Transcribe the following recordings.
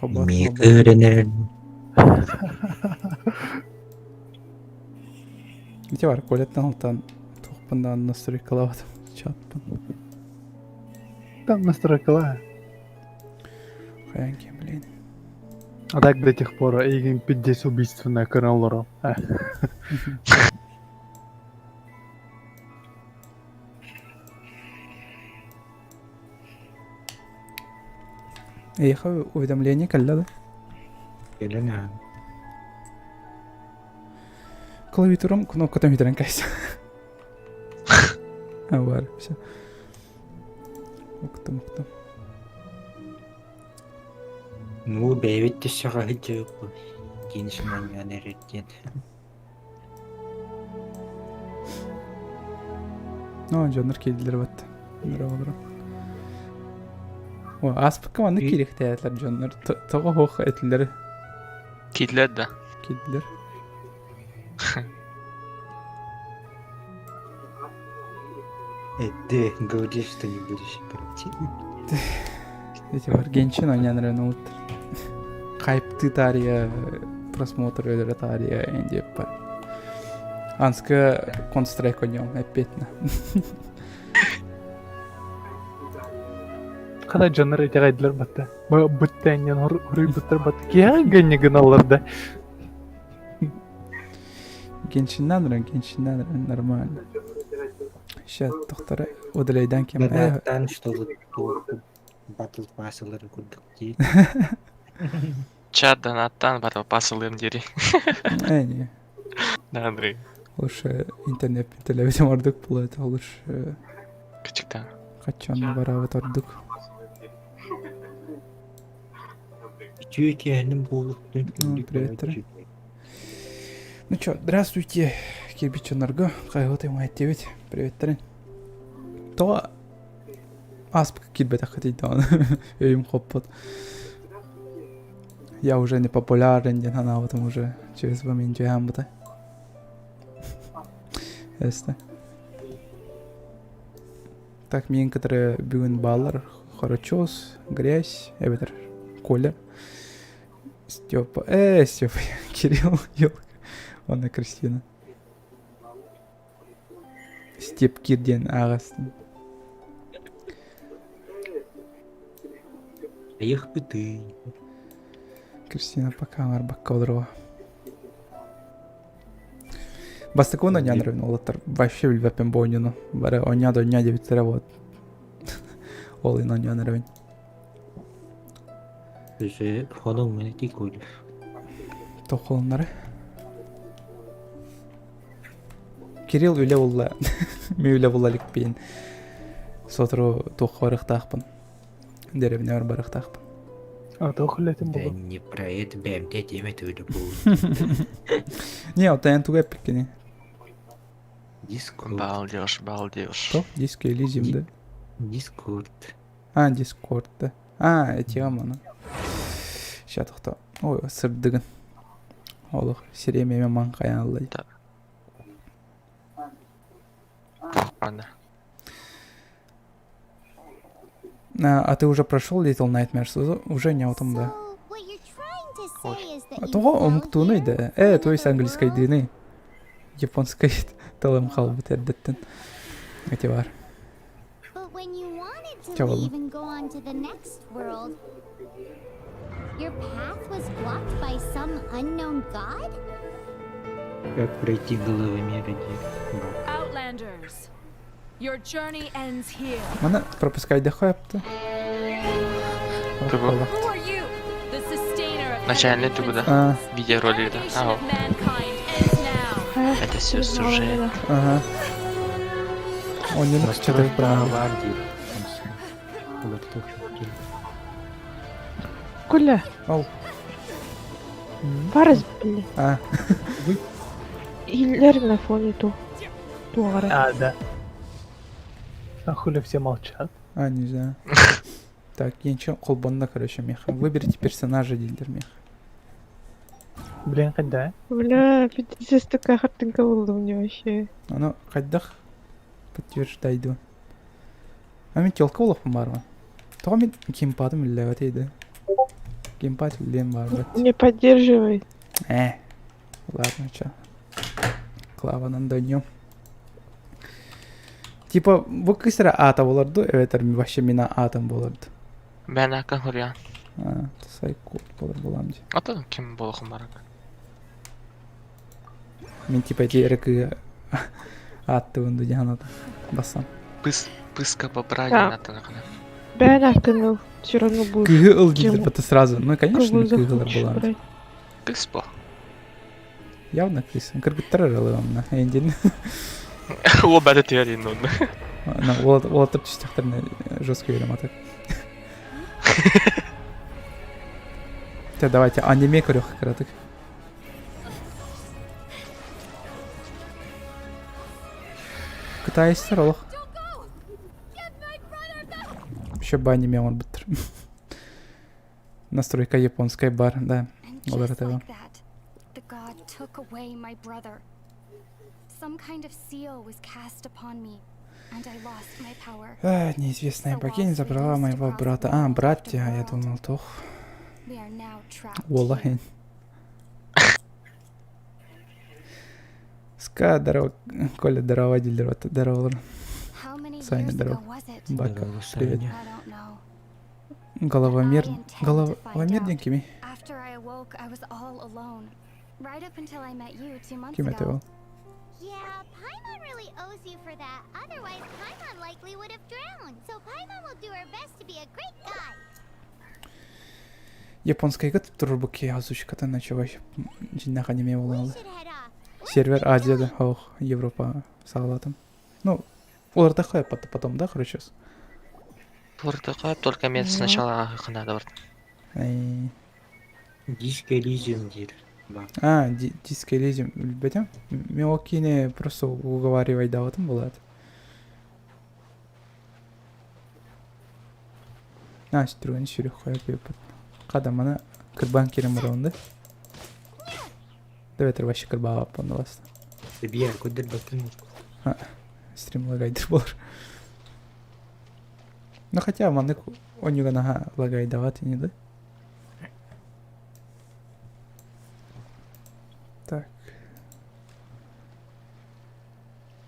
Мега öğrenir. Ити бар, колеттен алтан тоқпындан настрой калаватым. Чатпын. Там настройкала. Қаян кем білейін. А так до тех пор Эйген 50 убийств на каналору. Эйха уведомление каллады. Gelene. Клавиатурам кнопкадан видерен кайсы. Бар, все. Уктым. Ну, бейбет тишаға хиджи өкпі. Геншіман ян әреттен. Жондар келділер бат. Нұрағылырым. Аспыққа маны керекті әтлер жондар. Тоға хоқ әтлері Кидлер да. келділер. Эдді, говоришь, что не будешь пройти. Эти бар, геншин ойнянырын ұлыттыр. Қайпты тария, просмотр өлері тария, әнде бар. Анскы констрайк ойнем, әппетіні. Қада жанар ете қайдылар батты. Бұтты әнен ұрый бұттар батты. Кеға гәнне гыналарды. Геншиннан нормально. Сейчас тоқтары удалайдан кем. Бәдәттен, что батл пасылары күрдік дейін. Чат донаттан батыл пасылым дери. Әне. Да, Андрей. Лучше интернет телевизор ордук болады, лучше Кычыктан. қачаны барабыт ордук. Чуйте, әнім болып. Привет. Ну чё, здравствуйте, кирпичонарго, қайғыты майтте бет, приветтерин. Тоға аспық кирбет ақытейді оны, өйім қоппот. Я уже не популярен, ден ханаватым уже, через момент жайам бұтай. Ясны. Так, мен кітірі бүгін балар, хорочос, грязь, әбетір, Коля. Степа, Степа, Кирилл, ёлка. Она Кристина. Степ кирден ағасын. Аяқ бүті. Кристина пока аңар баққа одырға. Бастық оны ойнянырын олаттар. Вообще білбәппен бо ойнаны. Бары ойняды дебіттері болады. Олын ойнянырын. Өзі ходың мені тек ойлы. Тоқылынлары. Кирилл үлі олла. Мен үлі олалік бейін. Сотру тоқы барықтақпын. Деревіне барықтақпын. Ата оқылетін Да болды. не про это бәмде демет өлі болды. Не, отаян туға піккені. Дискорд. Балдеж. Тоқ, диск элизимді. Дискорд. Дискордты. Этиам оны. Ща тоқта. Ой, сырдығын. Олық, сиремеме маң қаян аллай. Ладно. А ты уже прошел Little Nightmares? Уже не отым да. Тоға ұмықтуыны еді. То есть английской дыны. Японской талым қалбы тәрдеттін. Әте бар. Как пройти головами ради. Outlanders, your journey ends here. Мана пропускайды қойыпты. Түбі. Who are you? The sustainer of Начальный heaven түбі да. principles. Видеоролик да. Salvation of mankind ends now. Это все сюжет. Ага. Онын күчеді Право права. бар дейді. Олар тоқы. Коля, Ау. парыз білі. Илер на фоне туғары. Да. А хули все молчат? Не знаю. Так, енчен қолбанна, короче, меха. Выберите персонажа, дилдер меха. Блин, қайда? Бля, 50 картинка болды мне вообще. Ано қайдақ подтверждайды. Мен телка олаппын барма. Тоға мен кемпадым ілі өтейді. Геймпад үлден бар бит. Не поддерживай. Ладно, чё. Клаванан дönüyorum. Типа, bu kısra ata olurdu. Evet, вообще mina атам болорду. Бән акын хурян. Тусай код болор боламды. Ата ким болохын барак. Мен типа дерек атты өнду жаната. Бассам. Пыска побрали Да. на тыныкына. Ben hakkını все равно будешь. Кыгыл Кем? дилер бата сразу. Ну, конечно, Кого кыгылар захочешь боламды. брать. Кыс бо. Явно кыз. Кыргыттар аралыгам на. Эндин. Ол бәді түйер енді оны. На олатып чистяктарына жестко берем атак. Так, давайте аниме көрөк кыратык. Кытайстар олох. Еще бы аниме он бытыр. Настройка японская бар, да. And Олар just этого. like that, the god took away my brother. Some kind of seal was cast upon me, and I lost my power. Неизвестная богиня забрала моего брата. Братья, я думал, тох. We are now trapped. Олахень. Ска здорово, Коля, здорово, дилер, здорово. How many Саня, years здорово. ago was it? Бака, Здорово, привет. Саня. I don't know. Головомер денькими. After I awoke, I was all alone. Right up until I met you 2 months Кем это ago. был? Yeah, Paimon really owes you for that. Otherwise, Paimon likely would have drowned. So Paimon will do her best to be a great guy. Японская игра турбуки озвучката начала жиннах аниме We болған. should head off. Сервер Азияда, Европа сағалатым. Ну, оларда қойып потом, да, короче. Турдыға только мен сначала ақына да барды. Disco Elysium дейді. Диск Элизиум білбедім. Мен ол кейіне просто уговаривай даватым болады. Сүрген сүрек қойып еппіт. Қадамына кірбан керем бұрауында. Давай вообще кірбаға аппанды басты. Бия, көдір бәкін. Стрим лагайдыр болыр. Ну хотя маны онюганаға лагай даваты не да? Так.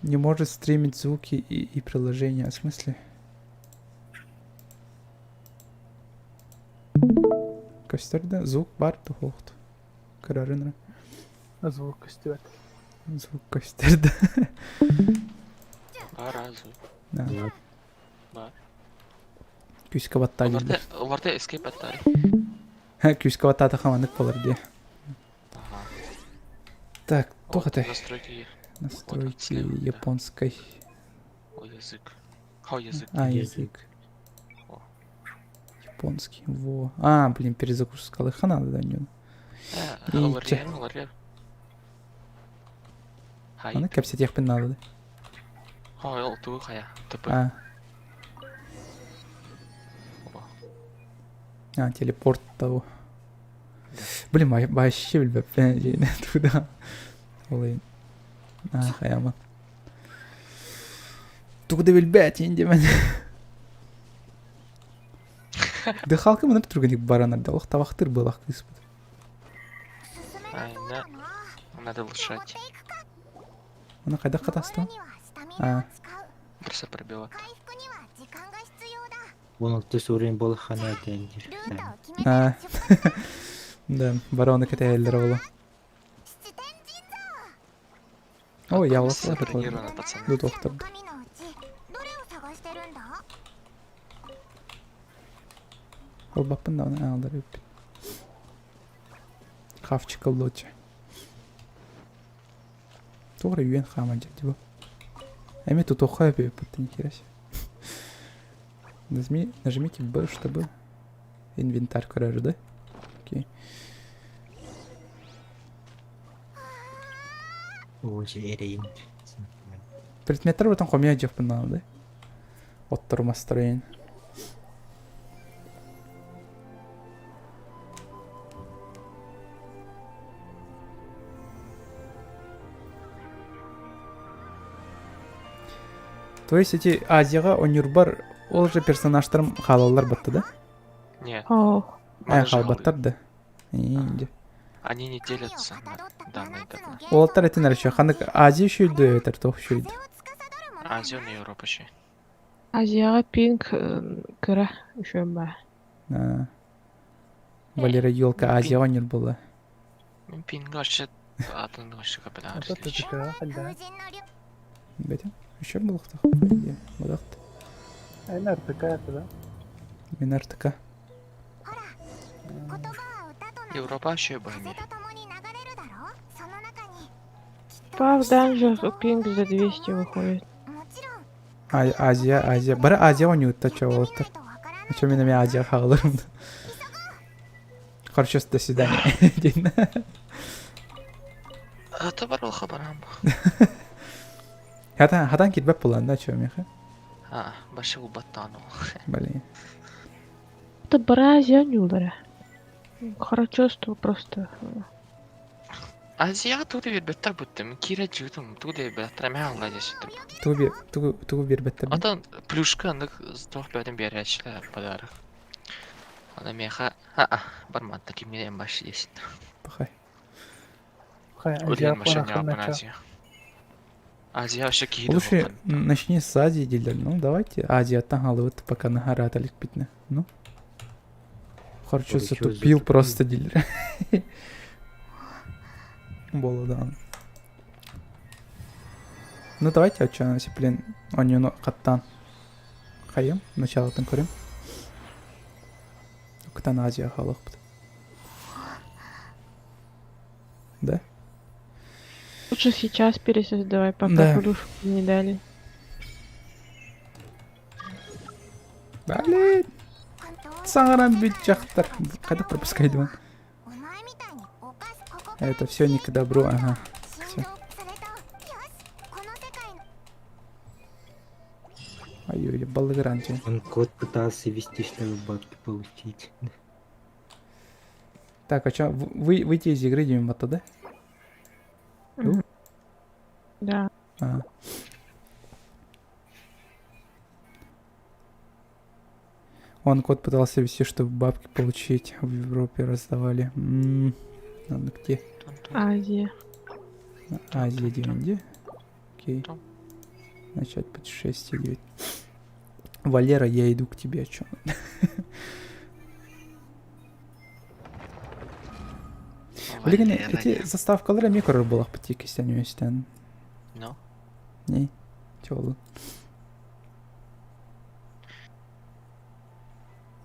Не может стримить звуки и приложения. В смысле? Көстерді звук бар тұхуқты. Көрәрінірі. Звук көстебет. Звук көстерді. Бар азу. Да. Бар. Күскі батта келді. Оларда escape аттары. Күскі батта тақамандық болар де. Так, тоқытай. Настройки. Настройки слева, да. японской. О, язык. Хау язык. Язык. О. Японский. Во. Блин, перезагрузка лыха надо, да, не? Олар. Аны кәпсет яқпен надо, да? Хау, ол туы қая. Тупы. Телепорт того. Блин, вообще білбеп. Туда. Олайын. Қаяма. Туғды білбәт, енді мен. Дыхалқы мұнып тұрғын баранарда. Олық табақтыр болақ кыспыд. Айна. Надо лышать. Оны қайда қатасты? にはスタミナを使う。 Просто пробивать. 回復には時間が必要だ。 Онылты сурен бол хана дендер. ルートを決めて出発だ。 Да, бароны кәтәйелдері болу. 七天神 Ой, я Все олық бронировано, пацаны. Ду доқтырды. 神のうちどれを探してるんだ？ Ол баппын да оны алдыр өп. Хавчика лоча. Тоғры үйен қаман жерде бұл. Әме тут оқай өп өпті не кереш. Нажмите B, чтобы инвентарь көрәрі, да? Окей. Өзі әрейін. Предметтер бұтын қомия жеппін да? Оттырма строен. То есть эти Азияға онюр бар, ол же персонажтарым халалар бітті, да? Не. халбаттар да. Инде. Они не делятся на данные года. Олаттар этин арча. Ханнык Азия шүйді өтір тоқ шүйді. Азия и Европа ще. Азияға пинг кыра үшөн ба. Валера елка Азия ойнер болды. Мен пинга ще атын ғашы капитан Ата тетика халда. Бәтем. Үшер болықтық. Болақты. Айн артыка да. Мен артыка. Европа ще баймер. Правда, же пинг за 200 выходит. Азия. Бары Азия ойнер өтті ча олаттар. А чо мен Азия қағылырым. Хорошо, до свидания. Дейін. Это барыл хабарам. Хатан кетбәп боланда чо меха. Башы убаттан ол. Блин. Это Бразия юлдары. Хорошо, просто. Азия туды вербеттер бүттім. Кире жүдім. Туды вербеттер әмә алға десеттім. Тугу бербеттер. Атын плюшка андық тоқ бәдім бері әшілі подарық. Ана меха, бармадта кимнен башы десін. Пахай. Хай Өлген Азия машин қонаққа япын начал. Азия. Азия вообще кейді Лучше болған. начни с Азии, дилер. Ну, давайте Азия-тан халывыт, пока нагараталик битне. Ну. Хорошо, Короче, затупил затупил. просто дилер. Болудан. Ну, давайте отчаянно, блин, он каттан. Хайым, начало-тан көрем. Каттан Азия халық бұд. Да? Лучше сейчас пересоздавай, пока Да. подушку не дали. Блин. Саңаран бит жақтар. Қайда пропускайды он? Это все не к добру, ага. Всё. Ой-ой, балгранче. Он кот пытался вести, чтобы бабки получить. Так, а чё, выйти из игры Димата, да? Да. А. Он код пытался вести, чтобы бабки получить. В Европе раздавали. Ладно, где? Азия. Азия 9. Окей. Там. Начать путешествие 9. Валера, я иду к тебе, чё? Блин, эти заставкалар эме көрөр болак бити кистен үстен. Ну, Не. Чё болду?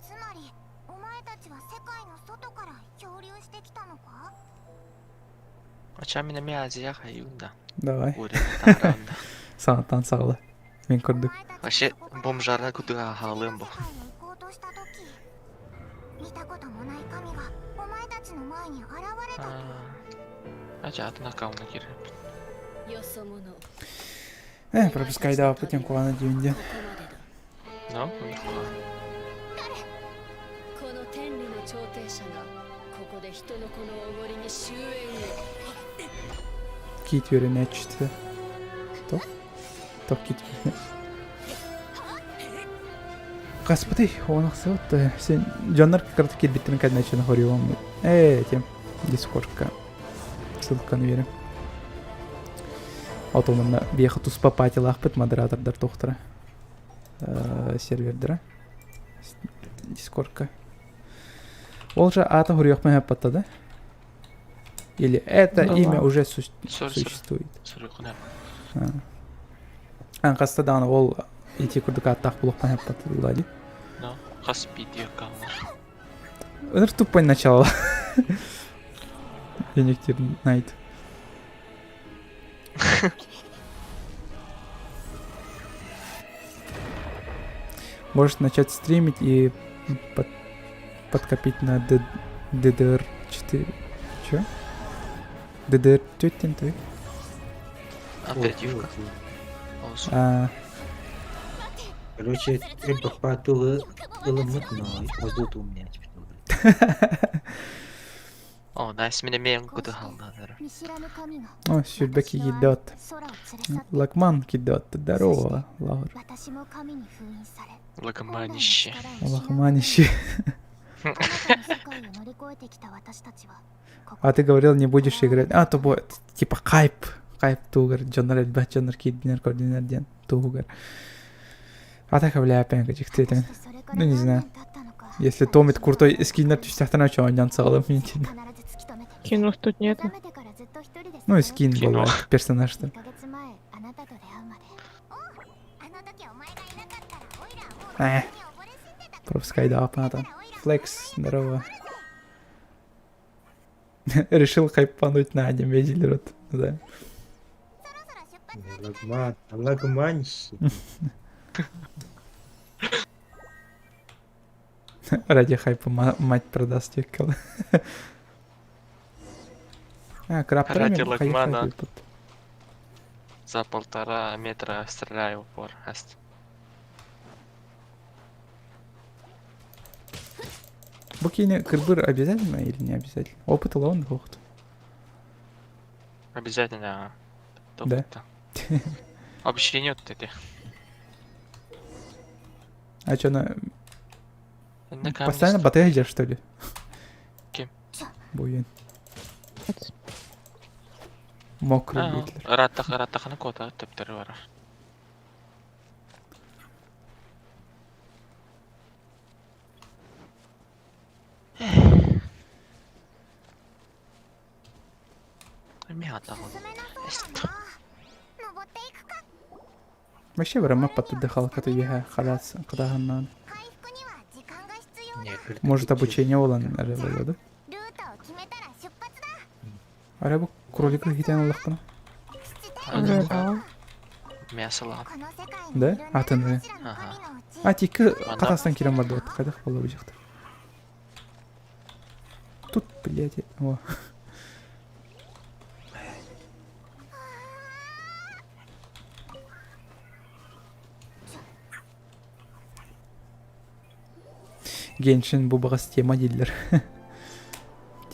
つまりお前たちは世界の外から漂流してきたのか ача мен эме Азия хайюнда. Давай. Урен таранда. Саңаттан сагыла. Мен көрдүк. Вообще бомжарга кутуга халым бу. 世界へ行こうとした時見たこともない神がお前たちの前に現れたと Ача атына кауна кире. よそ者 Пропускай, да, путем куана 9. ここまでだ Ну, нихуя. この天理の調停者がここで人の子のおごりに終焉を Кит верене чты. Кто? Кто кит верене? Господи, он ахсат. Сен жанр карты кит биттен кадна чын хориом. Тем дискордка. Ссылка на вере. Отомна беха тус папати лахпет модератордар тохтара. Сервердера. Дискордка. Ол же ата хориох ме хапата, да? Или это Да. имя уже Сори. существует? Сори куна. Анкаста дана ол ити курдук аттак булук ме хапата лади. Ну, хаспи диркална. Өнөр тупой начало. Енектер найт. Можешь начать стримить и подкопить на DDR4. Чё? DDR4 твой? Оперативка. Вот. Олсу. Короче, треба патулы ылымытной, азот у меня теперь. О, найс мен эме куду халдадыр. 見知らぬ神が О, сюрбеки едят. 空を連れ去って Лакман кидат. Здорово, Лаур. 私も神に封印され Лагоманище. Лахманище. あなたの世界を乗り越えてきた私たちはここ А ты говорил, не будешь играть. А, то будет типа хайп. Хайп тугар. Джоннар эльбат, джоннар кидбинер координарден. Тугар. А так авляпен качек цветен. そしてそれか Ну ら не 何 знаю. 年経ったのか Если Томит крутой скиннер, то стяхтана чё, он нян целым. 必ず突き止めて Кинув тут нету. 目覚めてからずっと一人で Ну и скин Кино. был, персонаж что. 2ヶ月前あなたと出会うまでおうあの時お前がいなかったらオイラはもう Э, に溺れ死んでた пропускай, да, там. Флекс, здорово. Решил хайпануть на аниме Дилерот. Да. そろそろ出発の Лагман, лагманщик. Ради хайпа мать продаст текал. А, краб Ради тренер, лагмана. хайп. За 1,5 метра стреляю в упор. Аст. Букине кырбыр обязательно или не обязательно? Опыт лаун хохт. Обязательно. Да. Обучение вот эти. А чё, на На камне постоянно батарея идешь, что ли? Кем? Буин. Мокрый Гитлер. Раттаханы кота төптері бар. Мен атағын. 進めなそうだな登っていくか Вообще время поддыхал, который я халас, когда ганнан. 回復には時間が必要だ Не, кырды Может кечи. обучение olan было, да? ルートを決めたら出発だ А рыбу кролика хитян лах пана. Ага. Мясылап. この世界 Да? にいる А ты ну. 何かしらの神のうち А тик катастан кирам барды вот кадах было выжихтер. Тут, блядь, о. Геншин бубагас тема дилер.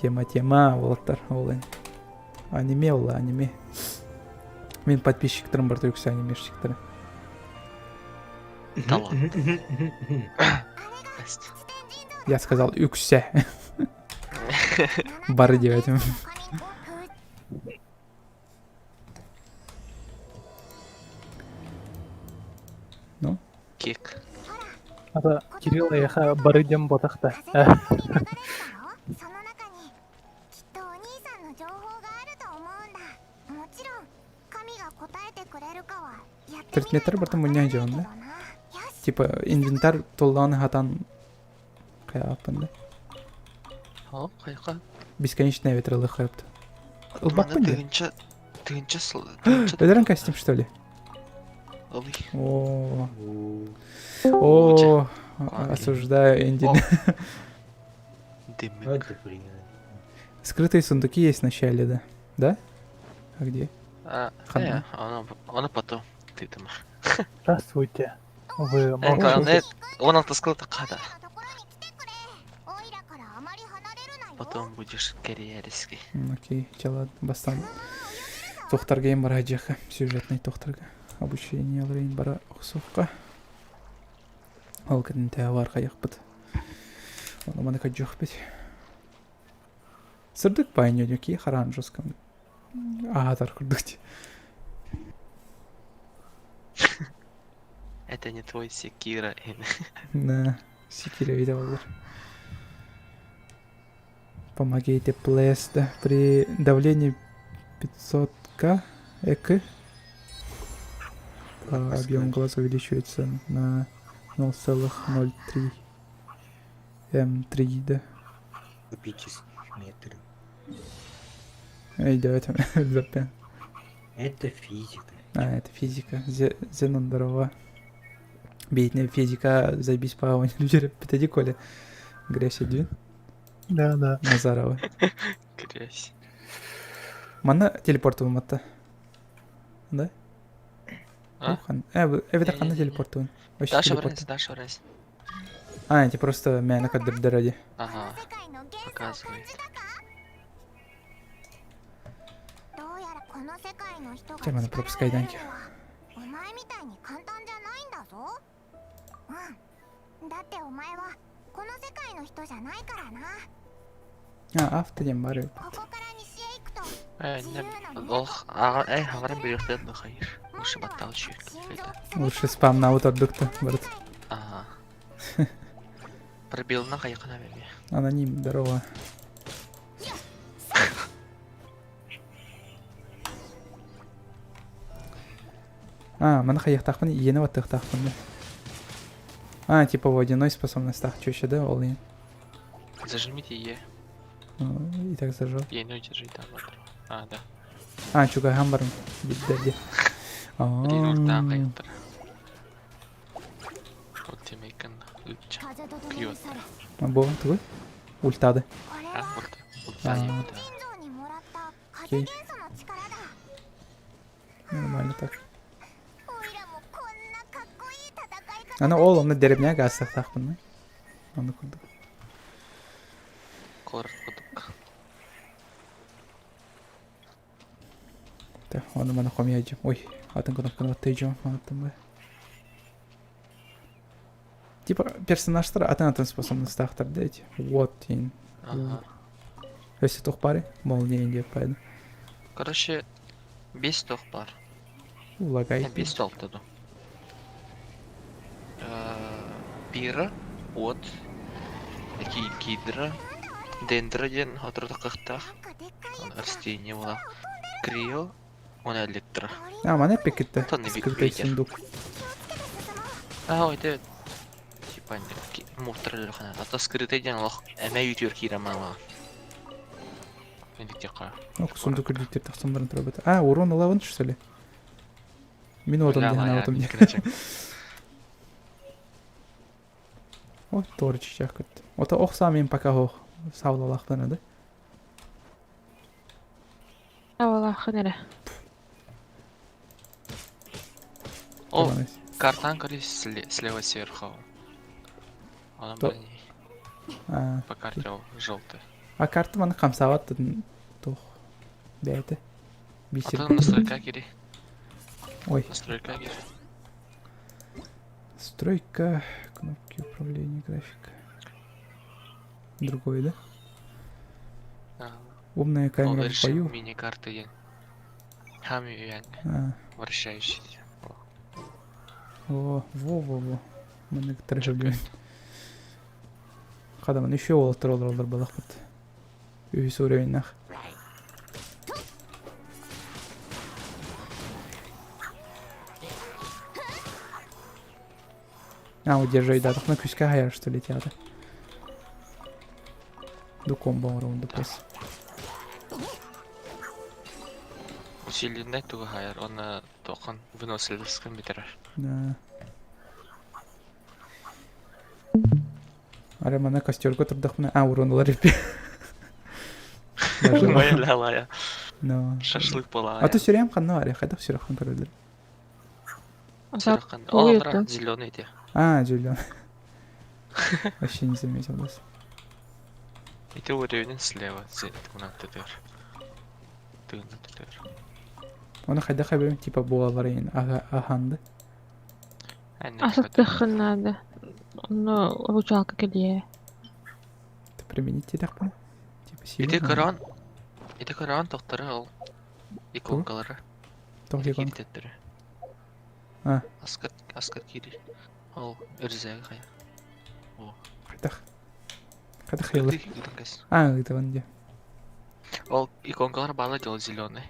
Тема, волоттар, олайн. Аниме ола, аниме. Мен подписчиктарым бар төксі анимешчиктары. Талон. Аст. Я сказал үксе. Бары деп айтам. Ну, Кик. あとキリオやはバルデンボタクタ 風が流れるだろその中にきっとお兄さんの情報があると思うんだもちろん神が答えてくれるかはやってみないと предметтер わ бартым からな ойнай いけど жон, な да? よし Типа инвентарь толланы хатан каяпын, да? О, қайқа. Бесконечная ветрылы хайпты. Маны Улбаппын, да? тыгынча Ведеран костюм, что ли? ылый. О, О, осуждаю Энди. Дымы. вот ты блин. Скрытые сундуки есть в начале, да? Да? А где? Хана. Оны потом. Ты там. Здравствуйте. Вы Он можете... таскал-то қада. ところに来てくれオイラからあまり離れるなよ Потом будешь карьеристский. Окей, чала бастан. Тохтарга им бара жаха. Сюжетный тохтарга. Обучение алрейн бара ұқсуққа. Ал кәдін тәуар қаяқ бұд. Оны маны кәджуқ бет. Сырдық байын өдеки қаран жосқам. Ағатар күрдікті. Это не твой секира. На, секира видел олар. Помогите плес, да. При давлении 500к эк. Объем глаз увеличивается на 0,03 М3, да. Кубических метров. Эй, да, это запя. Это физика. А, это физика. Зенон здорова. Бейтная физика, заебись по люди. Питади Коля. Грязь один. Да. Назарова. Грязь. Мана телепортовым атта. Да? А? Ухан. Это хана телепортовым. Вообще Даша телепорт. враз, Даша враз. А, эти просто мяна как ради. この Ага. 世界の元素を感じたかどうやらこの世界の人がじゃあまだプロプス階段機お前みたいに簡単じゃないんだぞうんだってお前はこの世界の人じゃないからな。 А, авто дем бар. ここから西へ行くと ол хагарын беректен хайыр. Ушы баттал чүйк. Лучше спамна отырдықты, брат. Ага. Пробелна кайыкына берме. Аноним, здорово. Мана қаяқтақпын, ені ваттықтақпын. Типа водяной способностях. Чё еще, да, ол ен? Зажмите Е. И так зажал. Ені удержи там вот. Да. Чуга хамбарым. Биддерде. Один уртан кайыктыр. Ультимейкін үтчі. 風と共に Күйот. 去れ。 Бұл, түгі? Ультады. これ А, は урта. Уртан А. емді. 金蔵にもらった風 Окей. 元素の力だ。 Нормально так. おいらもこんなかっこいい戦い方。 Аны ол, оны деревняга астықтақпын. Оны күрдік. Кор кудук. Оны мана қомия жем. Ой, атын кнопканы оттай жем. Атын ба. Типа персонаждар атын способностьтар да эти. Вот дейін. Ага. Если тоқ бары, молния деп пайда. Короче, 5 тоқ бар. Улагай. 5 тоқ деду. Бирі, от, гидра, дендра ден отырды қықтақ. なんかでっかいやつが Растение была. Крио, он электро. Мана пекетті. Тонны Скрытай википедия. сундук. Ой, это типа муфтерлер хана. Ата скрытый ден лох. Эме ютер кира мама. Эндик тека. Сундук үлдіктер тақсын барын тұрабы. Урон алавын что ли? Мен отым ден аутым ден. Ой, торчи чакыт. Ота оқса мен пока оқ. Саулалақтан ады. Авалахы нере. О, картан кори слева сверху. Он То- был по карте желтый. Карты мана қамсават дедін. Тоқ. Бәйті. А Бисер. то настройка кири. Ой, Настройка кири. стройка. Кнопки управления, графика. Другой, да? Умная камера в Решил бою. мини-карты ен. Хами ен. Вращающийся. Во. Мына тіржілген. Қадамын еще олықтыр олар балақ бұд. Үйсі өрейін ақ. Удержай, да, так на күшке хайар, что ли, тяды. До комбо раунда пес. Усиленный туга хайр. Он тоқан выносливость компьютера. Да. Ара мана костер тұрдық мына. Уронлар епе. Моя лалая. No. Шашлык была. А то сюрем қанна аре, қайда сюрем көрілдір. Олар зеленый де. Джулиан. Вообще не заметил нас. И ты уровень слева. Ты Оны қайда қайбем, типа буалар ең ағанды. Асаттықын надо. Ну, ручалка келие. Ты применить те тақпын? Типа силу. Иди каран тоқтары ол. Иконкалары. Тоқ икон. Киптеттері. А. Аскар кири. Ол өрзәгі қая. Қайдақ. Қайдақ хейлы. Это вон где. Ол иконкалар балы дел зеленый.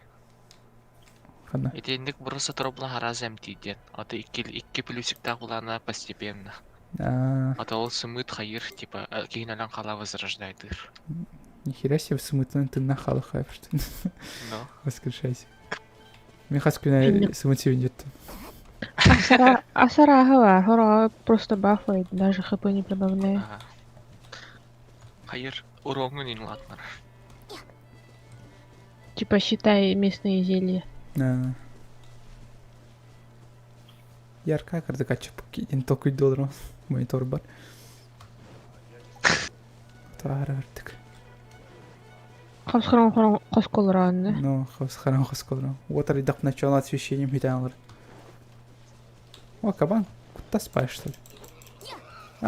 Қанна. Итендік бұрысы тұрыбына харазам тейден. Аты 2 плюсикта құлана постепенно. Аты ол сымыт хайыр, типа, кейін алан қала возрождайды. Нихера себе смытный ты на халах хайф, что ли? Но. Воскрешайся. Мен хас күні смыти вендетті. Асараха бар, хора просто бафает, даже хп не прибавляет. Хайыр, уроңын ең латнар. Типа считай местные зелья. Ярка кірді качып кейін тоқ үйді олар монитор бар. Тағары әртік. Қамсқыран қоран қос колыран, да? Ну, қамсқыран қос колыран. Отыр идақ начало освещением хитанлар. О, кабан, кутта спай, что ли?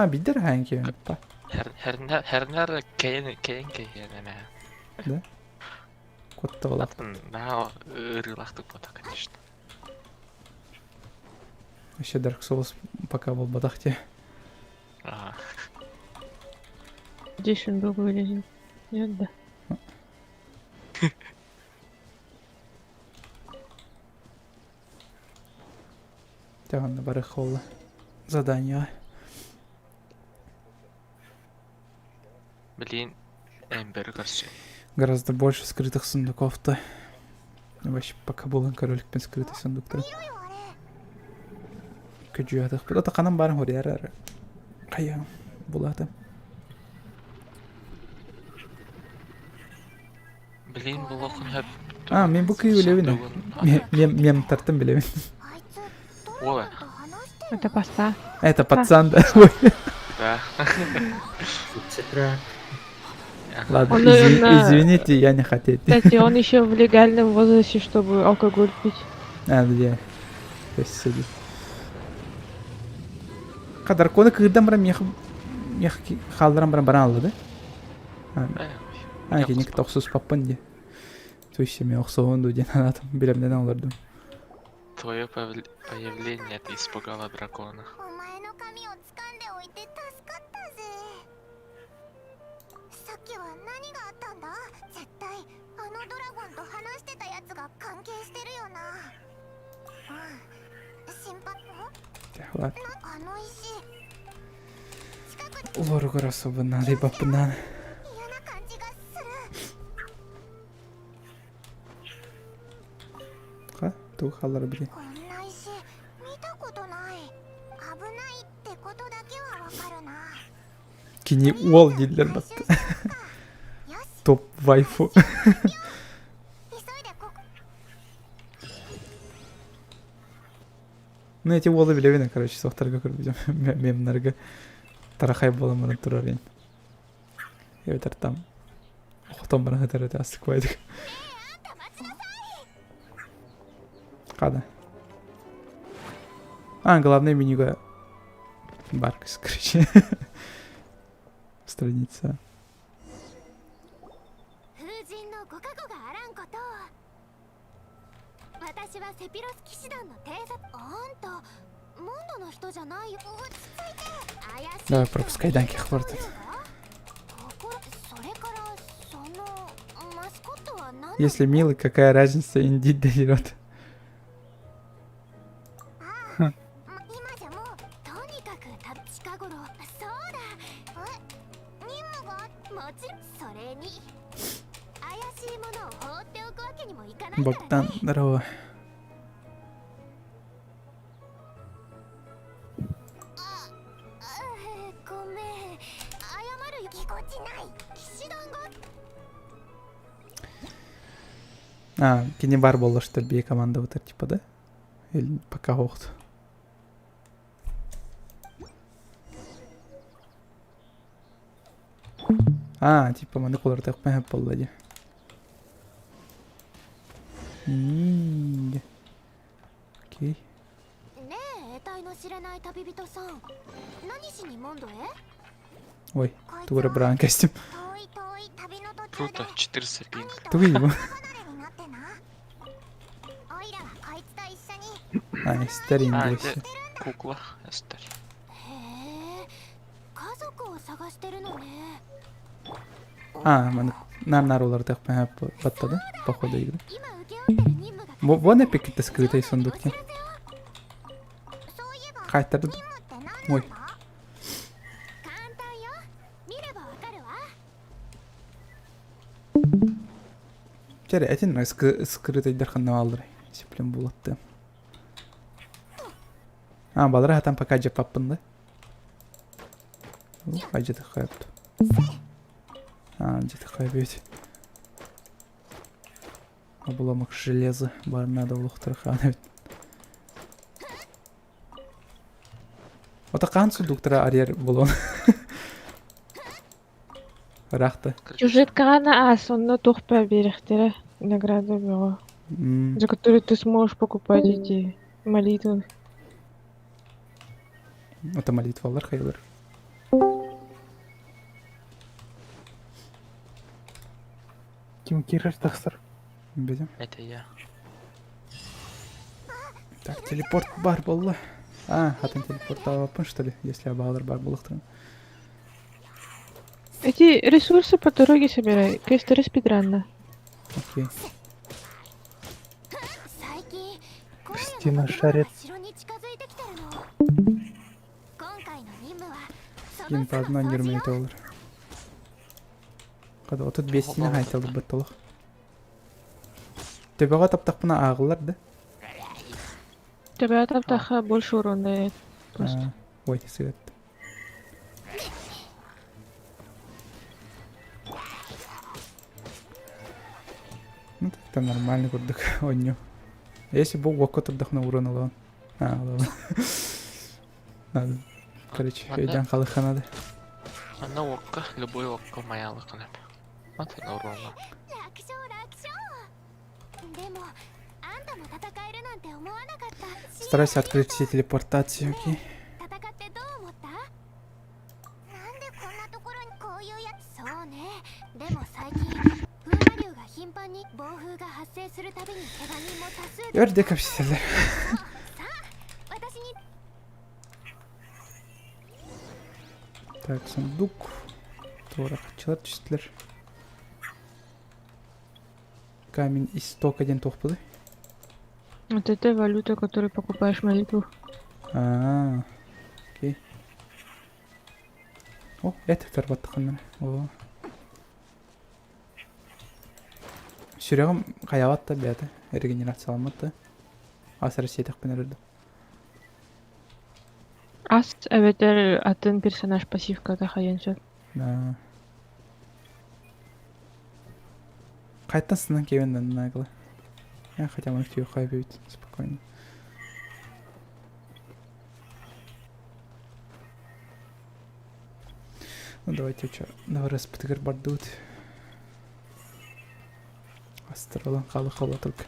Бидер ханки, па. Хернер кейн она. Да? Котта болот. Да, ырылахтык бота, конечно. Вообще Dark Souls пока болбадак те. Ага. Здесь он был вылезен. Нет, да. Тяганда бары холла. Задание. Блин, Эмбер көрсө. Гораздо больше скрытых сундуков-то. Вообще пока был короликпен скрытый сундуктар. Көжүятык. Бұл атақанан барын хор ярар. Қая булаты. Блин, бұл оқын хөп. Мен бұл күй білевін. Мен тарттым білевін. あいつどう Ой, やって話してんの Это поста. Это пацан, да. да. Цитра. Ладно, Он, наверное, извините, я не хотел. Кстати, он еще в легальном возрасте, чтобы алкоголь пить. Да. То есть сидит. Драконы кырдан бара мех халдаран баран алды, да? Кенек токсус паппын де. То есть мен оксогон ду ден анатым билемден алырдым. Твое появление это испугало дракона. お前の髪を掴んでおいて助かったぜ。さっきは何があったんだ？絶対あのドラゴンと話してたやつが関係してるよな。心配Ладно. あの石近くに Лоргор особо надо и папна. 嫌な感じがする。 Ха, ту халдар били. こんな石見たことない。危ないってことだけはわかるな。 Кини уол дилер бат. よし、 Топ вайфу. 急いでここ。 Ну эти уолы билевин, короче, соқтарға көріп мемнарға тарахай боламын тұрар ен. Ебетер там. Оқтан бара хатар өте астық байдық. Қада? Главное менюға баркас, короче. Страница. 風神のご加護があらんことを。私はセピロス騎士団の偵察。あんたモンドの人じゃないよ。落ち着いて。怪しい。 Давай пропускай данки хвортен. それからそのマスコットは何？ Если милый, какая разница, индит дает. 今じゃもうとにかく近頃。そうだ。任務がもちろんそれに怪しいものを放っておくわけにもいかないからね。 Богдан, здорово. ごめん。謝るよ。ぎこちない。騎士団が Кини бар болду, что ли, команда вытер, типа, да? Или пока охт. Типа, маны колор так пэп болду. Окей. ねえ、得体の知れない旅人さん。何しにモンドへ？ Ой, тура бран костюм. 遠い遠い旅の途中 Круто, で 400 пинг. Туй его. 離れになってな。おいらはこいつと一緒に。 Старый А, индекс. это кукла, оставь. へえ、家族を探してるのね。 Нам нарулар так пэп батта, да? По ходу игры. 今請け負ってる任務が。 Вон эпик-то скрытый сундук. そういえば Хайтер. 任務って何なんだ？ Ой. 簡単よ。見ればわかるわ。 Жари, әтен скрытый дарханна алдыр. Сеплен булатты. Балара хатан пока жеп аппын да. Ажеті қайыпты. Ажеті қайып өте. Обламық железо. Бар надо ұлықтыр қаны өт. Ота қан сундуктыра арьер болуын. Рақты. Сюжетка ғана сонда тухпа беректері награда было, за которые ты сможешь покупать эти молитвы. Ота молитвалар қайылар. Ким кирер тахсыр. Бедем. Это я. Так, телепорт бар болла. А, хатын телепорт алапын, что ли, если абалар бар болуктан. Эти ресурсы по дороге собирай. Квестеры спидранна. Окей. 最近荒野 Кристина のшарит. 城に近づいてきてるの。今回の任務はその Ген 巣の падынан 掃除 жүрмей よ。 толыр. Када отут бестине хайтылды баттылық. Төбеға таптақпына ағылар да? Тебя таптаха больше урона дает. А, ой, свет. Ну так-то нормальный курдык, онню. Если бы уокко турдах на урон алан. А, ладно. Надо. Короче, Ладно. өйден қалыха надо. Ана окка, любой окка маялы кылып. Вот на урона. 楽勝楽勝。でもあんたも戦えるなんて思わなかった。 Старайся открыть все телепортации, окей? 戦ってどう思った？なんでこんなところにこういうやつ。そうね。でも最近風魔流が頻繁に暴風が発生するたびに怪我人も多数出 Gördük hepsiler. 私に Так, сундук. Тора качалар түстілер. Камень истока ден тоқпылы. Вот это валюта, которую покупаешь молитву. А, окей. О, это тарбаттықын. О. Сүрегім қаяватта бәді. Регенерацияламатта. Асыры сетіқпен өрді. Ас, evet атын персонаж пассивкада хаянчат. Да. Қайттан сынан кевенден нағылы. Я хотя бы их хайбить спокойно. Ну давайте что, давай распытыгар бардут. Астралан қалы только.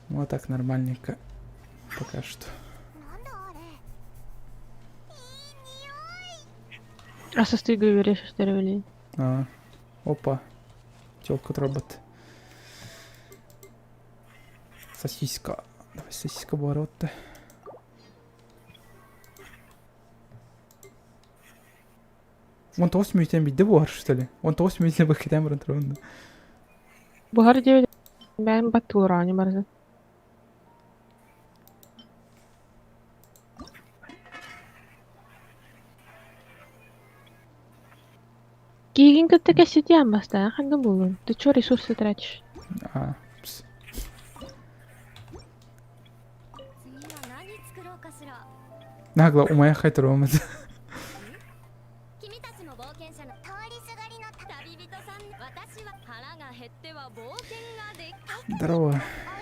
Вот так нормальненько. Пока что. なんだあれ。 А со стыгой веришь, что ли? А, опа. Телка робот. Сосиска. Давай сосиска оборот-то. Он то 8 минут биде бар, что ли? Он то 8 минут бакетем рантронда. Бұғар деу бәрін баттылыра не барзы. Кейін күтті кәсетен баста, қанды болын? Ты чё ресурсы тратишь? А, пс. 次は何作ろうかしら。 Нагло, у моя хайт ромит. 君たちも冒険者の通りすがりの旅人さん。私は腹が減っては冒険ができ。 Здорово. オイ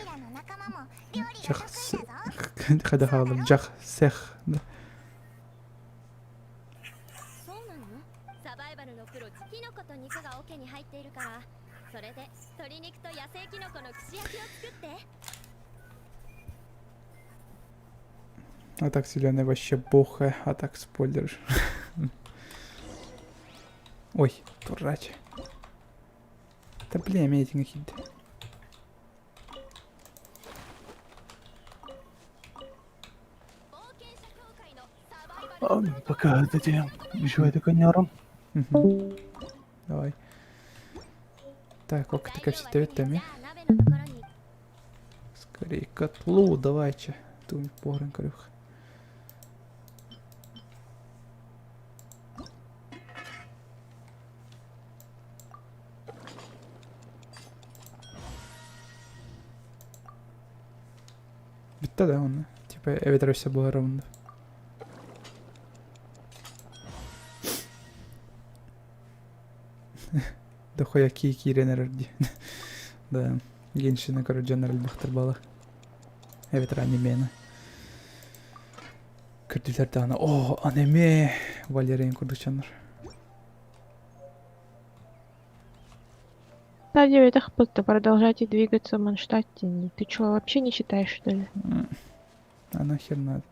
ラの仲間も料理が Джах 得 с... 意だぞ。 Хада халам, джах сех. Да. そうなの？サバイバルのプロ、キノコと肉が桶に入っているから、それで鶏肉と野生キノコの串焼きを作って。 А так зеленый вообще бухая, а так спойлер. Ой, дурач. Да блин, мединг хит. Пока эти жуйды коняром. Давай. Так, как ты как всегда витами? じゃあ鍋のところに。 Скорее к котлу, давайте. Тут погрен корюх. Bitti de onu. Типа, evet все было ровно. Дохуя кийки ренерди. Да. Геншина, короче, дженераль доктор бала. Evet анимена. Күрдүлөр да аны. О, аниме. Валерин курдучанар. Стадию этих продолжайте двигаться в Манштадте. Ты чё, вообще не считаешь, что ли? А нахер надо.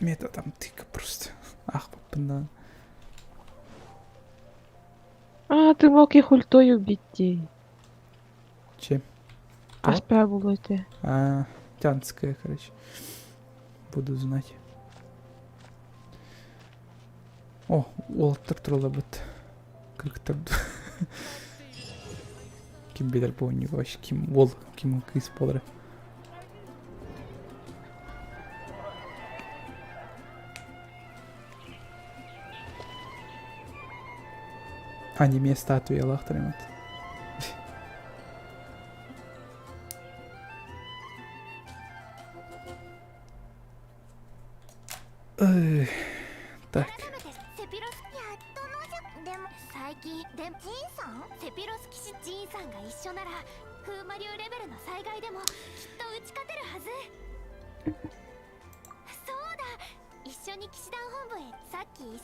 методом тыка просто. Ах, папа, А, ты мог их ультой убить, ей. Чем? Аспя было это. Тянская, короче. Буду знать. О, Уолтер Троллобот. Как там? Ким билер помню вообще. Ким Уол, Ким Кис Полра. Аниме статуя лахтаремат. Так. セピロスやっとのじゃでも最近でジンさんセピロス騎士ジンさんが一緒なら風魔流レベルの災害でもきっと打ち勝てるはず。そうだ一緒に騎士団本部へさっきおいお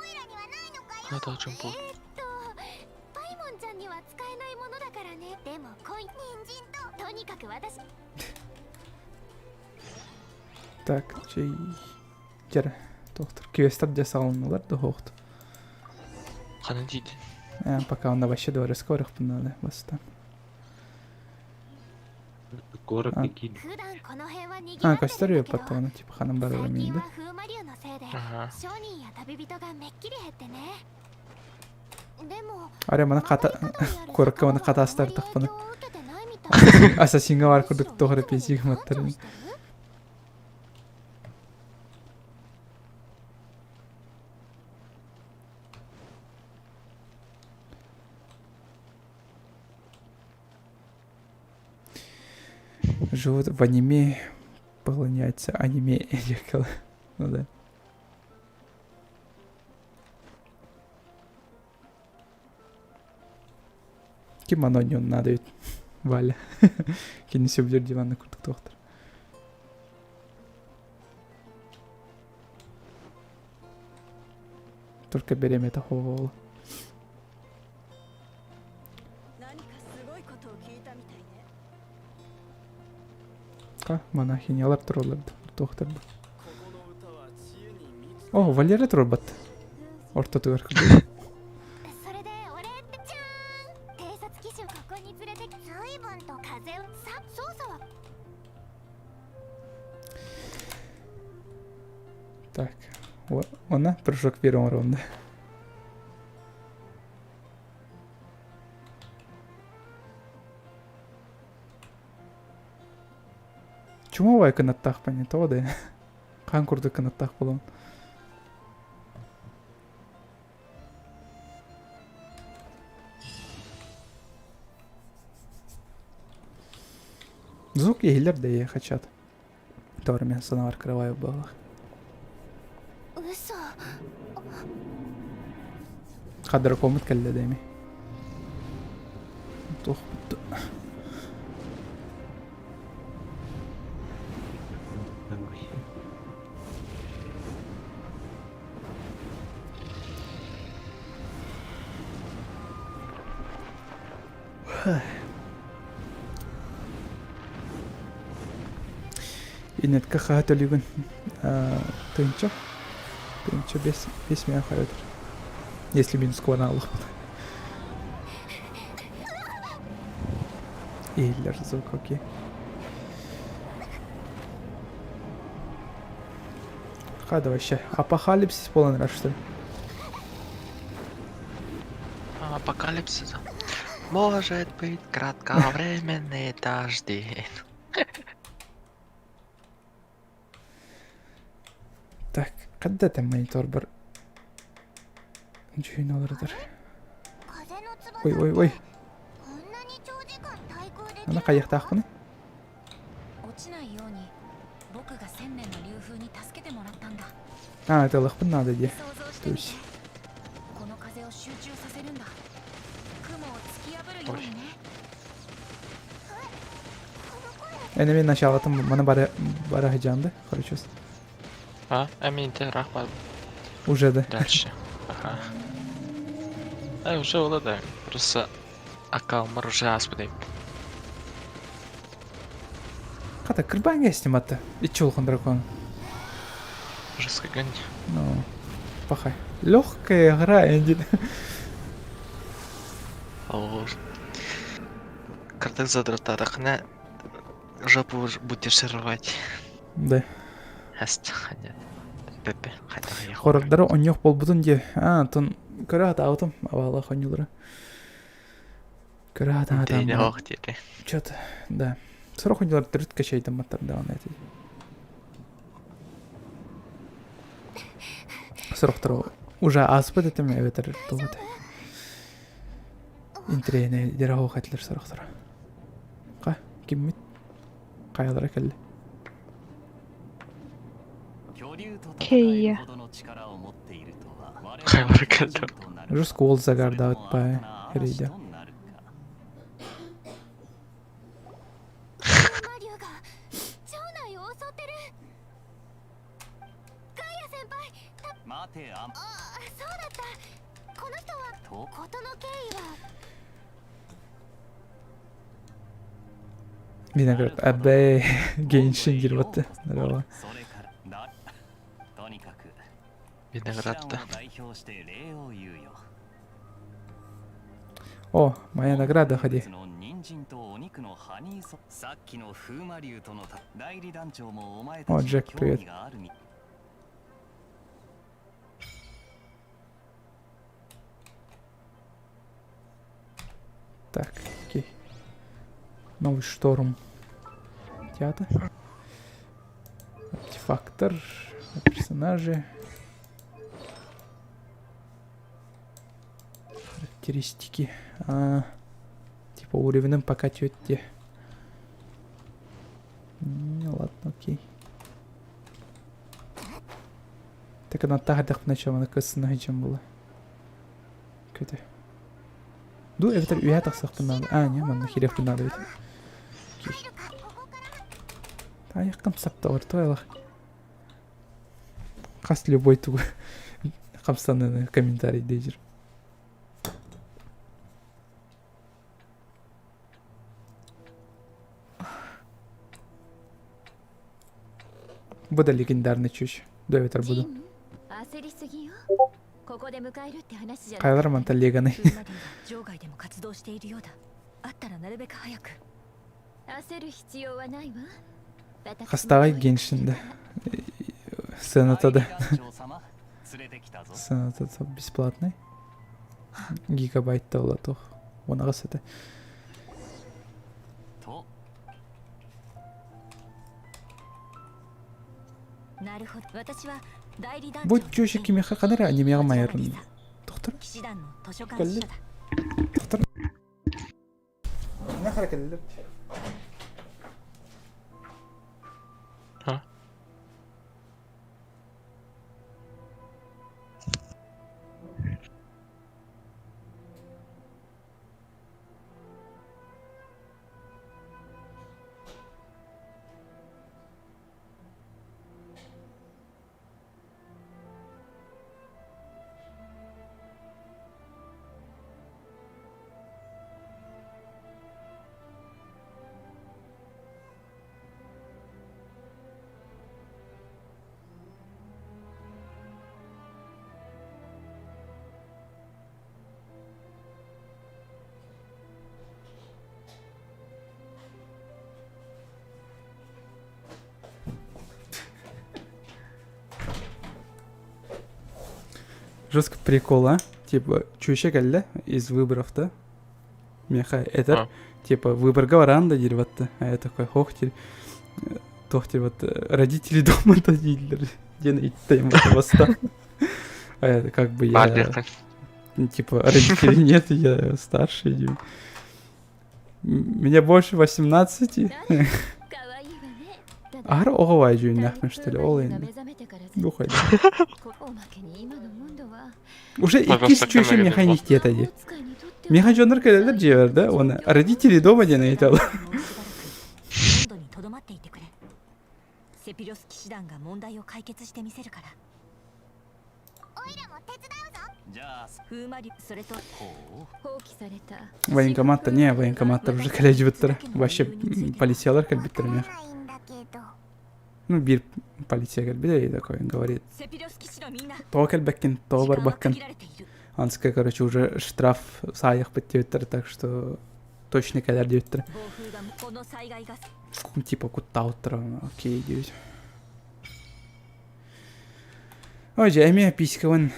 いらにはないのかよ。Надо очень плохо. パイモンちゃんには使えないものだからね。でもコイン人参とにかく私 Так, чей. Жара. Доктор. Квестер жасалыналар да хоқты. Қаны дейді. Пока он вообще два скорых надо бастан. Город какие. 普段この辺は賑わってるんだけど Костерю потом, типа ханым 最 барами, 近 да? は風魔流のせいで Ага. 商人や旅人がめっきり減ってね。でも Аре мана ката коракка мана катастар тахпаны. 影響を受けてないみたい。 Ассасинга бар курдук тогра песиг маттарын. どうしてる？ Живут в аниме, поклоняются аниме. Ну да. Кимоно не он надо ведь. Валя. Кинеси убдер диванный куртук доктор. Только берем это ховол. 何かすごいことを聞いたみたいね。 Монахинялар тролларды. Доктор. О, Валера Тробот. Орто туверк. それで俺ってちゃーん偵察機種ここに連れて随分と風をさ操作は Так. Она прыжок первого раунда. Чому вай канаттах понятно, да? Канкурды канаттах болон. Звук егилер да хотят. Товар мен санавар кроваю балах. 嘘 قدر قومت كلا دايمي. طخ Инет кахата лигун. Тынчо без меня хайдер. Если минус кваналов. Эйлер звук, окей. Хада вообще. Апокалипсис полон раз, что ли? Апокалипсис. Может быть, кратковременный дожди. Так, когда там монитор бар? Ничего не надо. 風の翼 Ой. こんなに長時間対空できる Она каяхтах паны? 落ちないように僕が千年の流風に助けてもらったんだ。 Это лахпан надо, где? 想像してみて Тусь. この風を集中させるんだ。雲を突き破るようにね。 Enemy начало там мана барахаджанды. Хорошо. А, Амин, ты рахмат. Уже, да. Дальше. Ага. Уже уладаем. Просто аккаумар уже аспыдайм. Ката кырбанга сниматты. И чулхан дракон. Жестко гань. Ну, пахай. Легкая игра, Энди. Ал кырдык задраттарыкына жопу будешь рвать. Да. Аст ханят. Пепе хатага я. Хорагдары оньох болбутун де. Тон көрат аутым. Авала хонюлары. Көрат Тейне атам. ох деди. Чё-то, да. Сорок хонюлар түрт качайдым маттар да он эти. Сорохтар уже аспыт этим эветер тугат. Интрейне дерахо хатлер сорохтар. Ка, киммит? Каялара келли. Кейя. Кайлар келди. Уже скол загарда отпай. Рейда. マリュウが町内を襲ってる。ガイア先輩。待てあそうだった。この人は事の経緯は。 Виноград. Абе, геншин гирбатты. Здорово. それからとにかく Виноград-то. 代表して礼を言うよ О, моя награда, ходи. の人参とお肉のハニーソさっきの風魔流との代理団長もお前たおちジャックに興味があるみ Так, окей. Новый шторм. Театр. Артефактор. Персонажи. Характеристики. Типа уровнем пока тёте. Ладно, окей. Так она тагдах поначалу накасана чем было. Какой-то. Ду эвтер уятах сахпанады. Не, мана хирев пинады. Аяққам саптауыр тойлақ. Қас любой туғы. Қамстанды комментарий дейдер. Бұда легендарный чуш. До эвтер буду. 焦りすぎよ。ここで迎えるって話じゃない。 Қайлар манта леганы. 場外でも活動しているようだ。あったらなるべく早く。焦る必要はないわ。 Қастағай геншинді. Сценатада. 団長様連れてきたぞ Сценатада бесплатный. Гигабайт да то. Оны қасыды. と なるほど。私は代理団 Бұл жөші кемеға қадыр анемеға майырын. Тоқтыр? 騎士団の図書館支社だ。 Тоқтыр? Не қара келдер? Жестко прикол, а? Типа, чующая калля из выборов-то. Меха, это, типа, выборга варанда деревата. А я такой, хохтель. Тохтель, вот, родители дома-то дилер. Ден идти моста. А это как бы я... Типа, родителей нет, я старший. Меня больше 18. Ара оғавай жүйін нахмен, что ли, ол енді. Духай. Уже иккис чүйші механиктет әде. Механжондар кәлелер жеверді, оны родители дома дені айталы. セピロス騎士団が問題を解決してみせるから。オイラも手伝うぞ。じゃあ風魔流それと放棄された。 Военкомат-то не, военкомат-то уже колледж биттер. Вообще полициялар кәл биттер мех. Ну, бир полиция келбеди, такой говорит. セピロス騎士のみんな То келбеккен, то 時間は барбаккен. 限られている Анска, короче, уже штраф саяк беттер, так что точно кадер деттер. 暴風がこの災害が Типа куттауттыр, окей, дейт. Ой, эме писькавын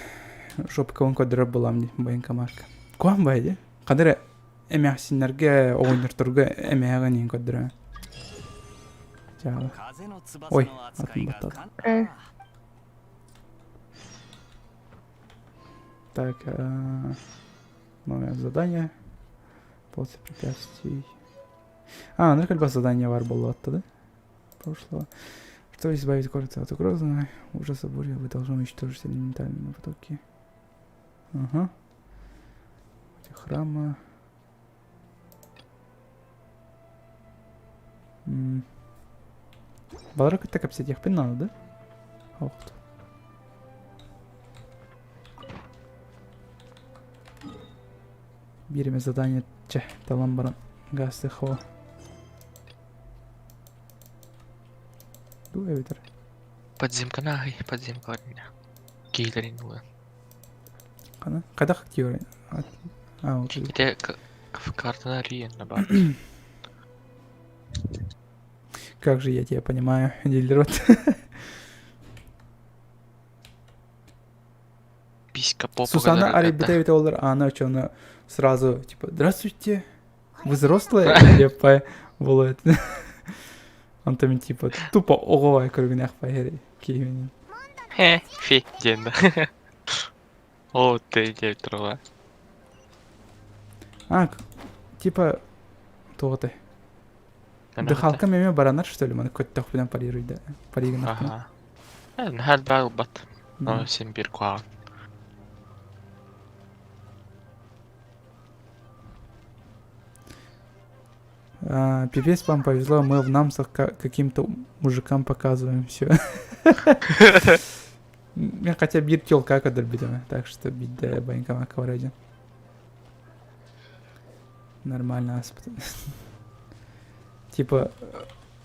шопкавын көдірі боламын байынкамарка. Куан байды? Қадыры эме ақсинлерге ойныр тұрғы эме ағын ең көдірі. Жағы. 風の翼 Ой, の扱いが атым баттады. 簡単 Так, новое задание. Полосы препятствий. Ну как бы задание вар было оттуда. Прошлого. Чтобы избавить город от угрозы, ужаса бури, вы должны уничтожить элементарные потоки. Ага. Храма. Баларак так обсеть их надо, да? Ох ты. Берем задание че, талан баран гасты хо. Дуэ ветер. Подземка нахай, подземка от меня. Кейлерин было. Кана? Когда активировали? Вот. Где карта на Риен на бар. Как же я тебя понимаю, дилерот. Писька попа. Сусана Арибитевит Олдер, а она что, она сразу типа, здравствуйте, вы взрослые? Или по волет. Он там типа тупо оговай кругнях по гере. Киевин. Фи, денда. О, ты трова. Типа, то ты. Дыхалка меме баранар, что ли? Мы какой-то тохпидан парирует, да? Паригнах. Ага. Нахал бал бат. Но всем биркуа. Пипец, вам повезло, мы в намсах каким-то мужикам показываем все. Хотя бир тёлка кадр бедем, так что беда банькама кавради. Нормально аспект. Типа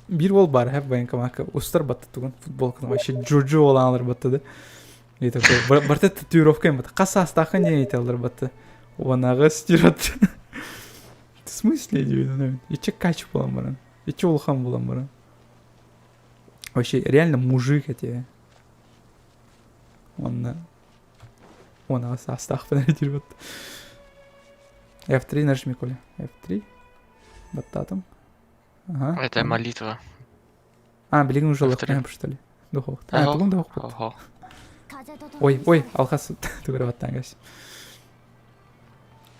бир бол бар, хэп банькама устар батты туган футболканы вообще джуджу оланлар батты да. И такой барты татуировка им батты. Каса астаха не айталар батты. Онага стират. В смысле, дивидон? И че кач булам баран? И че улхам булам баран? Вообще реально мужик эти. Он астах панадир. F3 нажми, Коля. F3. Баттатом. Ага. Это молитва. Блин, уже лохтаем, что ли? Духов. Тугун духов. Ой, алхас. Ты говоришь, баттангас.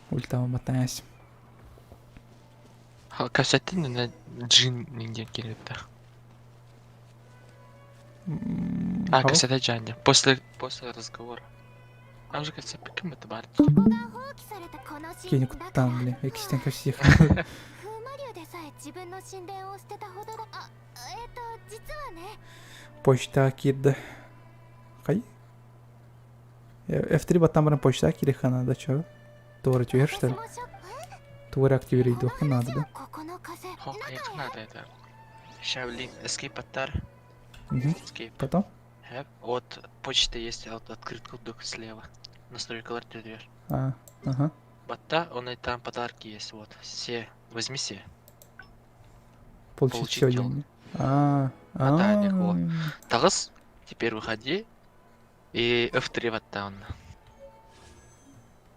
Ультам баттангас. Касатин на джин нинден келетті. Касата джанди. После разговора. Там же касата кім это бар? Кейни куттан, блин. Экистен касих. Почта кирді. Қай? F3 баттан баран почта кири хана, да чё? Туара тюер, что ли? Туара активирует духи надо, да? Как надо это? Шаулин, escape аттар. Escape. Потом? Вот почта есть, открытка дух слева. Настройка дверь. Ага. Батта, он и там подарки есть, вот. Все, возьми все. Получить все деньги. Тагыс, теперь выходи. И F3 вот там.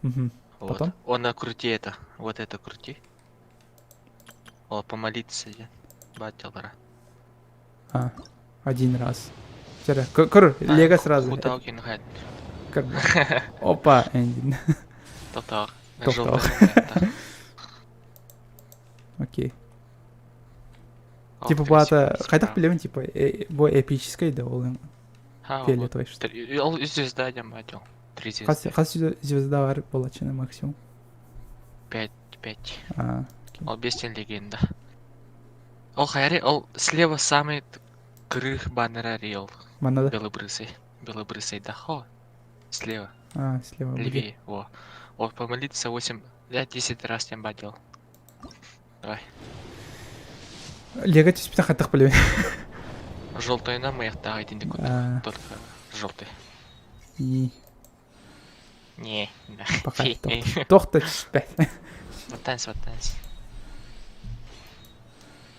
Вот. Потом? Он крути это. Вот это крути. О, помолиться. Батялара. Один раз. Кур, лего сразу. Опа, Эндин. Топтал. Окей. Типа бата, қайдақ білемін, типа, бой эпической, да, ол пеле той, что? Он звезда дем бател. 3 звезды. Қасы звезда бар болачыны максимум? 5. Ол бестен легенда. Ол хайри, ол слева самый крых баннера рел. Манада? Белобрысый, да, хо. Слева. Слева. Левее, во. Вот, помолиться 10 раз тем бател. Давай. Лего теспен қаттық білемін. Желтойна маяктағы айтынды А. көтір. Только желтый. И Не. пока тоқта түспәй. Ваттанс.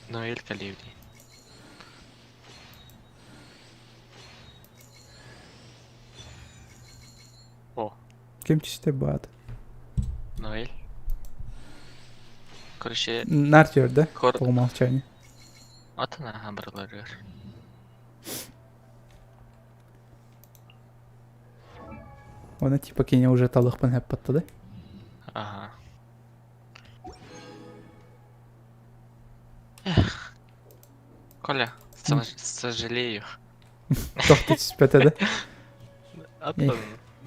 Ноэль Калевди. О, Кем түсте бады? Ноэль. Короче, Нартер, да? Кор- По умолчанию. атына хамбарлар. Оны типа кене уже талықпын әп батты, да? Ага. Коля, сожалею. Тоқта түспәті, да? Атын,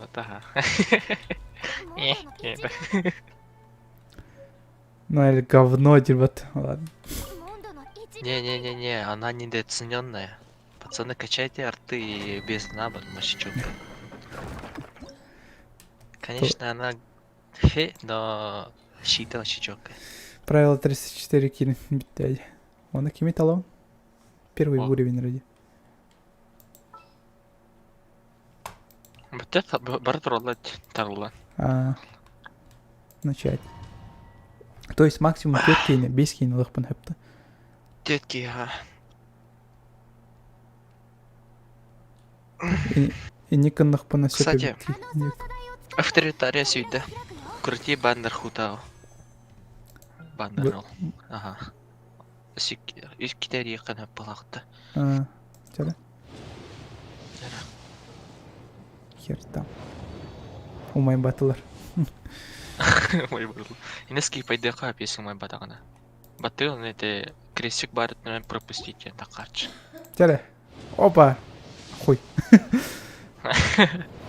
атаға. Ну, или говно, дебат. Ладно. モンドの一 Не, она недооцененная. Пацаны, качайте арты и без набор мощечука. Конечно, она но щита мощечука. Правило 34 кинь битте. Оны кеме талауын? Первый О. уровень ради. Бар туралать тарла. Начать. То есть максимум 4 кейні, 5 кейні лықпын әпті. Детки, ага. И никон лықпына Кстати, сөпі. авторитария сүйді. Крути бандер хутау. Бандер ол. Ага. Китайри қана балақты. Чәрі? Хер там. Умай батылар. Ой, был. Инески пойди хап, если мой батагана. Батыл, это крестик барит, наверное, пропустить я такач. Чәрі? Опа! Хуй.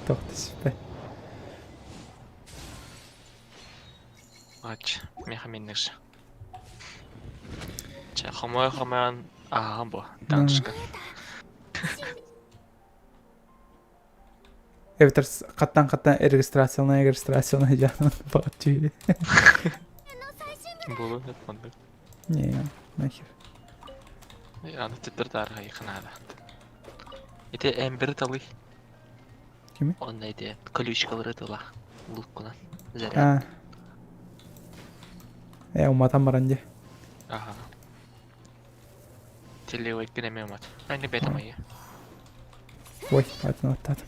Тоқта сөпі. Ач, мехаминнеш. Ча, хамай, ағам бұ, данышқа. Эвтер қаттан регистрацияны жағынан бағыт түйі. Бұлы, нет, мұнды. Не, нахер. Аны тіттірді арға иқынады. Ете әмбірі талы. Кеме? Он әйде, колючкалары тыла. Луккунан. Заряд. Уматан баранде. Ага. Телеуай кінеме умат. Айны бәтім айы. Ой, атын аттадым.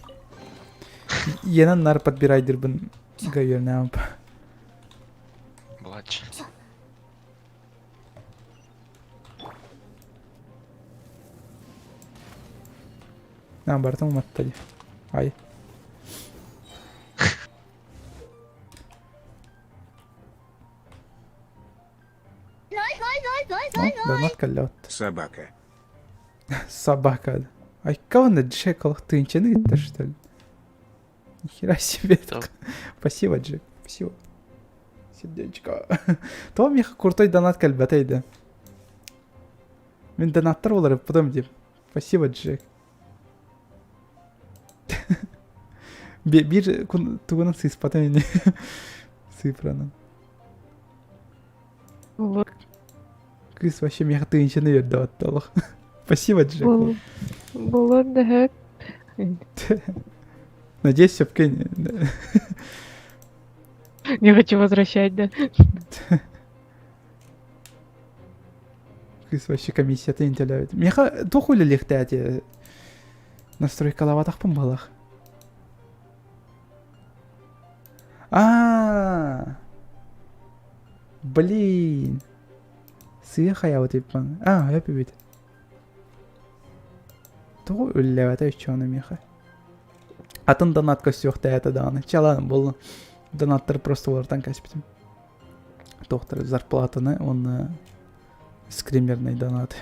Енан нар подбирайдырбын гавернам. Бұлач. Бартым уматтады. Ай. Донат каллят. Собака. Собака. Ай, кого на Джекал? Ты ничего не видишь, что ли? Нихера себе. Спасибо, Джек. Спасибо. Сердечко. То мне крутой донат кальбатайды. Мен донаттар олар потом деп. Спасибо, Джек. Bir тугунан сыйспатам эне. Цифранан. Вот. Кыз вообще меха тыынчыны берди атталык. Спасибо, Джек. Болот да хэп. Надеюсь, все-таки... Не хочу возвращать, да. Кыз вообще комиссия интеллект. Меха тухули лихтати. Настройка лаватахпын балах. Блин. Сыйха я вот иппан. Хэппи бит. Тугу үлләвәтә үчөне меха. Атын донатка сүйөктә это даны. Чаланым болу. Донаттар просто олардан кәсбитим. Доктор зарплатаны, он скримерный донат.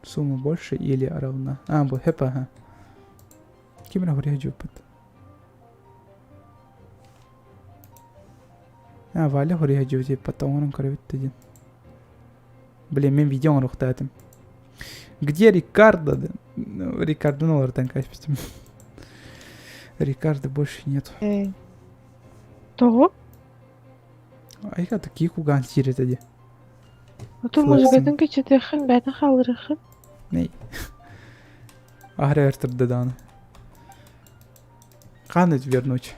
Сумма больше или равна? Бу хэпа, ага. Кимра хурия жупат. Валя хурия жупат, потом он кровит один. Блин, мен видео рухтатым. Где Рикардо? Рикардо на лартан каспитим. Рикардо больше нет. Того? Айга такие куган сирет эди. Ото Слышно. музыкатын кечетехин бәтін қалырықын. Ней. Ахры әртірді даны. Қаны вернуть.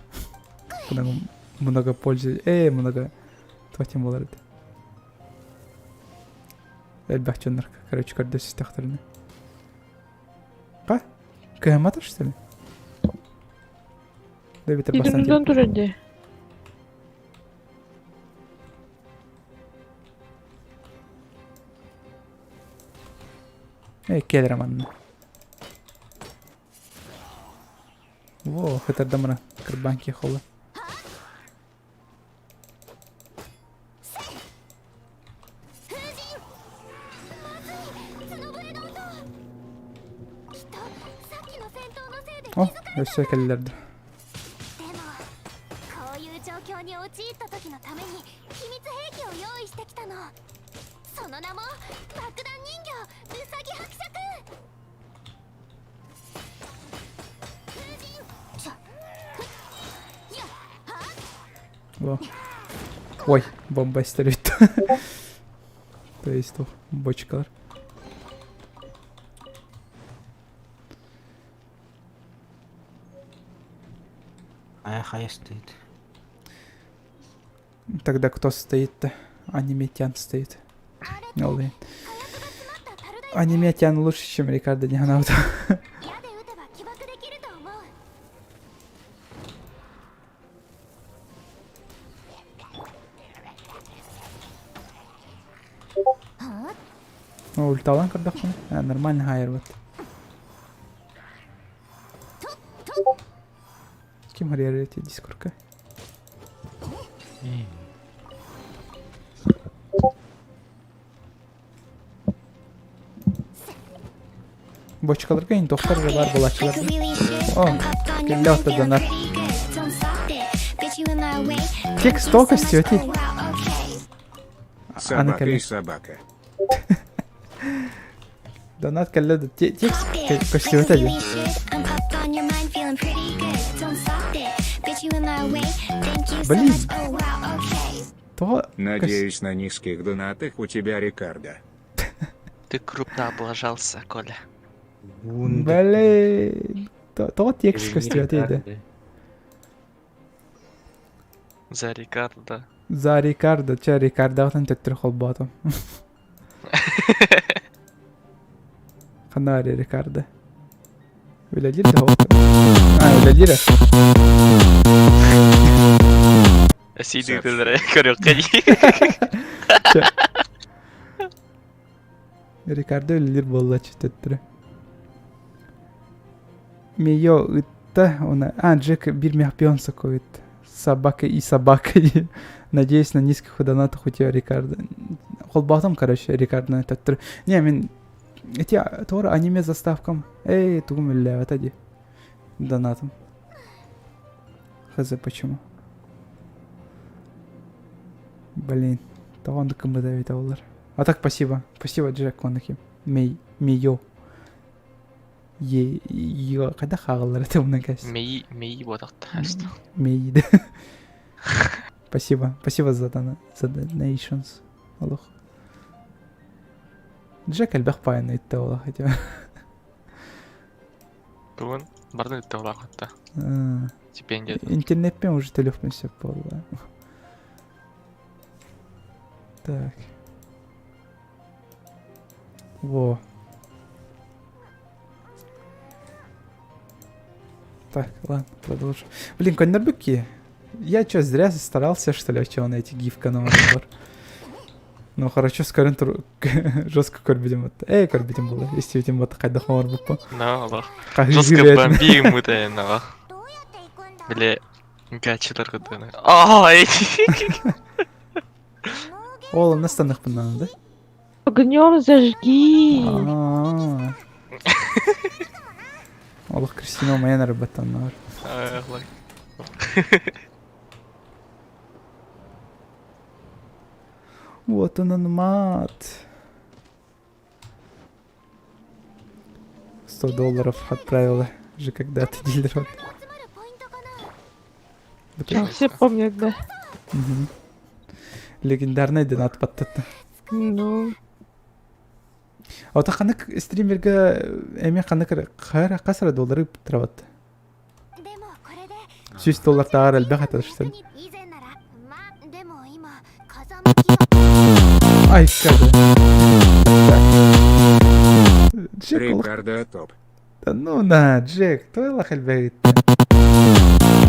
Бұның много пользы. Много. Туатим болар еді. Әлбәқ жондар. Короче, көрдесіз тақтырыны. Қа? Кәматыр, что ли? Да бітір бастан Идімізден тұр әді. Келерім анна. Во, хытырды мұна. Кірбанки қолы. О, өсі келелерді. でもこういう状況に陥った時のために秘密兵器を用意してきたの。その名も爆弾人形ウサギ伯爵。風神ちょふっやは Во. Ой, бомба стрелит. То есть, бочкалар. Аяқая стоит. Тогда кто стоит-то? Аниметян стоит. Олы. Аниметян лучше, чем Рикардо Ниханаута. 矢で撃てば起爆できると思う。 О, ульталан кардахмын. Нормально хайр вот. Ким харьярети дискорка? Бочкаларга ин тоқтар бар булачылар. О, келлёта донат. Текст только стёти. Собака и собака. Донат келлёда. Текст костёта. Блин. То... Надеюсь, на низких донатах у тебя Рикардо. Ты крупно облажался, Коля. Блин. То текст костёта. За Рикардо. За Рикардо. Че, Рикардо отан төттүр холботум. Канари Рикардо. Өлелир де холботум. Өлелир. Сиди тудра, көрөккөй. Рикардо өлелир боллачы төттүр. Мейо ытта, она... Джек бир мехпионса коит. Собака и собака. Надеюсь, на низких донатах у тебя Рикардо. Холботум, короче, Рикардо на төттүр. Не, мен... Эти тоже аниме заставкам. Тугумелля, вот эти. Донатом. Хз, почему? Блин. Таван да кымбы давит аулар. А так, спасибо. Спасибо, Джек, оннахи. Мейо. Кайда хағылар это умна кәс. Мей бодақта аста. Мей, да. Спасибо. Спасибо за donations. Аллах. Джек әлбәқ пайын етті ола хотя. Бүгін барды етті ола қатта. Стипендия. Интернетпен уже телефон сеп болды. Так. Во. Так, ладно, продолжим. Блин, коннербыки. Я что, зря старался, что ли, чего на эти гифка на набор? Ну хорошо, скорее жестко корбидим вот. Корбидим было. Если этим вот қайда хомар буппа. На, аллах. Жестко бомбием мутаем, аллах. Бля, гачилар кыдыны. Ай! Ол, настанных банан, да? Огнем зажги. Аллах, Кристина, моя наработан, нар. Аллах. Вот он мат. $100 отправила же когда-то дилер. Все помнят, да. Легендарный ден ат баттатты. Ну, Ота қанық стримерге әме қанық қасыра доллары тұрабатты. でもこれで $100 тағар әлбәқ атадыштыр. 以前ならまあでも今風向きが Ай, кады. Джек, ол... Рикардо топ. Да ну на, Джек, тойлақ әлбәғит.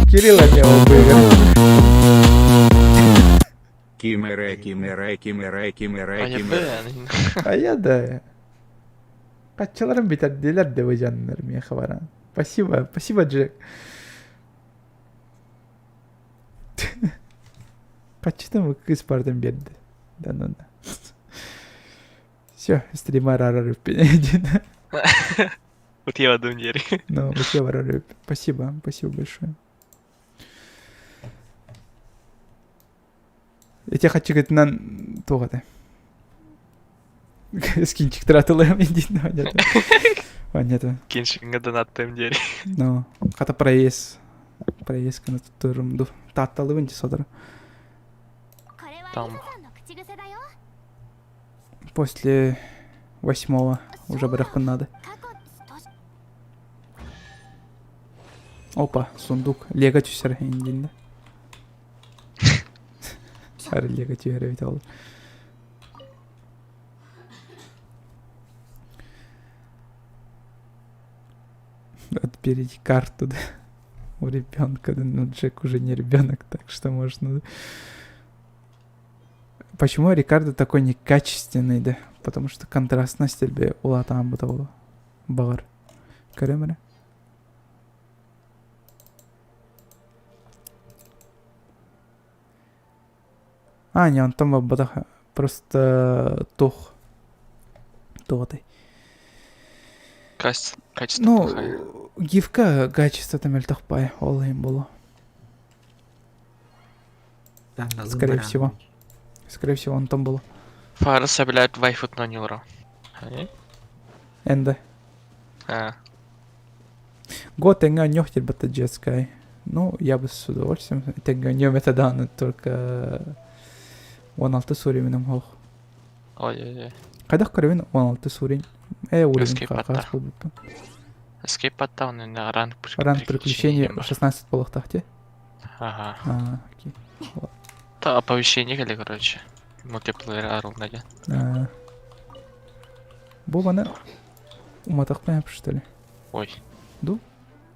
Кирилл әме ол бұйғыр. Кимера, кимера, кимера, кимера, кимера. Аябын. Аяда. Қатчыларым битер делер де өжаннар мен хабаран. Спасибо, спасибо, Джек. Қатчытым кыз бардым берді. Да ну на. Все, стримар арар өппен. Вот я в одном деле. Ну, вообще арар өппен. Спасибо, спасибо большое. Я тебя хочу говорить на тоғады. Скинчиктер атылыйым дейін. Понятно. Кеншігіңе донаттым деле. Ну, қата проезд. Проезд кіні тұттырымды. Татталыбын де содыр. これは Там. リサさんの口癖だよ После 8-го уже барахпын надо. 過去少し Опа, сундук. Лего түсер индинді. Әрі лего түйері бейт алды. Отберите карту, да. У ребенка, да, ну Джек уже не ребенок, так что можно. Да. Почему Рикардо такой некачественный, да? Потому что контрастность тебе улатан бутавы бар. Көрөмөрө. А, не, он там бадаха. Просто тух. Туғатай. Качество Ну, плохое. гифка качество там эльтахпай, олайым болу. Скорее всего. Скорее всего, он там был. Фара собирает вайфут на Нюру. Энда. А, Го тенга нёхтер бата джетскай. Ну, я бы с удовольствием. Тенга нё метадан, только 16 сурименом хох. ой-ой-ой. Кайдах көрөбүн 16 сурин. Улин Escape каас аттар. болбуппун. Escape подтал на ранг Ранг приключений бар. 16 болуктах те. Ага. А, окей. Та оповещение кели, короче. Мультиплеер арылдады. А. Бу бана уматакпен что ли? Ой.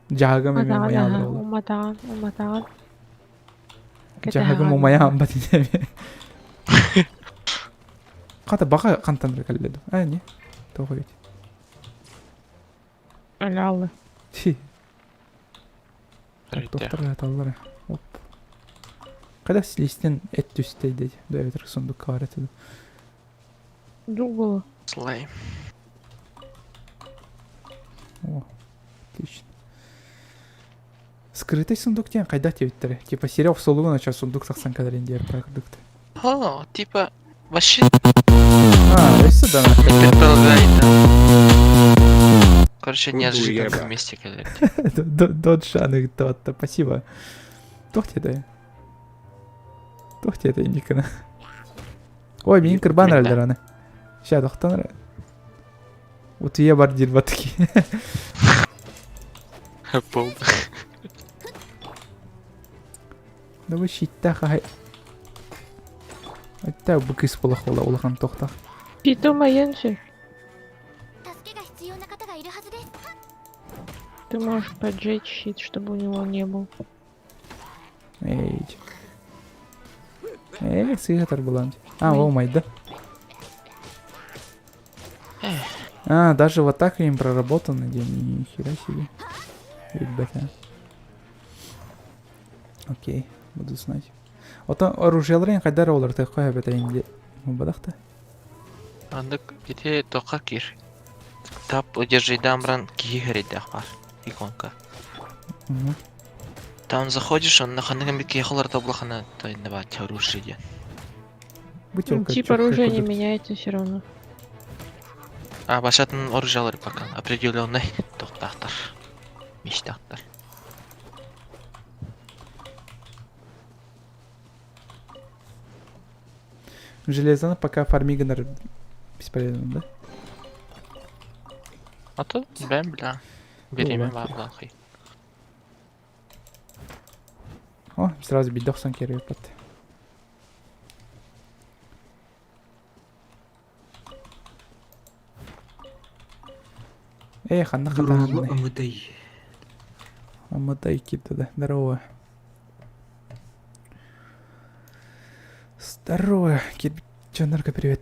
Жагым эме Уматаған, маян аха, болду. уматаған. Жагым маян батине. Ката бака кантандыр келледу. А, не. Тогой. Алялы. Фи. Привет. Доктор аталары. Оп. Када слистен эт түстейди. Дөветер сундук карети. Друг было. Слайм. О. Отлично. Скрытый сундук тен кайда тебиттер? Типа сериал в солугу начал сундук таксан кадрин дер продукты. О, типа, вообще А, это да. не предполагает. Короче, Буду неожиданно я. вместе кели. Додж анекдот. Спасибо. Тохте да. Тохте да никана. Ой, менин кырбан Мен да. алдараны. Ща тохтаныр. Вот я бар дирбатки. Пол. Давай щитта хай. Это быкыс полохола улахан тохта. Питомаенши. 助けが必要な方がいるはずです Ты можешь поджечь щит, чтобы у него не был. Эй. Сыгатар булан. А, о май да. А, даже вот так им проработано, где ни хера себе. Ребята. Окей, буду знать. Вот оружияларын кайдар олар текка бета инде. Мубадахта. Андык бите тока кир. Тап удержи дамран кигеридах бар. Иконка. Там заходишь, он на ханагами кихалар таблахана, то не бать оружие. Бутылка. Тип оружия не меняется все равно. А башатын оружиялар пока определенный тоқтақтар. Мечтақтар. Железаны пока фармигенер бесполезно, да? Аты бәм бля. Беремен барлы хый. О, сразу бит 90 кере пат. Ханна Дурулы хата. ымыдай. Аматай кита, да. Здорово. Здорово. Кирбичонарга привет.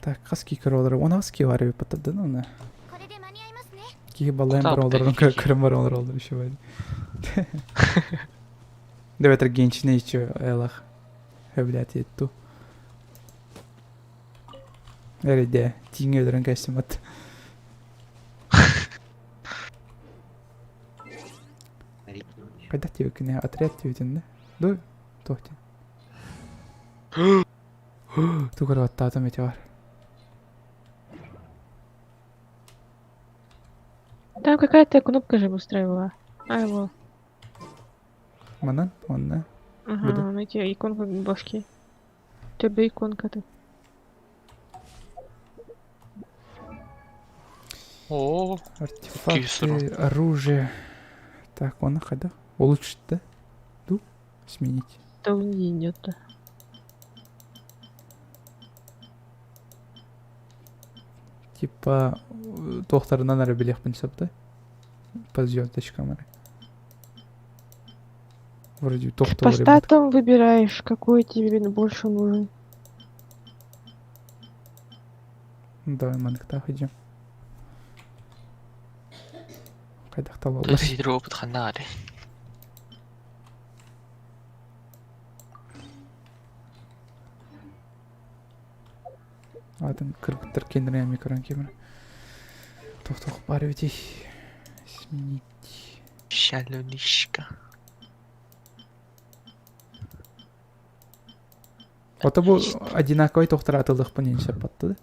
Так, хаски королары. Он хаски варю патады, ну на. これで間に合いますね。 Ки балаем Куда бароларын опять? кырмарон ролдыр еще вали. Давай так генчине еще элах. Хевлять етту. Эреде, тиңе өдөрөн кастимат. Кайда тибекине отряд тибетин, да? Ду, тохтин. Тугар ваттаатым метеор. Там какая-то кнопка же устраивала. Алло. Манан, онна. Ага, Буду. ну эти иконка башки. Тебе иконка тут. О, Артефакты, Кисеру. оружие. Так, он хода. Улучшить, да? Ду, сменить. Да он не идет. Типа, тохтарынан әрі білек пінсіп, да? По звездочкам әрі. Вроде По тохтар. статам выбираешь, какой тебе больше нужен. Давай манықта идем. Қайдақта ты лолар. сидер опыт ханари. Атын кыргыттар кендірген микрон кемір. Тоқ бар өтей. Сменить. Шалунишка. Вот бұл одинаковый тоқтар атылдық по ней сапатты, да?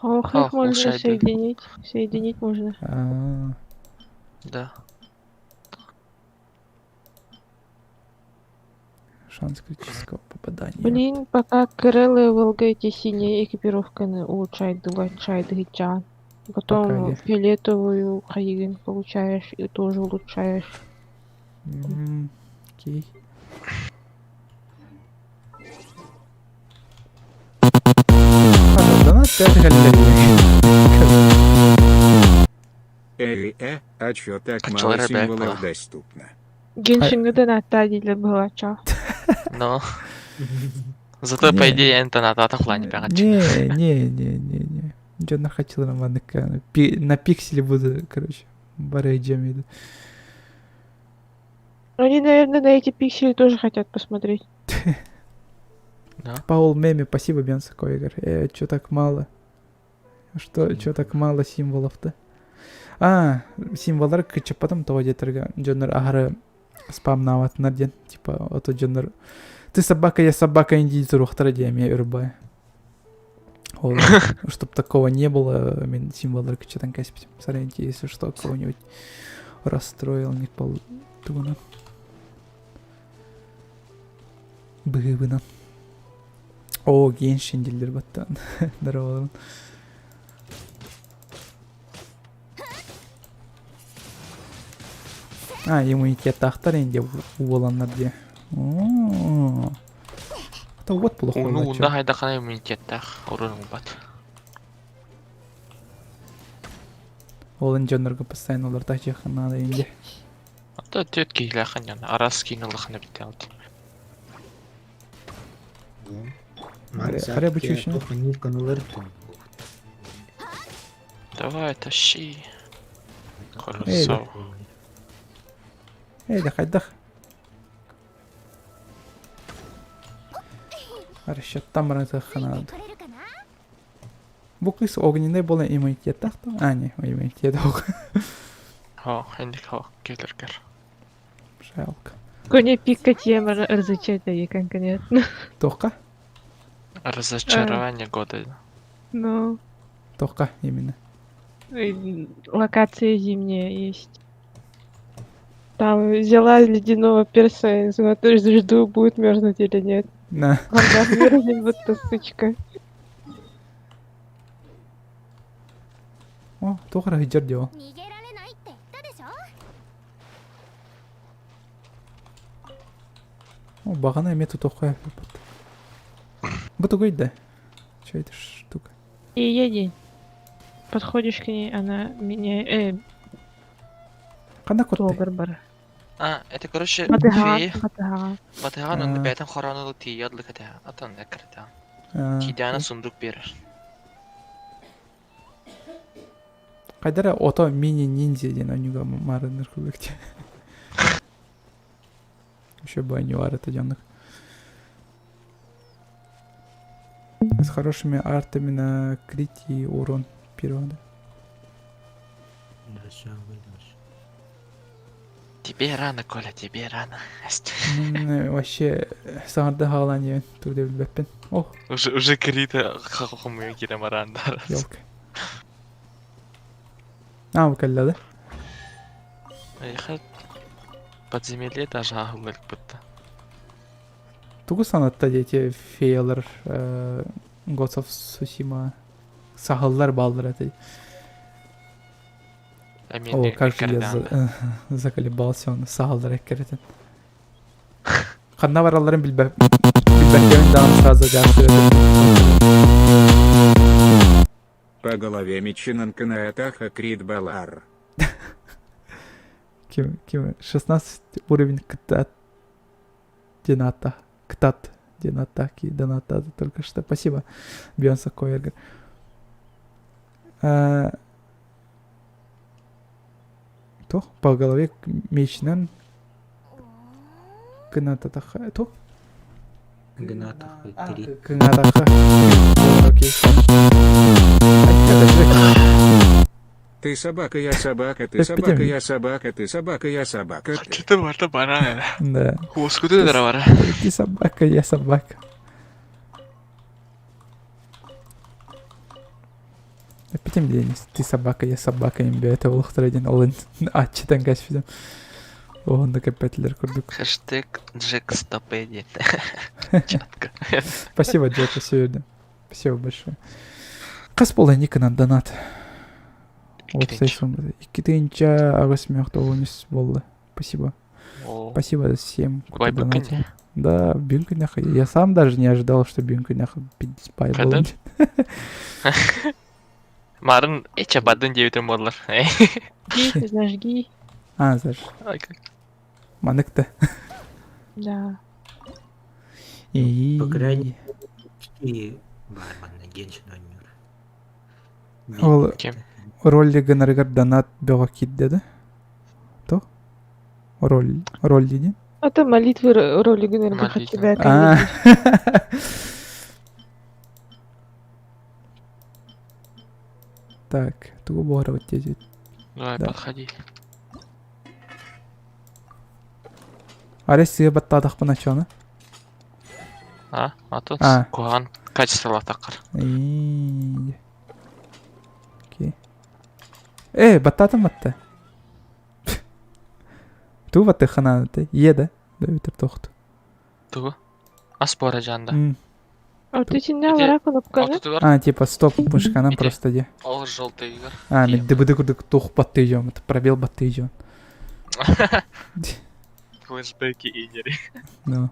Ох, Ах, их можно улучшает, да. соединить. Соединить можно. Да. Шанс критического попадания. Блин, пока Креллы эти синяя экипировка улучшает гитчан. Потом Пока, да. фиолетовую хаиген получаешь и тоже улучшаешь. Окей. Да нас 5 галереи. А чё так А мало человек символов была. доступно? Геншин донатта для бгалача. Но. Зато, по Не. идее, интернет в этом плане пиратчик. Не. Джонар хотел на пикселе буду, короче, барейджами иду. Они, наверное, на эти пиксели тоже хотят посмотреть. Да. Паул Меми, спасибо, Бенсако, Игорь. Чё так мало? Чё так мало символов-то? Символдар кычапатым того детерге. Джонар агары спамнаватынар ден. Типа, ото Джонар... Ты собака, я собака, индийцы рухтара дем, я урбаю. Чтоб такого не было, мен символдар кычатан каспить. Соряньте, если что, кого-нибудь расстроил, не полтуна. Бывына. О, Геншин дилдер баттан. Здорово. Иммунитет тахтар инде уланнар де. Это вот плохо. Ну, да, хайда қана иммунитеттах урын бат. Ол инженерге постоянно олар тахчахан надо инде. Ата төт кейлахан яна, арас кейнылыхны бітті алды. Харя бы чуть-чуть. Давай, тащи. Хорошо. Да хайдах. Хорошо, там разахан надо. 取れるかな。 Буквы с огненной было иммунитет тахта. Не, иммунитет ог. Хо, хендик хо, келергер. Жалко. Коня пикать ем разочарование конкретно. Тоха? Разочарование года. Ну, Тоха именно. локация зимняя есть. Там взяла ледяного перса, и жду, будет мерзнуть или нет. На. Гордас выразить будто сучка. О, тухара хиджар дио. 逃げられないって言ったでしょ。 О, багана мету тухая. Бутугой да. Че это штука? И едень. Подходишь к ней, она меня... Канда котты? Тогар бар. Это, короче, Батыга, феи. батыга. Батыган онды бәйтен хоранылы тей ядлы кәтә. Атан әкірді. Тидяны сундук берір. Кайдара ото мини ниндзя ден онюга марыныр кулыкте. Еще бы они это дённых. С хорошими артами на крит и урон первого. Тебе рано, Коля, тебе рано. Вообще сағырда хағалан ең турде білбеппен. Ох, Уже криті қақымыя керем арандар. елка. А, выкаллады. Ехат подземелье даже ағылық бұтты. Тугу санатта дети фейлер Ghost of Tsushima сағылдар балдыр әтей. О, как же я заколебался он сағылдар әккеретін. Қанна бараларын білбәккемін дағын сразу жақсы өтіп. По голове Мичинанка на Атаха Крид Балар. Кем? 16 уровень ктат. Дената. Ктат. Денатаки. Доната только что. Спасибо. Бьонса Койергер. То? По голове мечнан. Гнататаха. То? Гнатаха 3. Гнатаха. Окей. Ты собака, я собака, ты собака, я собака, ты собака, я собака. Что-то варта банана. Да. Хуоскуды дровара. Ты собака, я собака. Эпитем Денис. Ты собака, я собака. Имбе это улухтарадин. Олын. Ачитан кашфиден. Оғында кәпәтілер күрдік. Хэштег Джек Стопеди. Чатка. Спасибо, Джек, сегодня. Спасибо большое. Қас болай никынан донат. Икки тыйынча ағыс мияқта оғыныз болды. Спасибо. Спасибо всем, кто донатил. Да, бюнкінеха. Я сам даже не ожидал, что бюнкінеха 50 болды. Марын эче бадын дейтін болар. Зажги. А, заж. Маныкты. Да. По крайней мере, барманна Геншин Ол ойныр. Кем? ролли гынарыгар донат беға киддеді. То? Ролли дейден. Это молитвы роли генерала Молитвы. тебя. Так, тугу бора вот здесь. Давай, Да. подходи. Арес сыға баттадық бұна чоны. А тут куған качестволы тақыр. Окей. Баттадым батты. Ту батты хананы. Еді. Да өтір тоқты. Туғы? Аспора жанда. А ты синда вара кнопканы? А, типа стоп мышканан Иди. просто де. Ол желтый игр. Мен дыбыды күрдік тоқ батты ежем. Пробел батты ежем. Флэшбэки игры. Ну.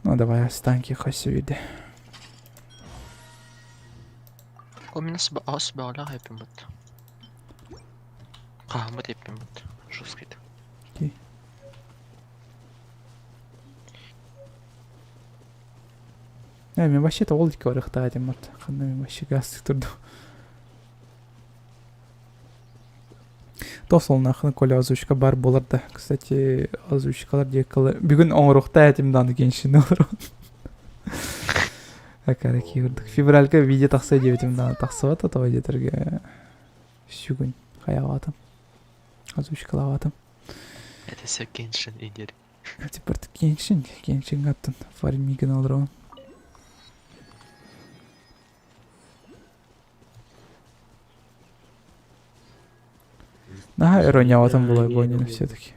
Ну давай останки хасю иди. О, мен ас бағыла қайпен бұд. Қағымы деппен бұд. Жұскайды. Окей. Мен вообще-то олдике барықта әдем бұд. Қанда мен вообще гастық тұрды. Тосыл нақыны колі озвучка бар боларда. Кстати, озвучкалар декалы. Бүгін оңырықта әдемданы кеншіні олар. Акараки көрдік. Февральға видео тақсы дебетімданы тақсы бат, атау едетерге сүгін қаяғатым. Озвучкалағатым. Это все кеншін игры. Теперь кеншін қаттын. Фармиген алырауын. иронияватым булай бойнен все-таки.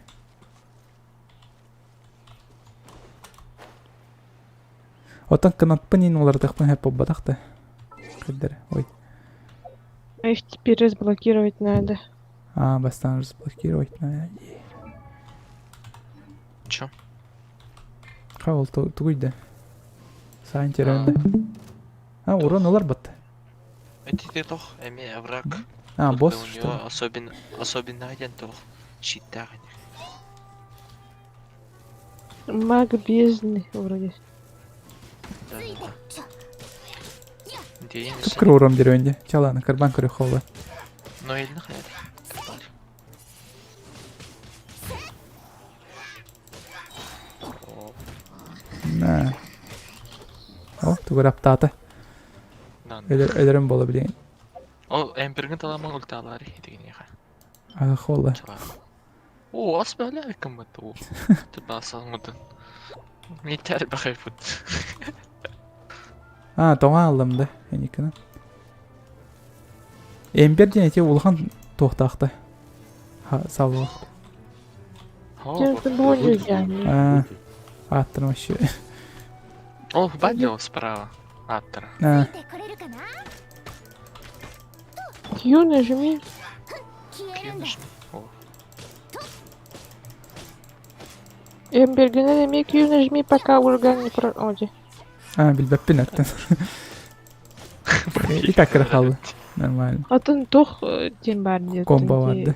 Отан канатпынин олар тахпын хэп поббатахта. Каддер, ой. А их теперь разблокировать надо. Бастан разблокировать надо. Чё? Кавал тугуйда. Сайн терэнде. Урон олар батты. Это toch, эми враг. Босс, У что него особенно один toch. Щита. Маг бездны вроде. Тут круром деревенде. Чалана, карбан крюхова. Но или нахуй. На. О, тугур аптата. Эдерем бола билейин. О, эмперген таламан ульталары деген яха. Холла. О, ас бәлә кем это о. Ты басалмадың. Металл бахай фут. Тоңа алдым да, еникіні. Эмберден әте улхан тоқтақты. Сау вақты. Это более реально. Аттыр вообще. О, бадил справа. Аттыр. Q нажми. Q нажми. О. Эмбергена нажми, Q нажми, пока ураган не про... Оди. Билбеппин аттын. И как рахалы. Нормально. Атын тох тем бар дед. Комбо варды.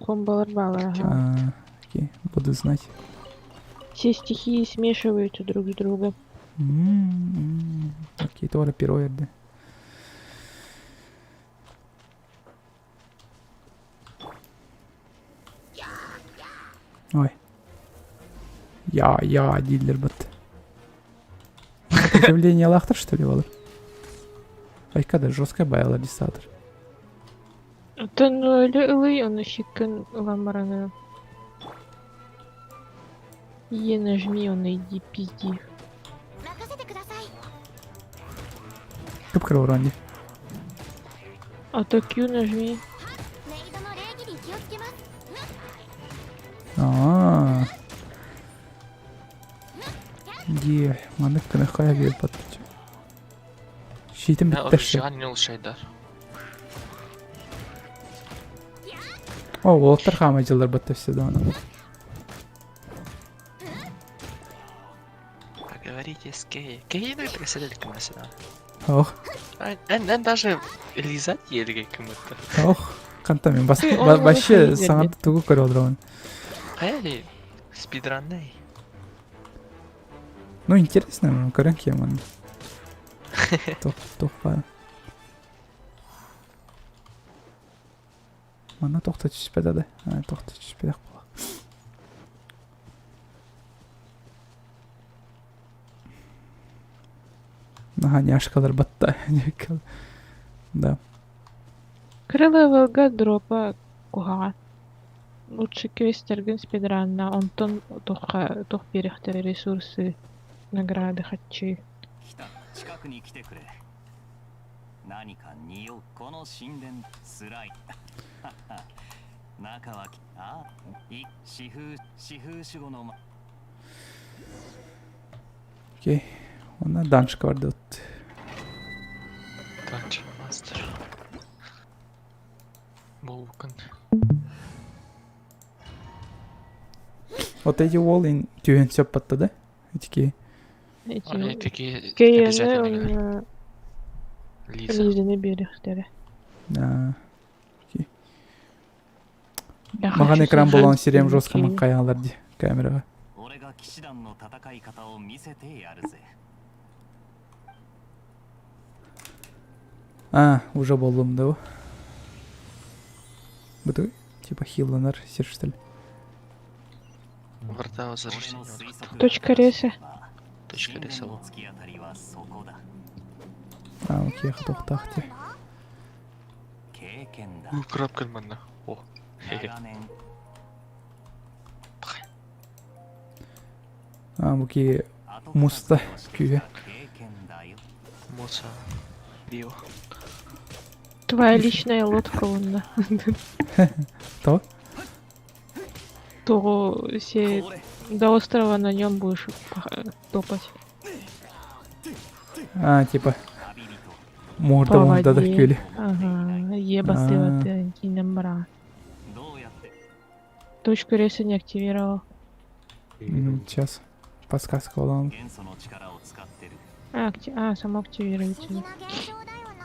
Комболар бала. Окей, буду знать. Все стихии смешиваются друг с другом. Окей, тора перо ерді. Ой. Я, дилер бат. Сопротивление лахтар, что ли, валыр? Айкада жесткая байла диссатор. Это ну или он щекан ламарана. Е нажми, он иди пизди. Капкар уранди. А то Q нажми. Ге, маны кынахая бер патчы. Шитим биттеші. Жан не улшайдар. О, олықтар қама жылдар бітті всегда оны. Поговорите с Кей. Кей иногда каселели кымасына. Ох. Эн даже лизать елге кымыты. Ох, қантамен. Башы саңат тугу көрі олдырауын. Қаяли? Спидранный. Ну, интересно, көрін кем оны. Тоқпа. Мана тоқта түспеді ады. Тоқта түспеді ақ бола. Няшкалар батта. Да. Крылая волга дропа куга. Лучше квестерген спидранна. Он тон тох перехтер ресурсы награды хачи. 近くに来てくれ。何か匂うこの神殿つらい。中は四風守護の Окей. Ona даншка vardı ot. Dungeon Master. Болкан. Вот эти волны тюен все подтады. Эти Они такие Кейне обязательно. он Лиза. Лизаны берехтері. Окей. Маған экран болған серем жестко маққаяларды камераға. 俺が騎士団の戦い方を見せてやるぜ。 Уже болдым да. Бұды типа хилланар серштіл. Врата возрождения. Точка реса. Точка реса. Окей, тоқтақты. Краб кальманна. О. Бұки мұста күйе. Муса. Био. Твоя личная лодка, Лунна. То? То се до острова на нем будешь топать. А, типа. Морда вон да күйли. Ага, ебаты кинембра. Точку реса не активировал. Сейчас. Подсказка аламын. Само активируется. 不思議な現象だよな。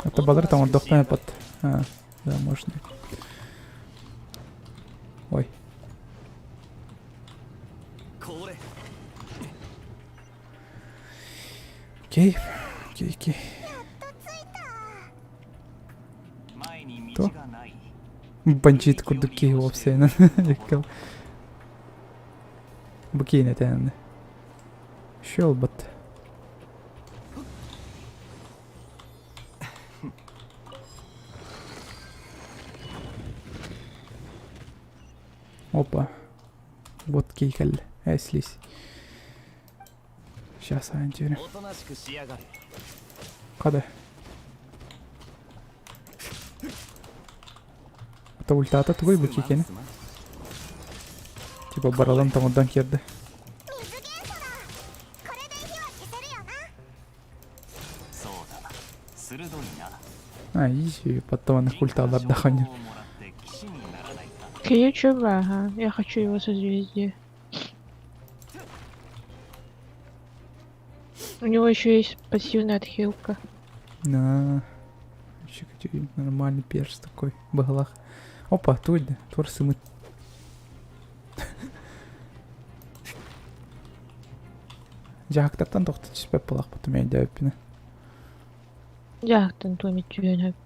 Это бадры там отдохнет под... А, да, можно. Ой. Окей. Окей. То. Бандит курдуки вовсе. Букини тенде. Щелбат. Опа. Вот кейхель. Эслис. Сейчас антюре. Када? Это ультата твой букикен. Типа баралан там отдан керді. 水元素だ。これで火は消せるよな。そうだ。鋭いな。 А, изи. Потом она ульталар даханер. Кьючуба, ага. Я хочу его созвездие. У него еще есть пассивная отхилка. На. Нормальный перс такой. В баглах. Опа, тут да. Торсы мы. Жактартан тоқтат түспеп болақ бұты мен дәуіппіні. Жақтан томит түйеніп.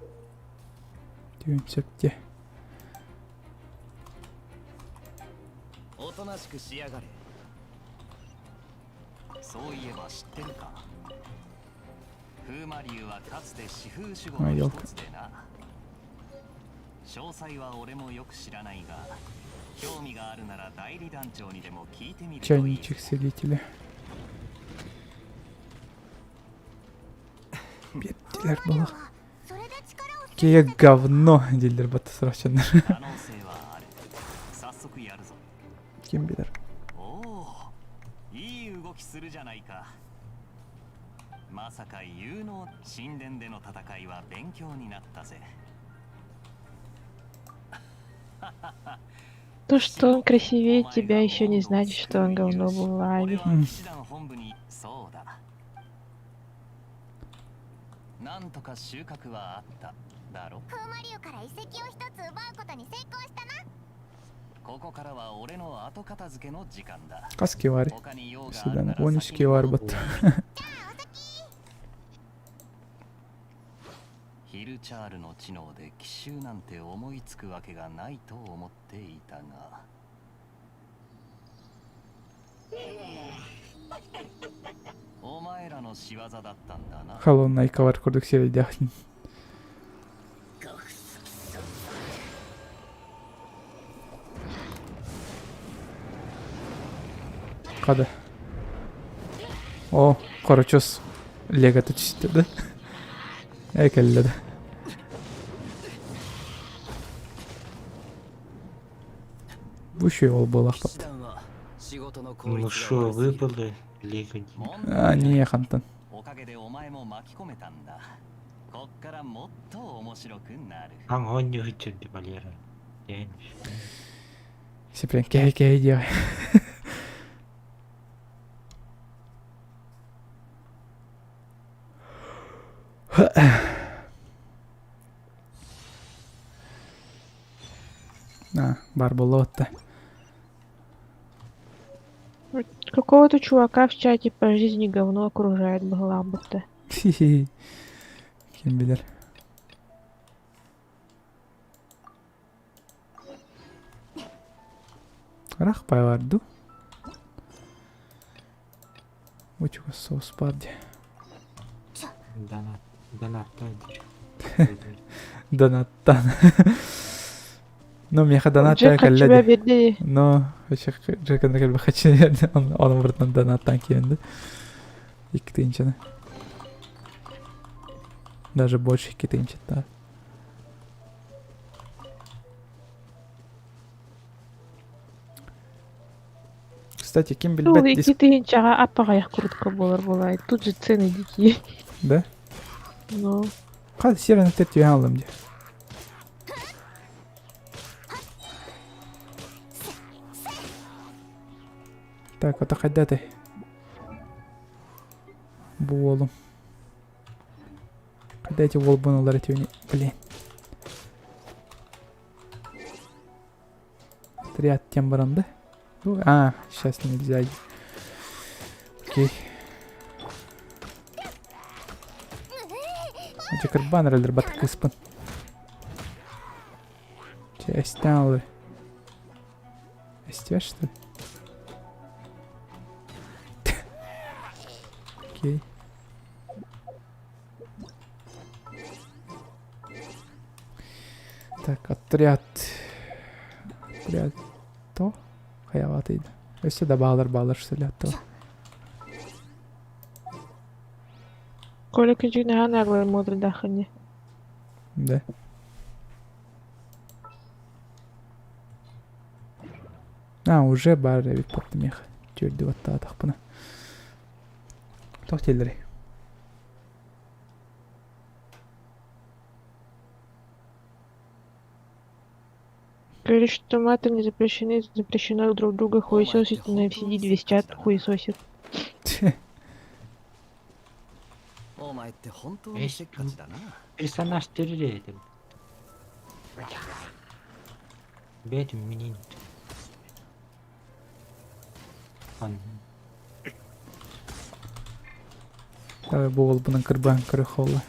Түйен сөпте. おとなしくしやがれ。そういえば知ってるか。風魔流はかつて四風守護の一つでな。詳細は俺もよく知らないが、興味があるなら代理団長にでも聞いてみるといい。 Чайничек селителя. Беддилер было. Какие говно, дилер бата срочно. Кем бидер? いい動きするじゃないか。まさか有能神殿での戦いは勉強になったぜ。 То, что он красивее тебя, еще не значит, что он говно был в лаве. なんとか収穫はあっただろ。風魔流から遺跡を一つ奪うことに成功したな。ここからは俺の後片付けの時間だ。 Каски вари. Сюда на конечки вар бат. ヒルチャールの知能で奇襲なんて思いつくわけがないと思っていたが。お前らの仕業だったんだな。 Халоннай кавар курдук селедяхин. Када? О, корочос. Легаты чисто, да? Экелледі. Бұшой ол болақ бапты. Ну шо, выпали лего. А, не, хантан. Хан он не хочет, Валера. Если прям кей-кей делай. А, Барболотта. Какого-то чувака в чате по жизни говно окружает Баглабута. Хи-хи. Кем билер. Рахпай варду. Учуга соус падди. Донаттан. Ну, мне донатта калледи. Но, жекен калбе хачи, он вртан донаттан киенди. Икки тыйынчаны. Даже больше китынчатта. Кстати, ким Сол билбет эки тыйынчаға аппағаяқ куртка болар болай. Тут же цены дикие. Да? Ну, Кады сирен тетью алым де. Так, ата қайда ты? Бу олым. Қайда эти волбуналар этеуіне? Блин. Отряд тем барам, да? Сейчас нельзя. Окей. Теперь баннер или баток испан. Часть там. Есть что ли? Окей. Так, отряд. Отряд. То? Хаяватый. Сюда балар что ли, то. Коля кичине наглая мудро дахани. Да. Уже бар потмех. Чёрт вот так пона. Тохтелери. Говорит, что маты не запрещены, запрещено друг друга хуесосить, на FCD весь чат хуесосит. Персонаж террорит. Бедный менин. Давай бовол бұның кырбан кыры холла.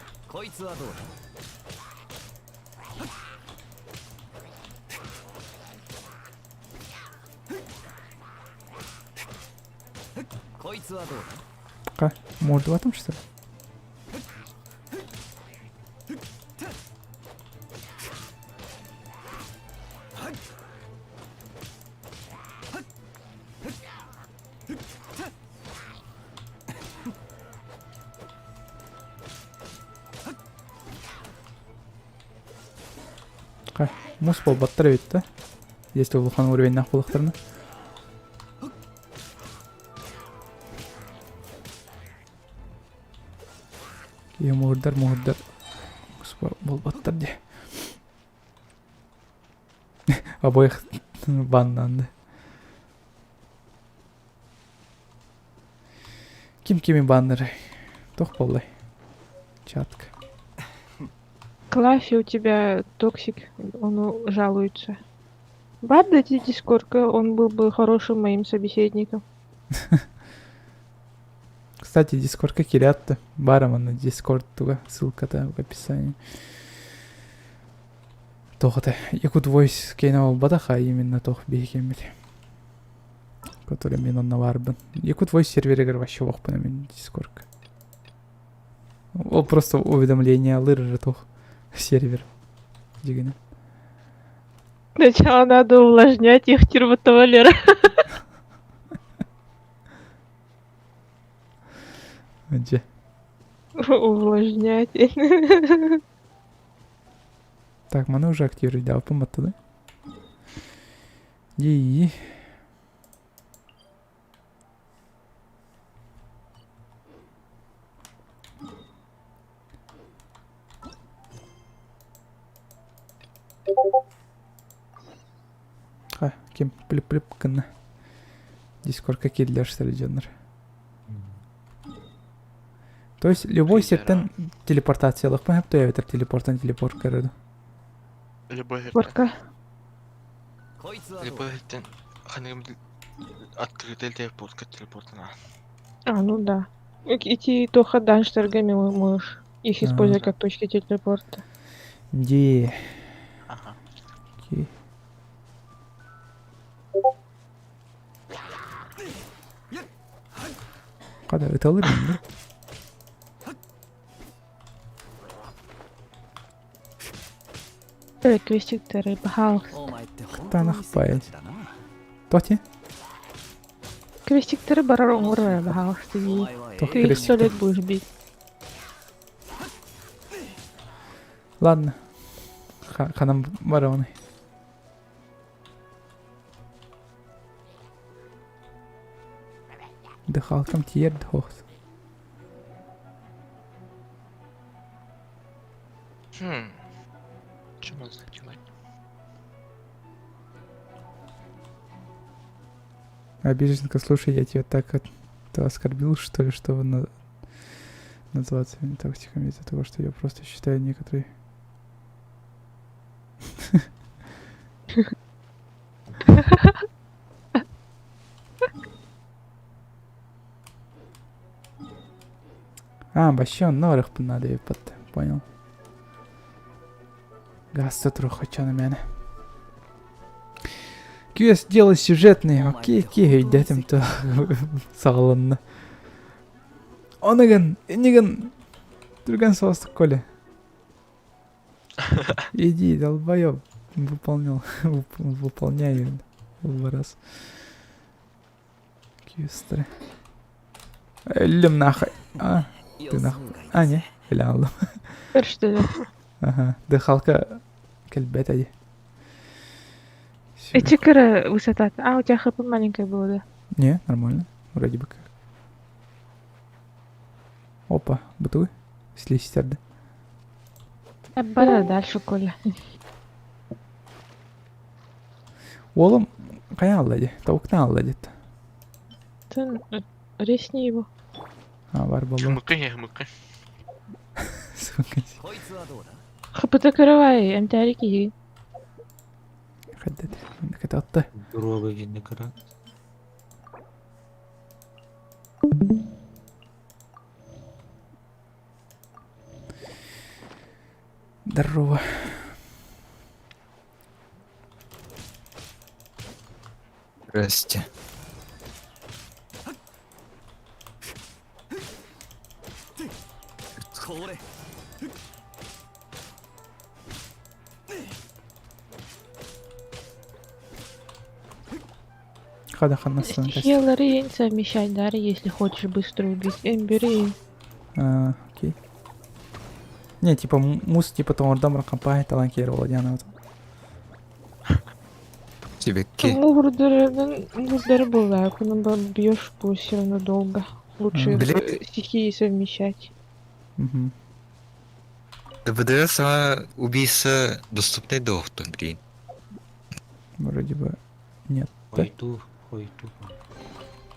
Қа, морды батым что ли? Қа, мұс бол баттыр өйт та. Если улухан уровень нақ болықтырны. Мурдар. Бол баттыр де. Обоих баннанды. Ким баннеры? Тох болай. Чатка. Клафи у тебя токсик, он жалуется. Бадайте дискордка, он был бы хорошим моим собеседником. Кстати, дискордка кирятты. Барама на дискорд туга. Ссылка-то в описании. Тохо-то. Якут войс кейнавал бадаха именно тох бейкемели. Который мен он наварбан. Якут войс сервер вообще вох на мен дискордка. Ол просто уведомление алыр же тох. Сервер. Дигана. Сначала надо увлажнять их термотовалера. Где? Увлажнять. Так, мы уже активируем, да, помото, да? И кем плюп кына. Дискорд какие для что ли дженер? То есть любой сеттен телепортация лох пахап то я ветер телепорт короду. Любой Порка. Любой ханым открытый телепортна. Ну да. Эти тоха данштергами можешь их использовать как точки телепорта. Ди. Ага. Окей. Када это алыр да? Квестиктеры, пожалуйста. Танах паясь. Тоти? Квестиктеры барарон ура, пожалуйста. Ты их 100 лет будешь бить. Ладно. Ханам бароны. Дыхалкам тиер дохс. Что можно делать? Обиженка, слушай, я тебя так оскорбил, что ли, что называться тактиками из-за того, что я просто считаю некоторые... вообще он норых надо и понял. Гасты трохоча на меня. Квест делай сюжетный, окей, детям-то сағылынны. Онығын, енігін, түрген соғысты коле. Иди, долбоёб, выполняю в раз. Квестры. Өлім нахай. Ты нахуй. Не, өлі алдым. Что ли? Ага, дыхалка кельбет ади. Эти кара высота. У тебя хп маленькая была, да? Не, нормально. Вроде бы как. Опа, бытуй. Слизь да. Бара дальше, Коля. Олым қаян алады? Тауықтан алады. Ты ресни его. Бар болу. Хмыкай. Хп-то каравай, МТР-ки еген. Хаддет. Кәті атты. Дұрога жинді кіра. Здорово. Здрасте. Ханасан. Хилары совмещать, Дарья, если хочешь быстро убить. Бери. Окей. Не, типа мус, типа там ордам ракампай, таланкер Владяна. Тебе ки. Мурдары бывают, когда бьешь, пусть все равно долго. Лучше стихии совмещать. Угу. ДВД сама убийца доступный доктор, блин. Вроде бы нет. Хойду.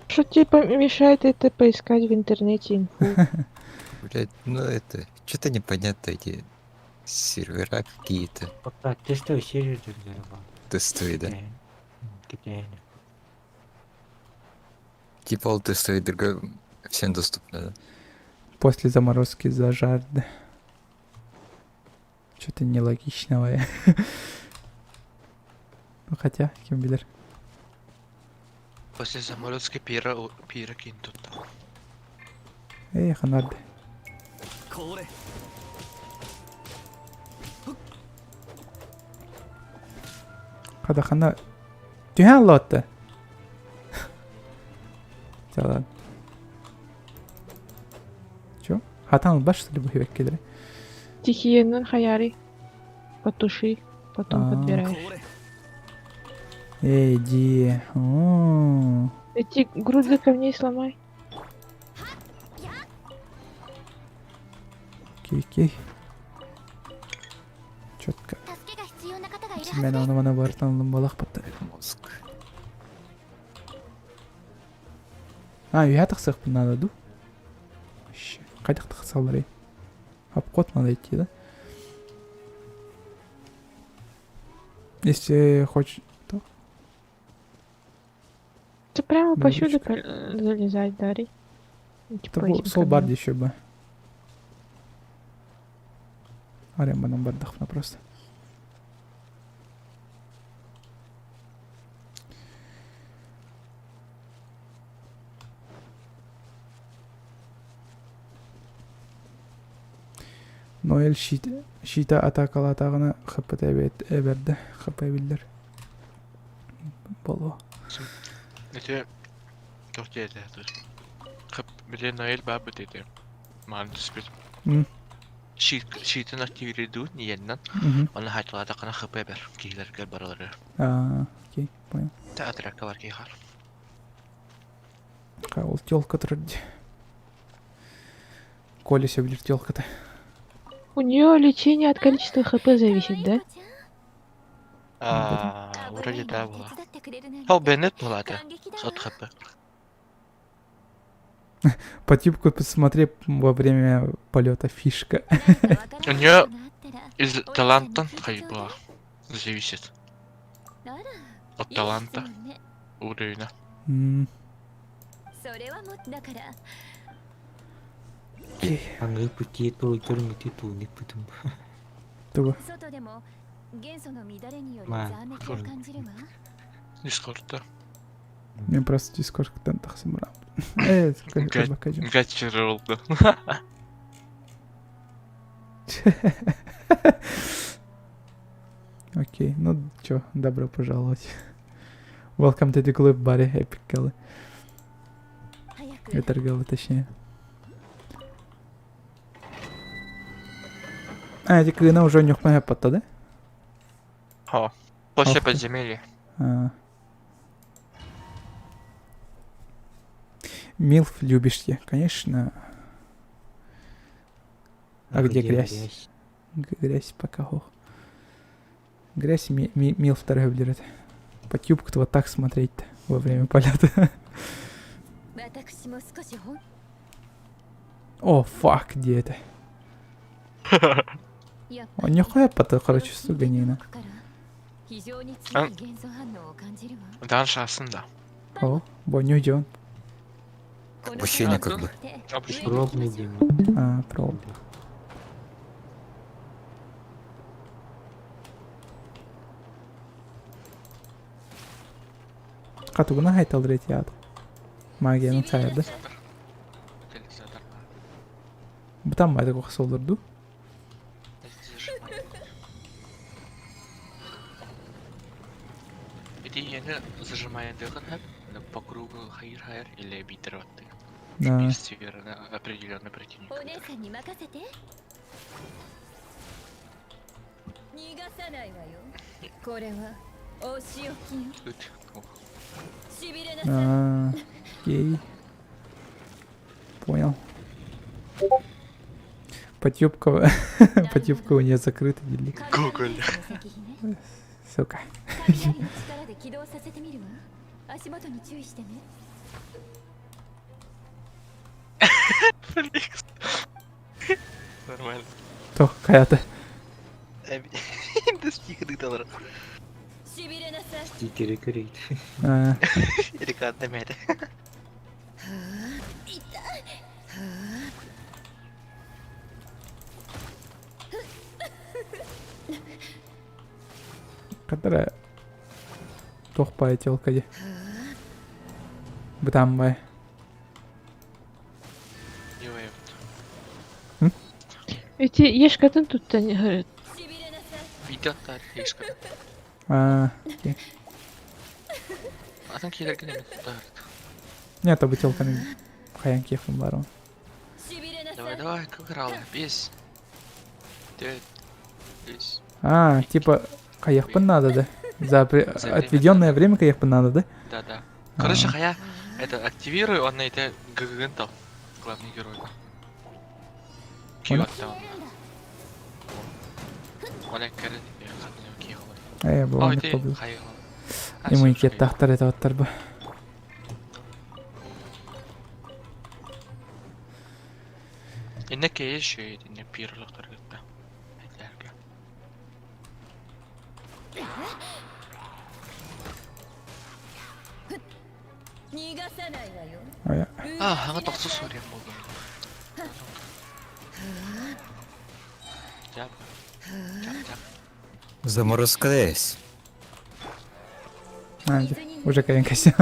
Что типа мешает это поискать в интернете инфу? Блять, ну это, что-то непонятно эти сервера какие-то. Пока тестовый сервер взорвал. Тестовый, да? Китайный. Типа ол тестовый другой всем доступно, да? После заморозки зажар, да. Что-то нелогичного. Ну хотя, кем билер. После заморозки пира кинь тут. Ханарды. Хана. Тюхан лотта. Ладно. Чё? Хатан баш что ли будет кидать? Стихиянын хаяри. Потуши, потом подбираешь. Иди. Эти груды камней сломай. Окей. Четко. Мен оны мана бартан балақ батты. Мозг. Үйә тақсық бұл надо, ду? Қайдақ тақса алар, Обход надо идти, да? Если хочешь... то... Ты прямо посюда залезать, Дарий. Сол бард еще бы. Арема нам бардахна просто. Ноэль щита атакала атағына хп әберді. Хп әбілдер. Болу. Это... Как тебе это? Блин, Ноэль бабы ты. Ман, ты спит. Шийтен активируют ниеннен. Мгм. Оны хайтылада кана хп бер. Кийлерге баралары. Окей, понял. Театракка бар кейхар. Ол тёлка тұрды. Коля сөйлер тёлка-то. У нее лечение от количества хп зависит, да? Вроде да была. Ол Беннет мулады. Сот хп. По типку посмотри во время полета фишка. У нее из таланта хайба зависит. От таланта уровня. 방을 붙이도 저런 게 뒤도 니쁘든. Туго. Дискордта. Мен просто дискордтан тақсым барам. Бакажу. Гачер oldu. Окей, ну чё, добро пожаловать. Welcome to the club, buddy. Epic Gally. Ветергалы, точнее. Эти кына уже нюхмая потта, да? О, после подземелья. Милф любишь я, конечно. А где грязь? Грязь пока хох. Грязь Милф второй выберет. По тюбку-то вот так смотреть во время полета. О, фак, где это? О, нихуя потом, короче, суганина. Дальше асында. О, боню идём. Ощущение как бы. Пробный день. Пробный. Катугуна хайтал ретиад. Магияның сайырды. Бұтан байды қоқсы олырды. Иди ені зажимаендығын әп, по кругу хайыр или битер отты. Да. Северно определенный противник. Окей. Понял. Потюбка у нее закрыта, делик. Гоголь. Сука. Феликс. Нормально. То, какая-то. Стикеры доллара. Стикеры курить. Рекат демеди. Которая тохпая телка де. Бытамбай. Эти ешкатын тут-то не говорят. Видеоттар ешка. Окей. Атын кейлерген емес. Нет, а бутылканы хаян кефім бар он. Давай, как ралы. 5. 9. 10. Типа, каяхпын надо, да? За отведенное время каяхпын надо, да? Да. Короче, хая это активируй, он на это гагагентал. Главный герой. Киоттан. Олег керет, я хатынем кейхолай. Болан кылды. Иммунитет тахтар это оттар бы. Инне кейш шейд, инне пирлыктар гытта. Аңа тоқсы сөрем болды. Жап. Заморозка есть. Уже каян кася.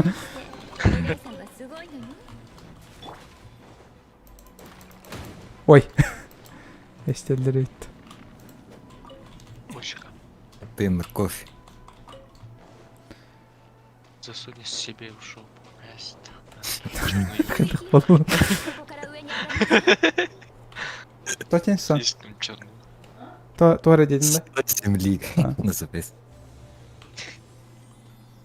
Ой. Эстелдерит. Мощика. Пей морковь. Засунь себе в шоу. Кто тенсон? Слишком черный. Туаре дедин да? Земли А. называется.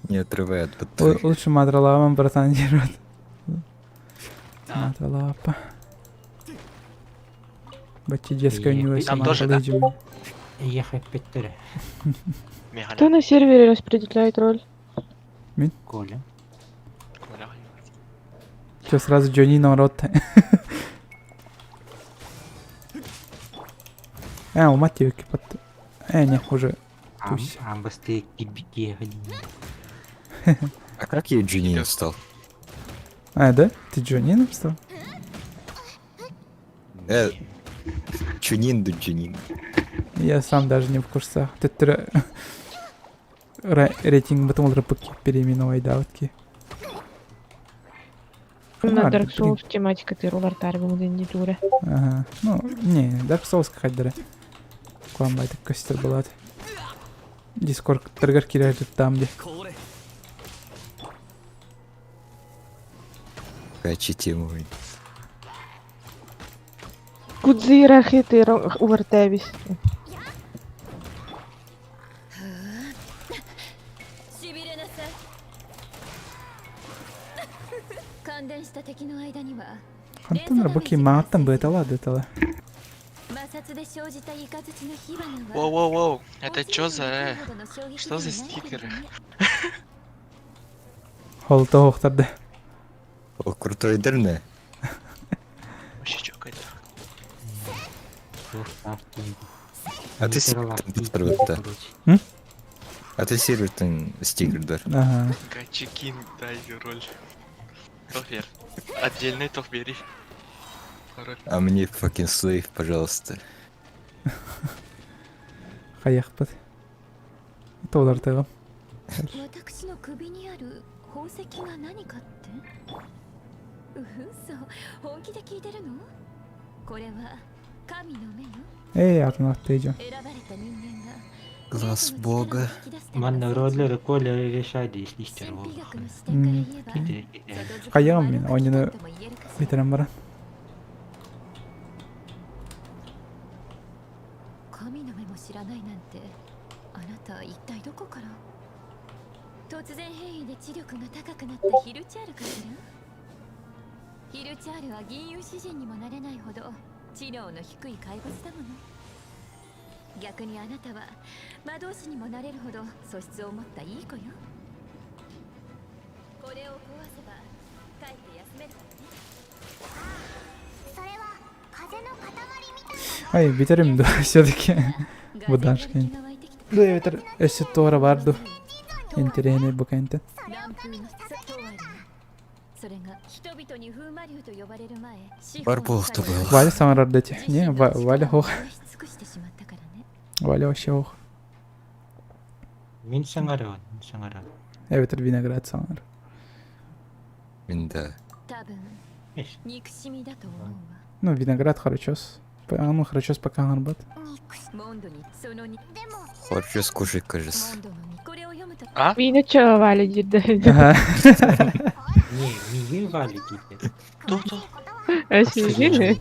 Не отрывай от батареи. Лучше мадралавам, братан, держит. Мадралапа. Бачи детская у него есть Там тоже, да? мадралыджи. Ехать Петре. Кто на сервере распределяет роль? Коля. Коля. Че, сразу Джонни народ. Умати вики под... Не, уже. Тусь. Быстрее кибики. А как я Джинни стал? Да? Ты Джонни стал? Чунин до Джинни. Я сам даже не в курсах. Ты рейтинг потом рапыки переименовай, да, ватки. На Dark Souls тематика ты рулар таргом не туре. Ага. Ну, не, Dark Souls кайдары. Куамбай так костер была. Дискорд торгар кирает там, где. Качи тему. Кудзира хиты увартевис. しびれなさい感電した敵の間には Антон рабоки матом бы это ладно, это ладно. 摩擦で生じたイカズチの火花は Воу-воу-воу, это чё за... Что за стикеры? Холта охтарды. О, крутой дерне. Вообще чё какая-то. А ты сервер-то. А ты сервер-то стикер, Ага. Качекин, дай роль. Тофер. Отдельный тоф бери. А мне fucking slave, пожалуйста. Хаях под. Это удар tego. 私の首にある宝石が何かって嘘本気で聞いてるのこれは神の目よ Артур, ты идём. 選ばれた人間が Глаз бога. Манна роллеры Коля решает, если истер Хаям мен, ойнunu bitirem bara. 神の目も知らないなんてあなた一体どこから突然変異で知力が高くなったヒルチャールかしらヒルチャールは銀融詩人にもなれないほど知能の低い怪物だもの逆にあなたは魔導士にもなれるほど素質を持ったいい子よこれを壊せば帰って休めるからねそれは風の塊みたいな Ай, bitirim de все-таки. Buradan çıkayım. Dur evet, eşit doğru vardı. Enterene bakayım. それが人々に風魔竜と呼ばれる前 Барбол то был. Валя сам родите. Не, Валя хох. Валя вообще хох. Min sangara. Evet, vinegret sanır. Да. 多分憎しみだと思うわ Ну, виноград хорошос. Ну, хорошо спокойно бат. モンドにそのに Хочу скушать, кажется. モンドのにこれを読むと А? Вина чё вали дирдэ. Ага. Не вали кипер. Кто-кто? Освежили.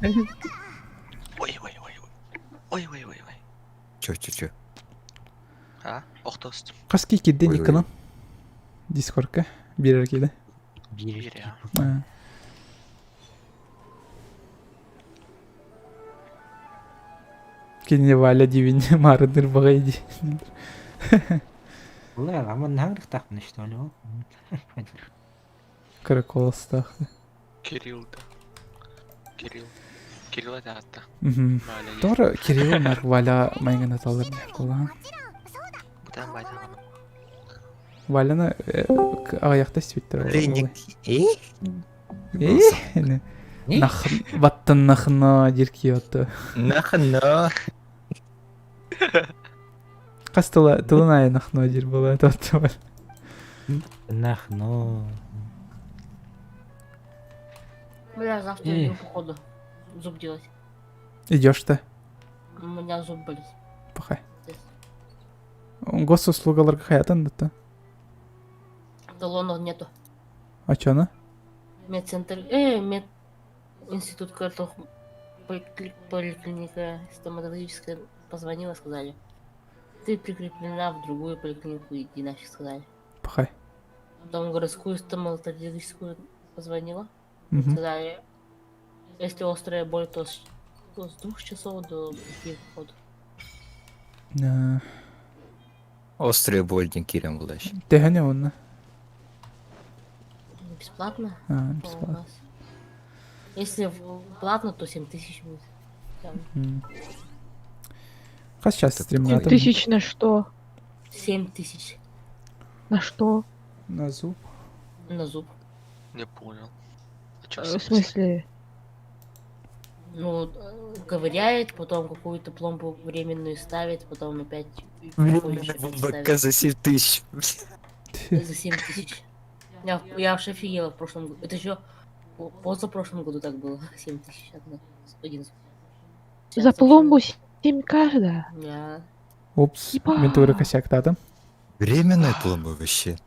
Ой-ой-ой. Ой-ой-ой-ой. Чё? А? Охтост. Kaski kidde Ой, ой. Nikon'un Discord'a bir erkeğe. Бери. Ha. Kendine Valla divin mağaradır bakaydı. Ulan ama nerede takın işte öyle o. Каракол стахты. Кирилл, да. Кирилл это атта. Мхм. Тора Кирилл нар Валя майгана талыр кулан. Бұдан байдан. Валяны аяқта свиттер. Леник. Не. Нах баттан нахна диркиотто. Нахна. Кастыла тылына нахна дир была тотто. Нахно. Бля, завтра иду походу зуб делать. Идешь-то? У меня зуб болит. Пахай. Госуслугаларга хаятан да? Талонов нету. А чё она? Медцентр, мед институт картох поликлиника стоматологическая позвонила, сказали. Ты прикреплена в другую поликлинику, иди нафиг, сказали. Пахай. Потом в городскую стоматологическую позвонила. Мгм. Сказали, если острая боль, то с 2 часов до 5 входа. Острые больни Кирим Влаш. Тегане он. Бесплатно? Бесплатно. У нас. Если платно, то 7000 будет. Там. Как сейчас стрим на 7000 на что? 7000 На что? На зуб. на зуб. Не понял. В смысле? Ну, ковыряет, потом какую-то пломбу временную ставит, потом опять... Бака за 7000. За 7000. Я аж офигела в прошлом году. Это еще позапрошлом году так было. 7000. Один. За пломбу 7 каждая? Да. Упс. Ебать. Вентура косяк, да там? Временная пломба вообще.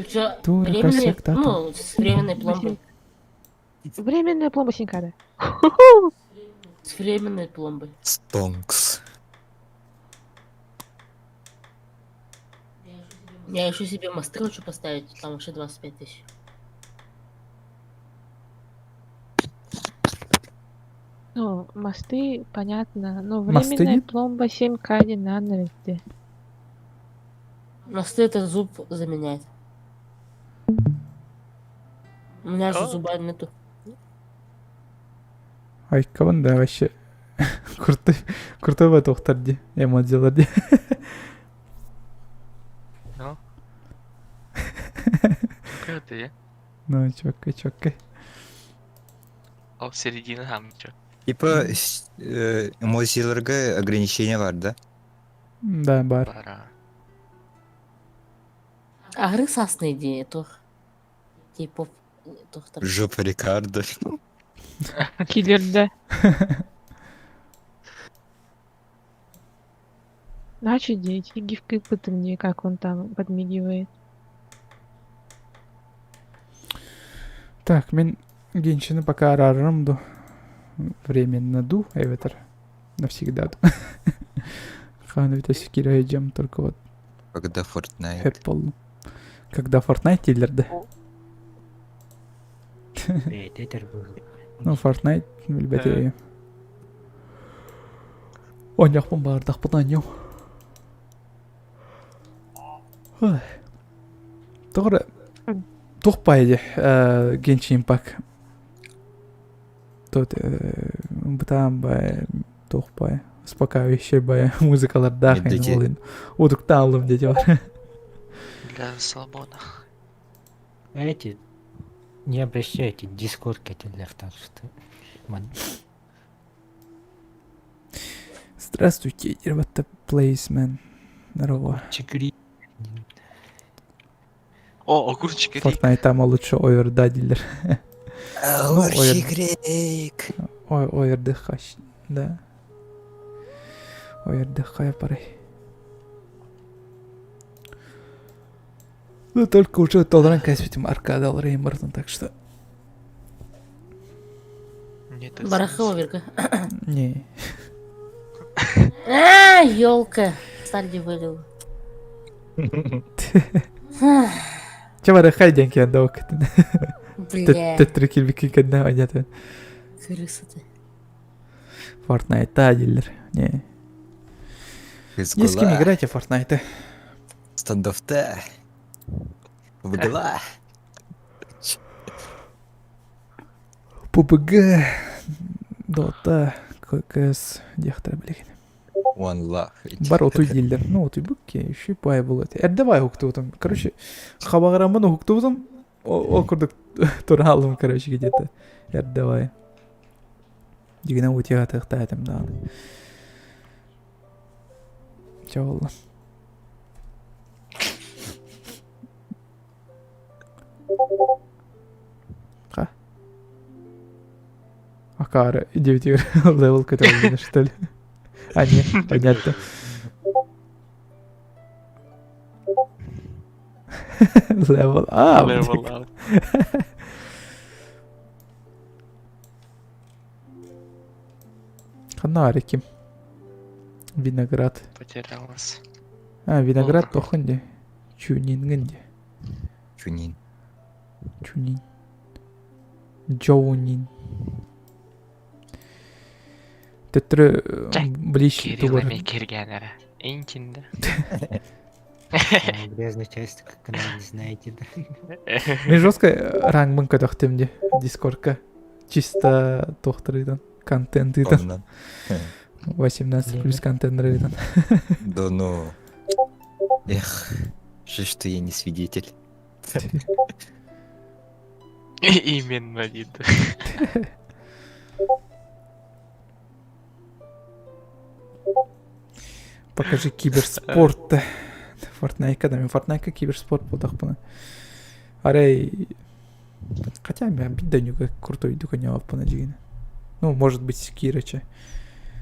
Чё, Тура, временные, косяк, да, ну, с временной пломбой. Временная пломба 7 каждая. С временной пломбой. Стонкс. Я еще себе мосты хочу поставить, там вообще 25 тысяч. Ну, мосты, понятно. Но Мосты временная нет? пломба 7К не надо ведь. Мосты это зуб заменяет. У меня же зуба нету. Айкабан да вообще. Крутой ба тоқтар де. Эмодзилар де. Ну. Чё ты, я? Ну, чокай. А в середине хам чё? Типа эмоцияларга ограничения var да? Да, бар. Бара. Агры сасны идея, то. Типа, тоқтар. Жопа Рикардо. Киллер, да. Начали дети гифкой пытанье, как он там подмигивает. Так, мен геншіні пока арарым ду. Временно ду, эветер. Навсегда ду. Ханы витаси кирайджам только вот. Когда Fortnite. Хэп болду. Когда Fortnite тилерді. Бейдетер бұл. Ну, Fortnite, билбете. Ойнақпын бардақпын айнау. Тоғыры, тоқпайды Genshin Impact. Тот, бұтам бай, тоқпай. Успокаивающая бай, музыкалар дахайын олын. Удуктан алым деде бар. Для слабона. Эти не обращайте дискорд кетелер, так что... Здравствуйте, ребята, плейсмен. Здорово. Чикри. О, огурчик. Fortnite там лучше ойырда дилер. Огурчик. Ой, ойырды хаш. Да. Ойырды хай парай. Ну, только уже толран кайсвитим аркадал Реймбертон, так что... Барахова верка. Не. Ёлка. Старди вылил. Че барахай деньги отдал? Бля. Ты трюки бики когда понятно. Крыса ты. Fortnite, да, дилер. Не. Не с кем играйте в Fortnite. Стандофта. Вгла. PUBG. Dota. КС. Дехтер, блин. One love. Бар отуй дилер. Ну, отуй букке. Еще пай было. Давай хукту. Короче, хабагараману хукту. Окурдук туралым, короче, где-то. Давай. Дигна у тебя тахтатым, да. Чё? Ха? Акара, 9 левел который, что ли? А, нет, понятно. Левел ап. Левел ап. Фонарь ким? Виноград. Потерялась. Виноград тохынде. Чунингенде. Чунин. Чунин. Джоунин. Тетрі ближче тугар. Кириллами киргенері. Интинді. Грязная часть, как канал, не знаете, да? Мен жестко раңмын көтөктүмде Дискордка. Чисто тохтырыйдан. Контентыйдан. Оннан. 18 плюс контентрыйдан. Да ну. Эх, жаль, что я не свидетель. Именно, дейді. Покажи киберспорт. Фортнайтка да, мен Фортнайтка киберспорт болдық бұны. Арай... Хотя мен бидданюга крутой дуканя алпына жегені. Ну, может быть, Кирача.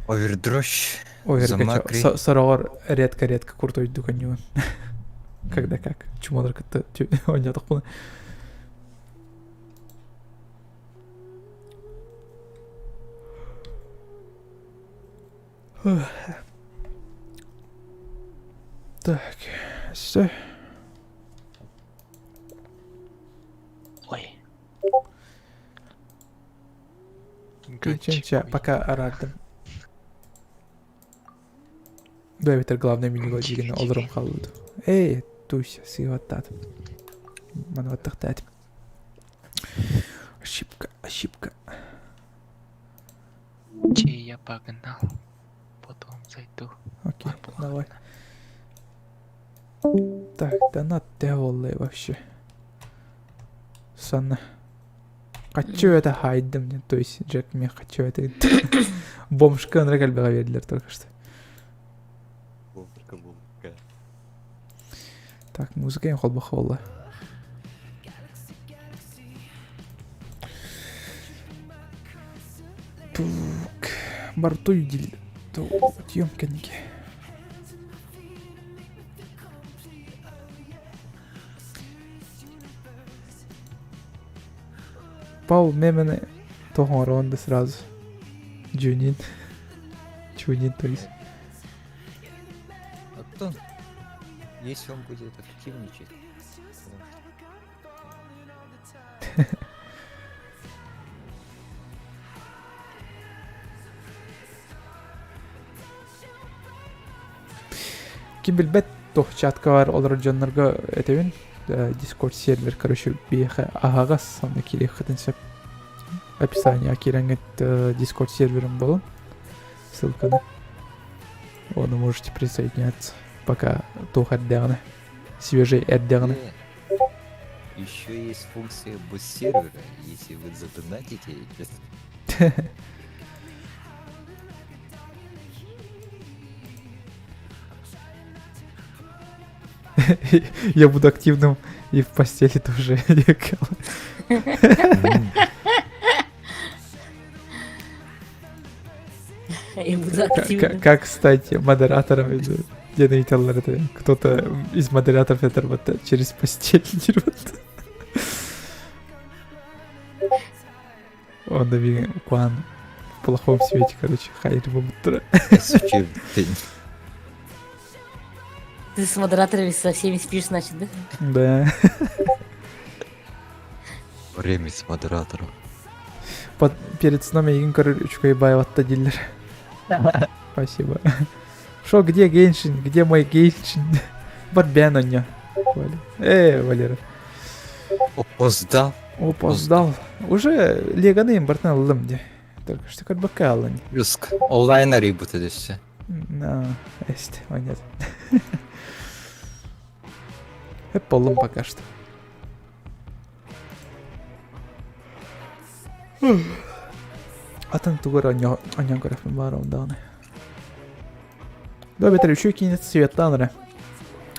Овердрощ. Овердрощ. Сарағар редко-редко крутой дуканю. Когда как? Чумадар катты ойнадық бұны. Так, все. Ой. Сейчас, пока арардым. Да, это главное меню дегені олырым қалуды. Туйся, сыйваттады. Мана ваттақтады. Ошибка. Чей я погнал. Потом зайду. Окей, давай. Так, донат деволлай вообще. Санна. Хочу это хайдым, то есть Джек мне хочу это. Бомжка на кальбега вердилер только что. Так, музыка я холба холла. Тук. Барту идили. Тук, ёмканьки. Пау мемене тохон ронда сразу. Чунин, то есть. А то, если он будет активничать, Ким билбет тохчатка бар олар жаннарга этебин Discord сервер, короче, биеха агагас самна кире хатынсап описание кирангет Discord сервером болон. Ссылка на. Оны можете присоединяться, пока тох отдягна. Свежий отдягна. еще есть функция бус-сервера, если вы задонатите. Я буду активным и в постели тоже. Как стать модератором? Я видел, это кто-то из модераторов это работает через постель. Он навиг Куан в плохом свете, короче, хайр в утро. Ты с модераторами со всеми спишь, значит, да? Да. Время с модератором. Перед сном я им, короче, ебаевать-то дилер. Спасибо. Шо, где Геншин? Где мой Геншин? Барбян он не. Валера. Опоздал. Уже леганы импортный лымди. Только что как бы калани. Плюс онлайн работает все. Да, есть, понятно. Полым пока что. Атын тугар анян графин бар онданы. Да, бетер еще кинет светланыры.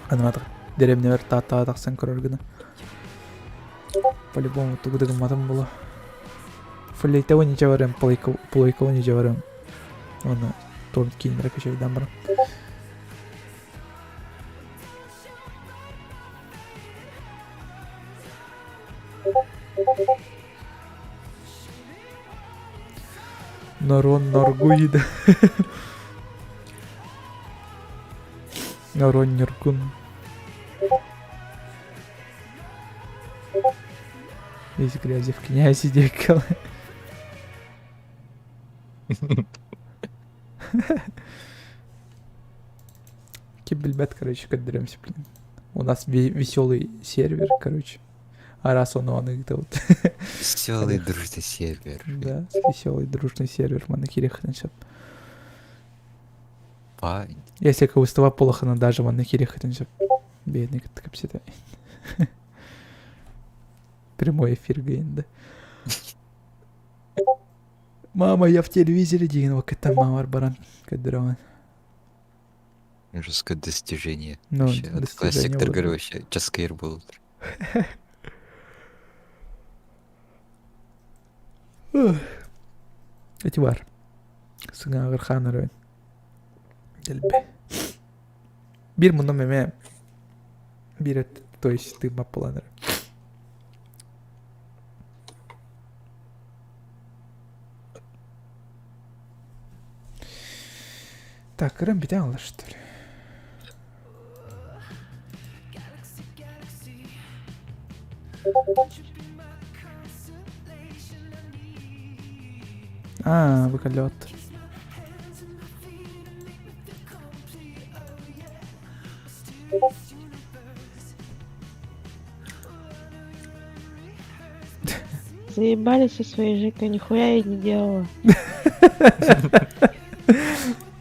Аныматық деревневер тақсан көрергіні. По-любому тугдығым матым было. Флейтево не жаварым, плойково не жаварым. Оны торт кейінірі кешейден барым. Норон Норгуид. Норон Нергун. Весь грязи в князе декал. Кибельбет, короче, кадремся, блин. У нас веселый сервер, короче. А раз он это вот. Веселый дружный сервер. Да, веселый дружный сервер Манахирих начал. Пань. Если кого става полоха на даже Манахирих начал. Бедный капситай. Прямой эфир гейн, да. Мама, я в телевизоре дигнул, это мама баран кадрон. Жесткое достижение. Ну, вообще, достижение сектор, вот. говорю, вообще, часкейр был. Эти бар. Сыган Агархан район. Дельбе. Бир муно меме. Бир, то есть ты мапуланер. Так, Рэм бедяла, что ли? А, выколет. Заебали со своей Жикой, нихуя я не делала.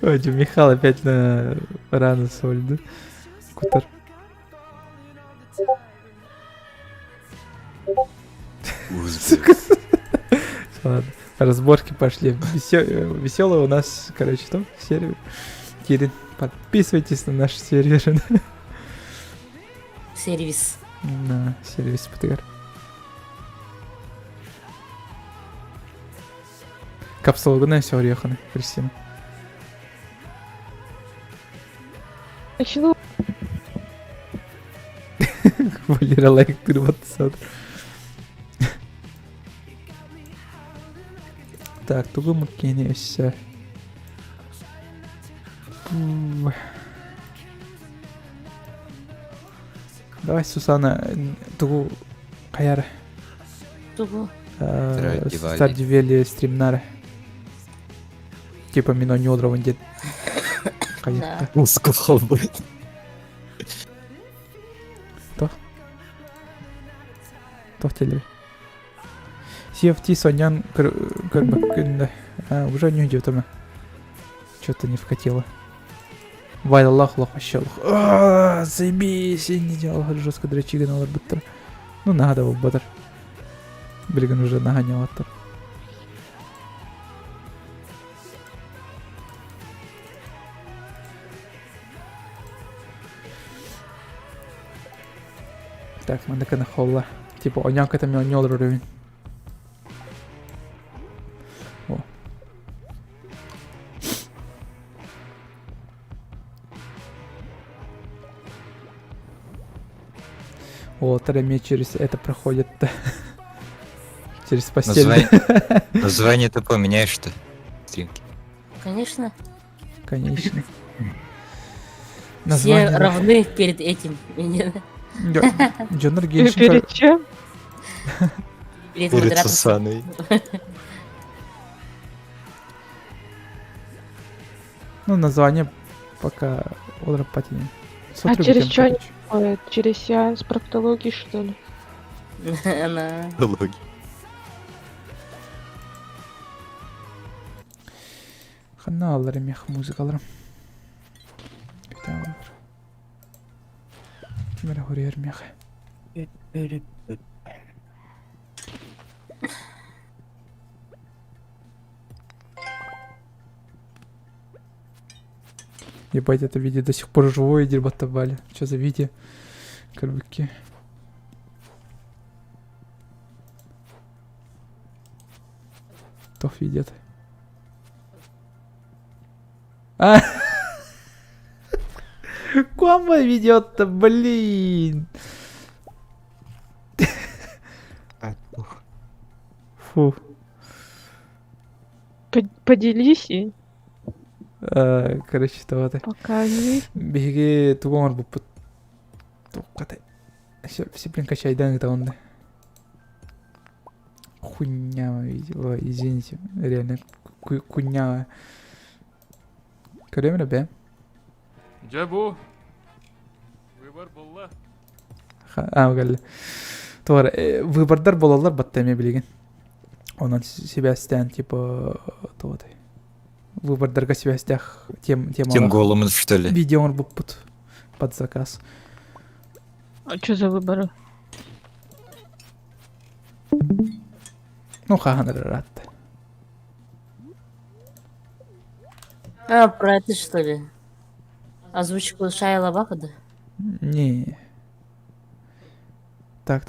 Ой, Михаил опять на рану соль, да? Кутер. Ладно, разборки пошли. Веселый у нас, короче, что? Сервер. Кирин, подписывайтесь на наш сервер. Сервис. На сервис ПТР. Капсула гуна все ореханы, Кристина. Начну. Валера лайк переводится. Так, туго мы кинемся. Давай, Сусана, тугу каяр. Тугу. Стардивели стримнара. Типа мино нёдрова дед. Каяр. Сказал бы. То? То в теле. CFT Сонян как бы уже не идет она. Что-то не вкатило. Вайла лах вообще. Заебись, я не делал жестко дрочига на баттер. Ну нагадывал баттер. Блин, уже нагонял баттер. Так, мандака на холла. Типа, оняк это миллион уровень. О. О, Тараме через это проходит. Через постель. Название ты поменяешь, что? Стримки. Конечно. Конечно. Все равны перед этим. Джонар Геншин. Перед чем? Перед Сусаной. Ну, название пока Одрапатин. А через что они ходят? Через сеанс проктологии, что ли? Она... Ханалар мех музыкалар. Питалар. Кимера хурьер мех. Ебать, это видео до сих пор живое дербатовали. Что за видео? Корбаки. Тоф видит. А! Комбо ведет-то, блин! Фу. Поделись и Короче, то покажи. Беги тугомар буппут. Туққатай. Сиплин качайдан это он. Хуйня, ой, извините, реально кунява. Көрөмүн бе? Жабу. Выбор болла. Галли. Туура, выбордар болалар баттайме билеген. Онан Себастьян типа тот. Выбордарга Себастьях тем голым, что ли? Видео он буппут под заказ. А что за выборы? Ну, хаган рад. А, про это что ли? Озвучку Шайя Лабафа, да? Не. Так.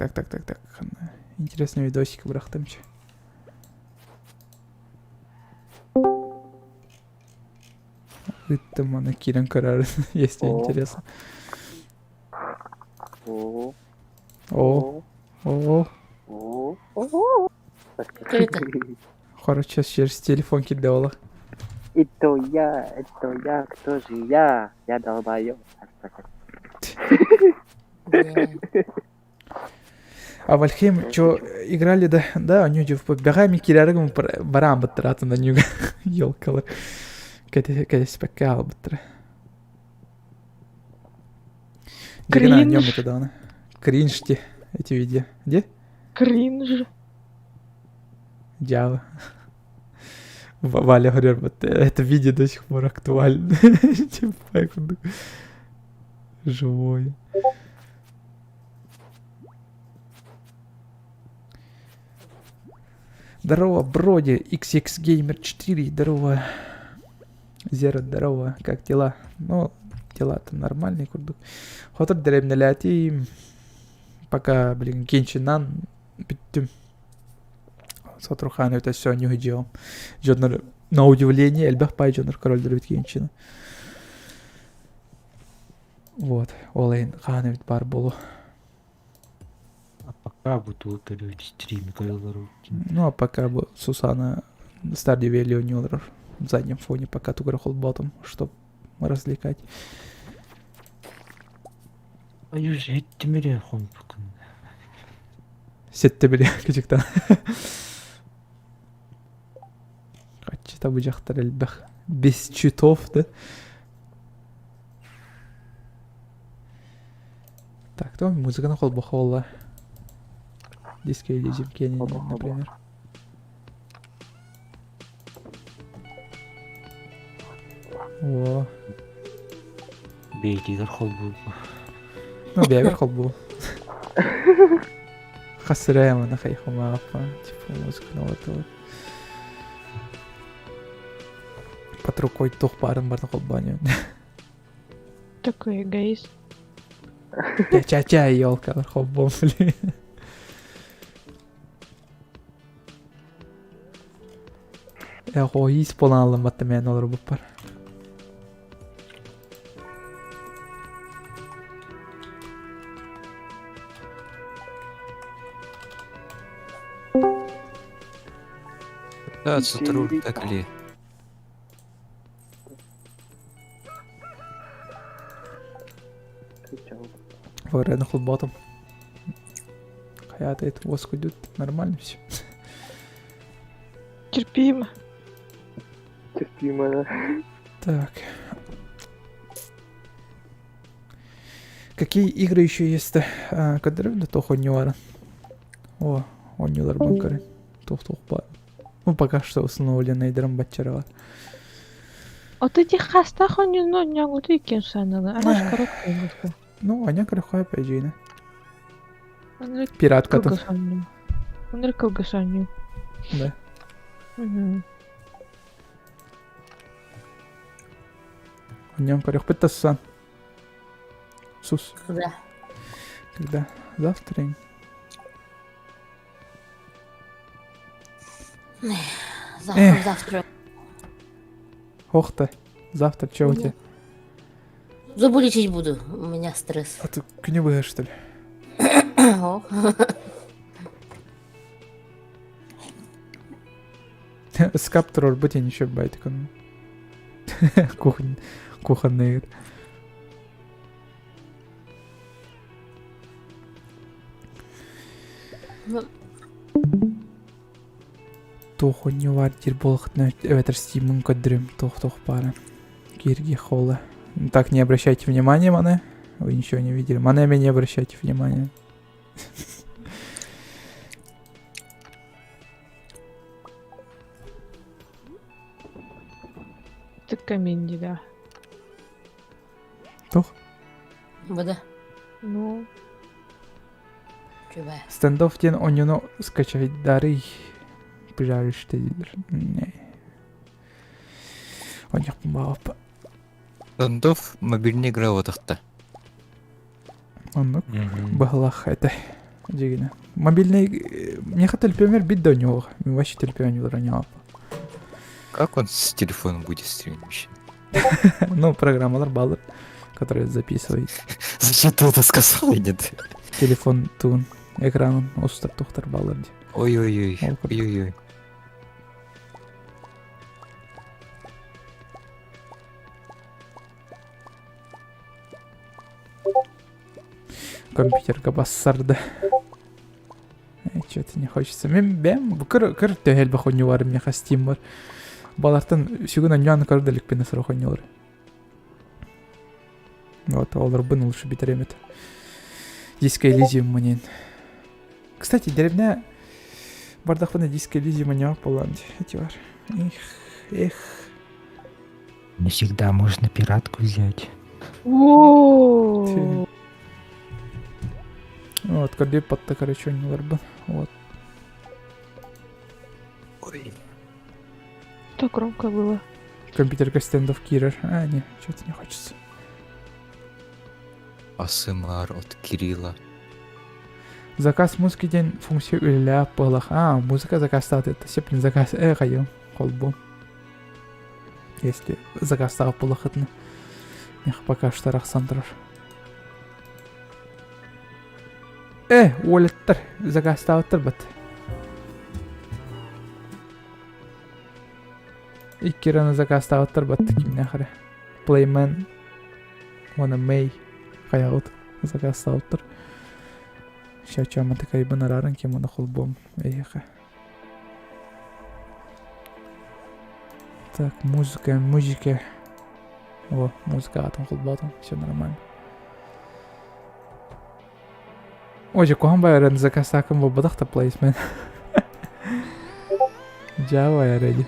Интересный видосик брахтамчы. Это мана кирен карар, если интересно. О. Хорошо, через телефон кидала. Это я, кто же я? Я долбоёб. А Вальхейм, чё, играли, да, у него побегаем киряргам барам батрата на него. Ёлкала. Когда спекал батра. Где на нем это да? Кринж эти видео. Где? Кринж. Джава. Валя говорит, это видео до сих пор актуально. Живое. Здорово, Броди, XX Gamer 4, здорово. Зера, здорово, как дела? Ну, дела-то нормальные, курдук. Хотор деревняляти, пока, блин, Кенчинан, биттим. Сатрухану это все не удел. Джонер, на удивление, Эльбах Пай Джонер король деревит Кенчина. Вот, Олейн Хановит Барболу. А пока буду стрим кайлару. Ну, а пока бы Сусана Старди Велио Нюллер в заднем фоне, пока Тугра Холботом, чтоб развлекать. А я же это мере хон покун. Сеттебеле кичектан. Качта бужахтар эльбах. Без читов, да? Так, то музыка на холбахолла. Диски или Зимкени, например. О. Бейтигер холбу. Ну, бегер холбу. Хасрема на хайхумапа. Типа музыка на вот. Под рукой тух парен бар на холбанию. Такой эгоист. Ча-ча, ёлка, холбом, блин. Эгоист полналым баттамен olur bu par. Да, Цутру, так ли? Варена холботом. Хаята это воск идет, нормально все. Терпимо. Терпимо, да. Так. Какие игры еще есть-то? Кадры до того Ньюара. О, Ньюар Банкары. Ну, пока что установленный драмбатчерова. Вот эти хастах он не могут и кеншана. Она же короткая. Ну, Аня крохая пойдет. Пиратка-то. Он рекалгашаню. Да. Угу. У нем корёх пытался. Сус. Когда? Когда? Завтра? Завтра. Ох ты. Завтра что у тебя? Зубы лечить буду. У меня стресс. А ты книгу, что ли? Скаптор орбутен еще байтик он. Кухонный. Тох не вартир болхтна эветерстимун кадрым тох пара. Кирги холла. Так, не обращайте внимания, мане. Вы ничего не видели. Мане, не обращайте внимания. Ты камень, да. Тох? Вода. Ну. Чувак. Стендов тен онюну скачать дары. Пожалуйста, не. Оняк мапа. Стендов мобильный игра вот это. Он баглах это. Дигина. Мобильный. Мне хотел пример бить до него. Мы вообще телепион не уронял. Как он с телефона будет стримить? Ну, программа баллар, которая записывает. Зачем ты это сказал, нет? Телефон тун. Экран устар тухтар балларди. Ой-ой-ой. Ой-ой-ой. Компьютерга бассарды. Что-то не хочется. Мен кыр төгел бахоню бар, мне хастим бар. Балартан сюгуна нюан кардалик пенес рохонюлар. Вот, олар бын лучше битеремет. Диско Элизиум манен. Кстати, деревня бардахпана Диско Элизиум манен поланди. Эти бар. Эх. Не всегда можно пиратку взять. Вот, когда под такая не ларба. Вот. Ой. Так громко было. Компьютерка стендов Кирер. А, не, что-то не хочется. АСМР от Кирилла. Заказ музыки день функцию ля полах. А, музыка заказ стал. Это сеплен заказ. Хаю. Холбу. Если заказ стал полах, это пока что рахсандрар. Уолеттер. Заказ стал бат. Иккирана заказ стал бат. Ким нахаре. Playman. Вона Мэй. Хаят. Заказ стал. Сейчас чама такая бы на раранке мона холбом. Эйха. Так, музыка. О, музыка атом холботом. Все нормально. Ой, кого байрен заказ таком в ободах-то плейсмен. Java я ready.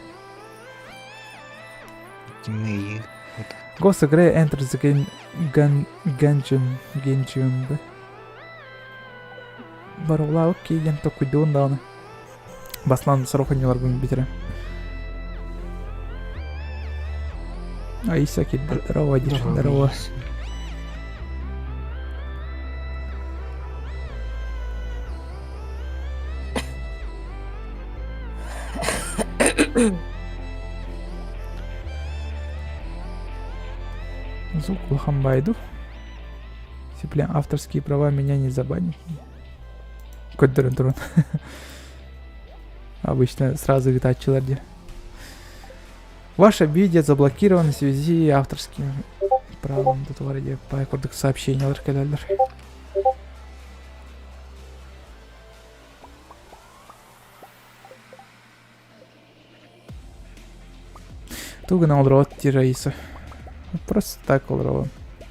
Ghost Grey enters the Genshin, да? Барула, окей, я только идён дауна. Баслан срока не ларгун битере. А Исаки, здорово, Диш, здорово. Звук Лохамбайду. Сипля, авторские права меня не забанят. Кот Дуран. Обычно сразу витает человек. Ваше видео заблокировано в связи с авторским правом. Тут вроде по кодексу сообщения ларкалялер. Туго на урод террориста. Просто так урод.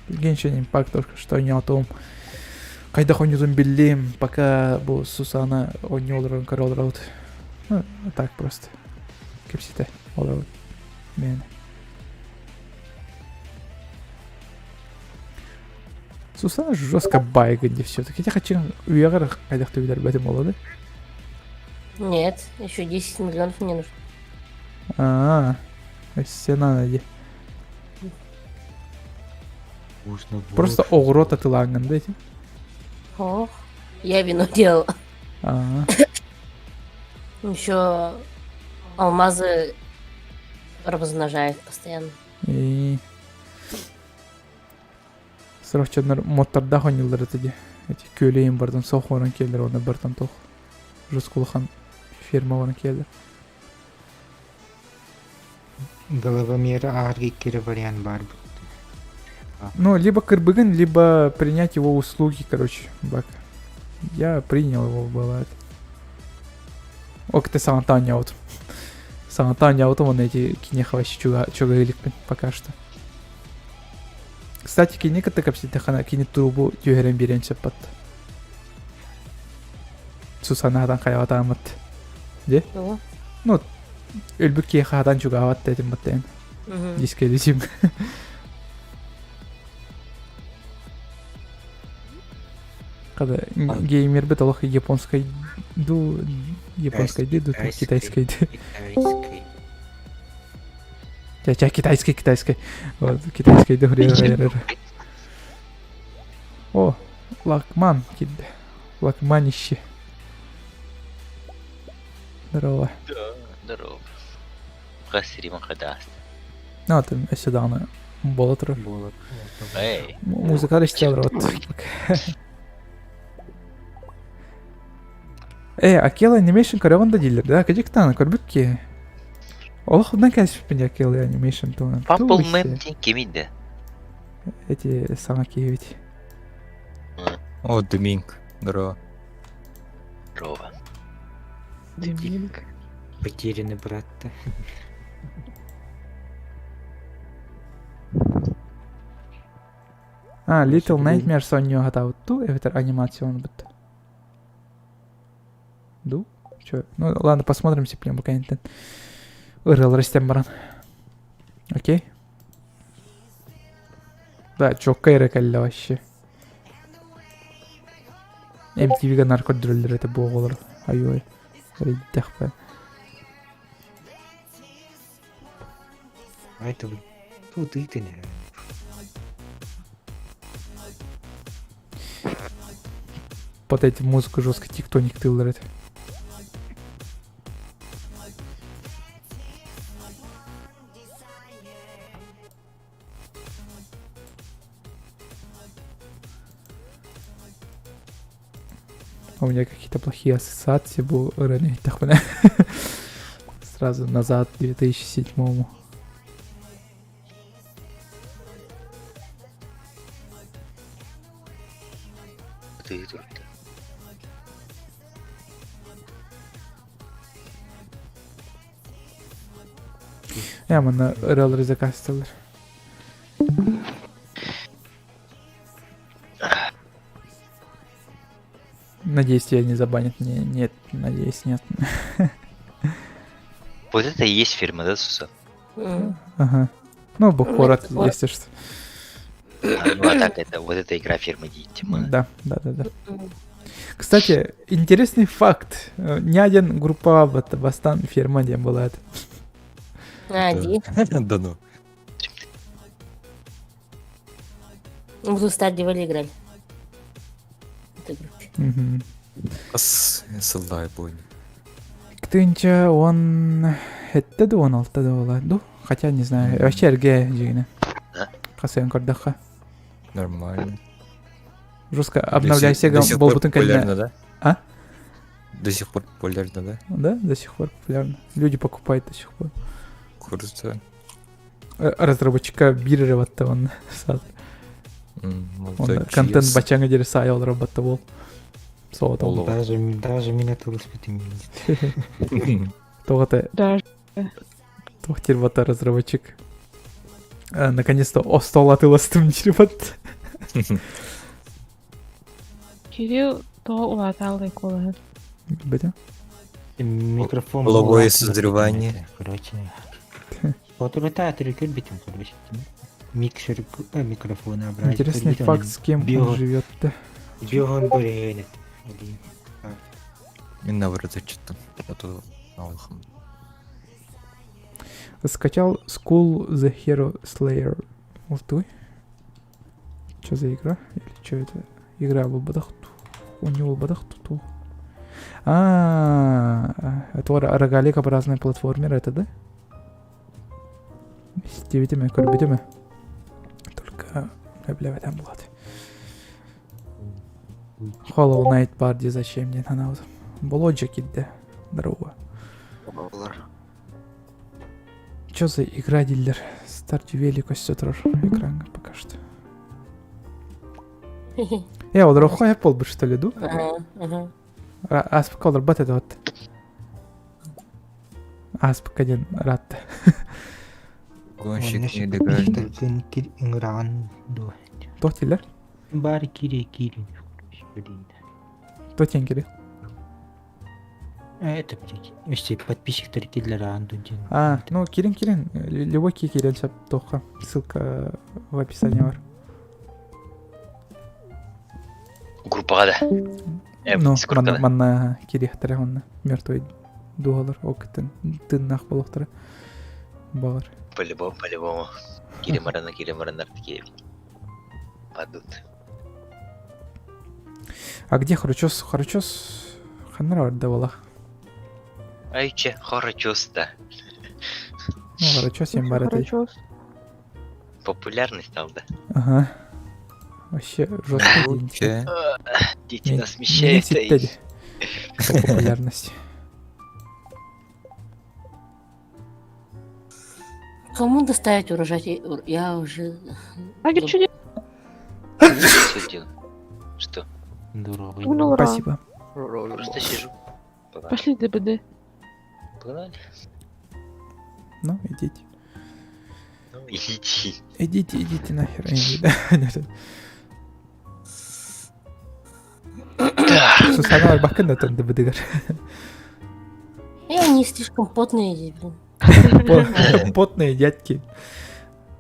Геншин импакт только что не о том. Когда хонюзум биллим, пока был Сусана он не урод королрод. Ну, так просто. Кепсите урод. Мен. Сусана жестко байганди все-таки. Я хочу уехать, когда кто видел об этом молоды. Нет, еще 10 миллионов мне нужно. Все надо. Просто огрота ты лаган, да? Ох, я вино делал. Еще алмазы размножает постоянно. И срочно моторда хонилдыр эти көлейм бардым сохоран келдер оны бартам тох жускулхан ферма вана келдер. Головомера аргиккері вариант бар. Ну, либо Кырбыгын, либо принять его услуги, короче, бак. Я принял его, бывает. Ок, ты сам таняут. Сам таняут, он эти кинехаващи чуга пока что. Кстати, кинека так обсетахана кинет трубу тюгерен беренче пат. Сусанадан хаяватамат. Де? Ну, өлбүкке хадан чугават дедим баттен. Дискелизим. Когда геймер бит алах японской ду китайской. Ча китайской. Вот китайской ду хрен. О, лакман кид. Лакманище. Здорово. Здорово. Хасирима хадаст. Ну, ты сюда на болотро. Эй. Музыка растет. Акела анимейшн көрөгөн дилер да, кежектан көрбүкке. Олохудан кәсиппен Акела анимейшн туган. Папыл мэм тен кеминде. Эти самаки ведь. О, Доминг. Здорово. Здорово. Деминг. Потерянный брат-то. Little Nightmares сонню хатауту, это анимацион бит. Ду? Чё? Ну ладно, посмотрим, сиплем пока нет. Ырыл растем баран. Окей? Да, чё кайры калла вообще. MTV-га наркодрөллер это боголор. Ай-ой. Рейдтахпа. А это тут и ты, наверное. Под этим музыку жестко тектоник тылдырет. У меня какие-то плохие ассоциации были. Сразу назад, к 2007-му. Ты тут. Я мана ырал закастылыр. Надеюсь, тебя не забанят. Нет, надеюсь, нет. Вот это и есть фирма, да, Суса? Ага. Ну, Бухорат, если что. Ну а так это, вот эта игра фирмы Тима. Да. Кстати, интересный факт. Ни один группа Бастан фирма не была. Да ну. Ну, в стадии играли. Сылдай бойн. Ктынча он... Это да он алты да оладу. Хотя не знаю. Вообще РГ жигіне. Қасайын көрдіққа. Нормально. Жестко обновляйся был бутын популярно, да? А? До сих пор популярно, да? Да, до сих пор популярно. Люди покупают до сих пор. Круто. Разработчика бирироватты он сад. Контент бачаңа дері сай ол роботты бол. Даже меня тут распитывает. Тоғаты. Даже. Тоқтер бата разработчик. Наконец-то остол атыластым дербат. Кирилл то улаталый колы. Бәді? Микрофон. Половое созревание. Короче. Фотография трюкер битим, короче. Микшер микрофона обратно. Интересный факт, с кем он живет-то. Биогон буренет. Именно вроде что-то. Это алхам. Скачал School the Hero Slayer. Вот той. Что за игра? Или что это? Игра был бадахту. У него бадахту. Это рогалик-образный платформер, это да? Видимо, корбидимо. Только бля там было. Hollow Knight Party зачем мне надо? Блоджик иди. Здорово. Чё за игра, дилер? Stardew Valley көстө турар экранга пока что. Олар оқой бол бір что ли, ду? Аспык олар бат еді вот. Аспыккаден ратты. Гонщик не Оннеш догадал. биштерген ыңыраған ду. Тох дилер? Бары кире. Тотен керек. Это, блядь, если подписчиктер киллер андудин. Ну, кирин. Любой кирин сап тоха. Ссылка в описании бар. Группаға да. Ну, Дискордқа да. манна кирихтері, манна мертвый дуалар, оқыттын, тыннақ болуқтары бағыр. По-любому. Киремарандар такие падут. А где Харучос? Харучос ханнар барда бола. Айче, Харачос-то. Ну, Харучос ем бар этой. Популярный стал, да? Ага. Вообще жесткий день. Дети нас смещают. По популярности. Кому доставить урожай? Я уже... А где что Что делать? Что? Спасибо. Просто сижу. Пошли ДБД. Погнали. Ну, идите. Идите. Идите нахер. Сусаналар бакын да тонды быдыгар. Они слишком потные, блин. Потные дядьки.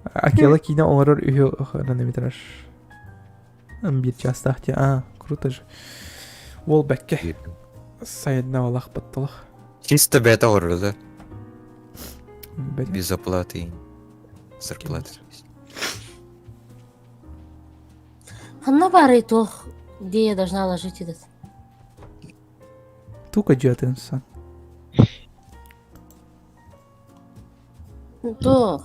Акела кино олар үйі ханамитраж. Bir частахте. Круто же. Ол бәкке. Сайдна олақ баттылық. Чисто бета ору, да? Без оплаты и зарплаты. Она бары то, где я должна ложить этот. Тука джет инсан. То.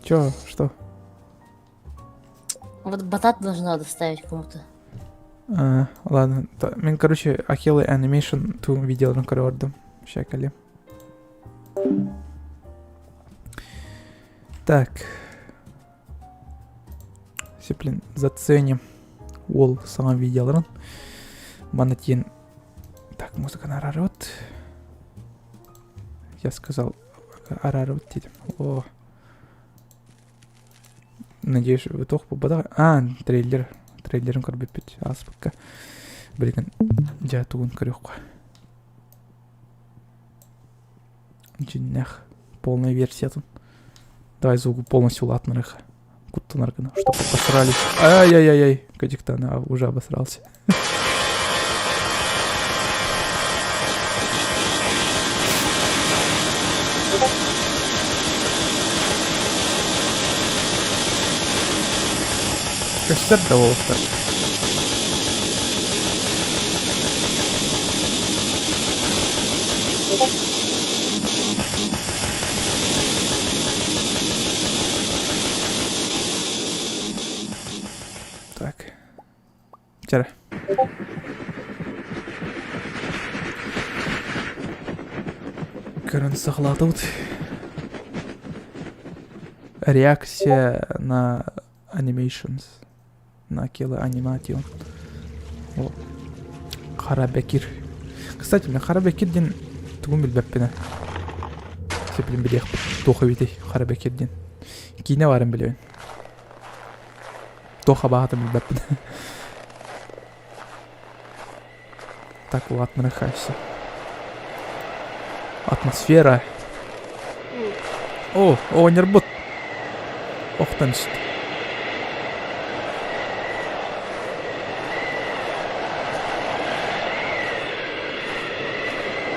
Чё? Что? Вот батат должна доставить кому-то. Ладно. Мен, короче, Акелы Animation ту видео на коридордом. Шакали. Так. Сеплин, заценим. Ол сам видеоларын. Манатин. Так, музыка на арарот. Я сказал арарот дедим. О. Надеюсь, вы тох побада. Трейлер. Трейлерін көріп бет. Аспыққа. Білген жатуын көрек. Джиннях. Полная версия тут. Давай звук полностью латнарых. Куттанаргана. Чтобы посрались. Ай-яй-яй-яй. Кадик-то она уже обосрался. Көстер даволықтар. Так. Чара. Көрін сақладуд. Реакция на animations. На Акела аниматион. О. Харабекир. Кстати, мен Харабекирден тугун билбеппина. Сеплин билех тоха битей Харабекирден. Кине барын билебин. Тоха багаты билбеппина. Так, ладно, нахайся. Атмосфера. О, не работает. Ох, танчит.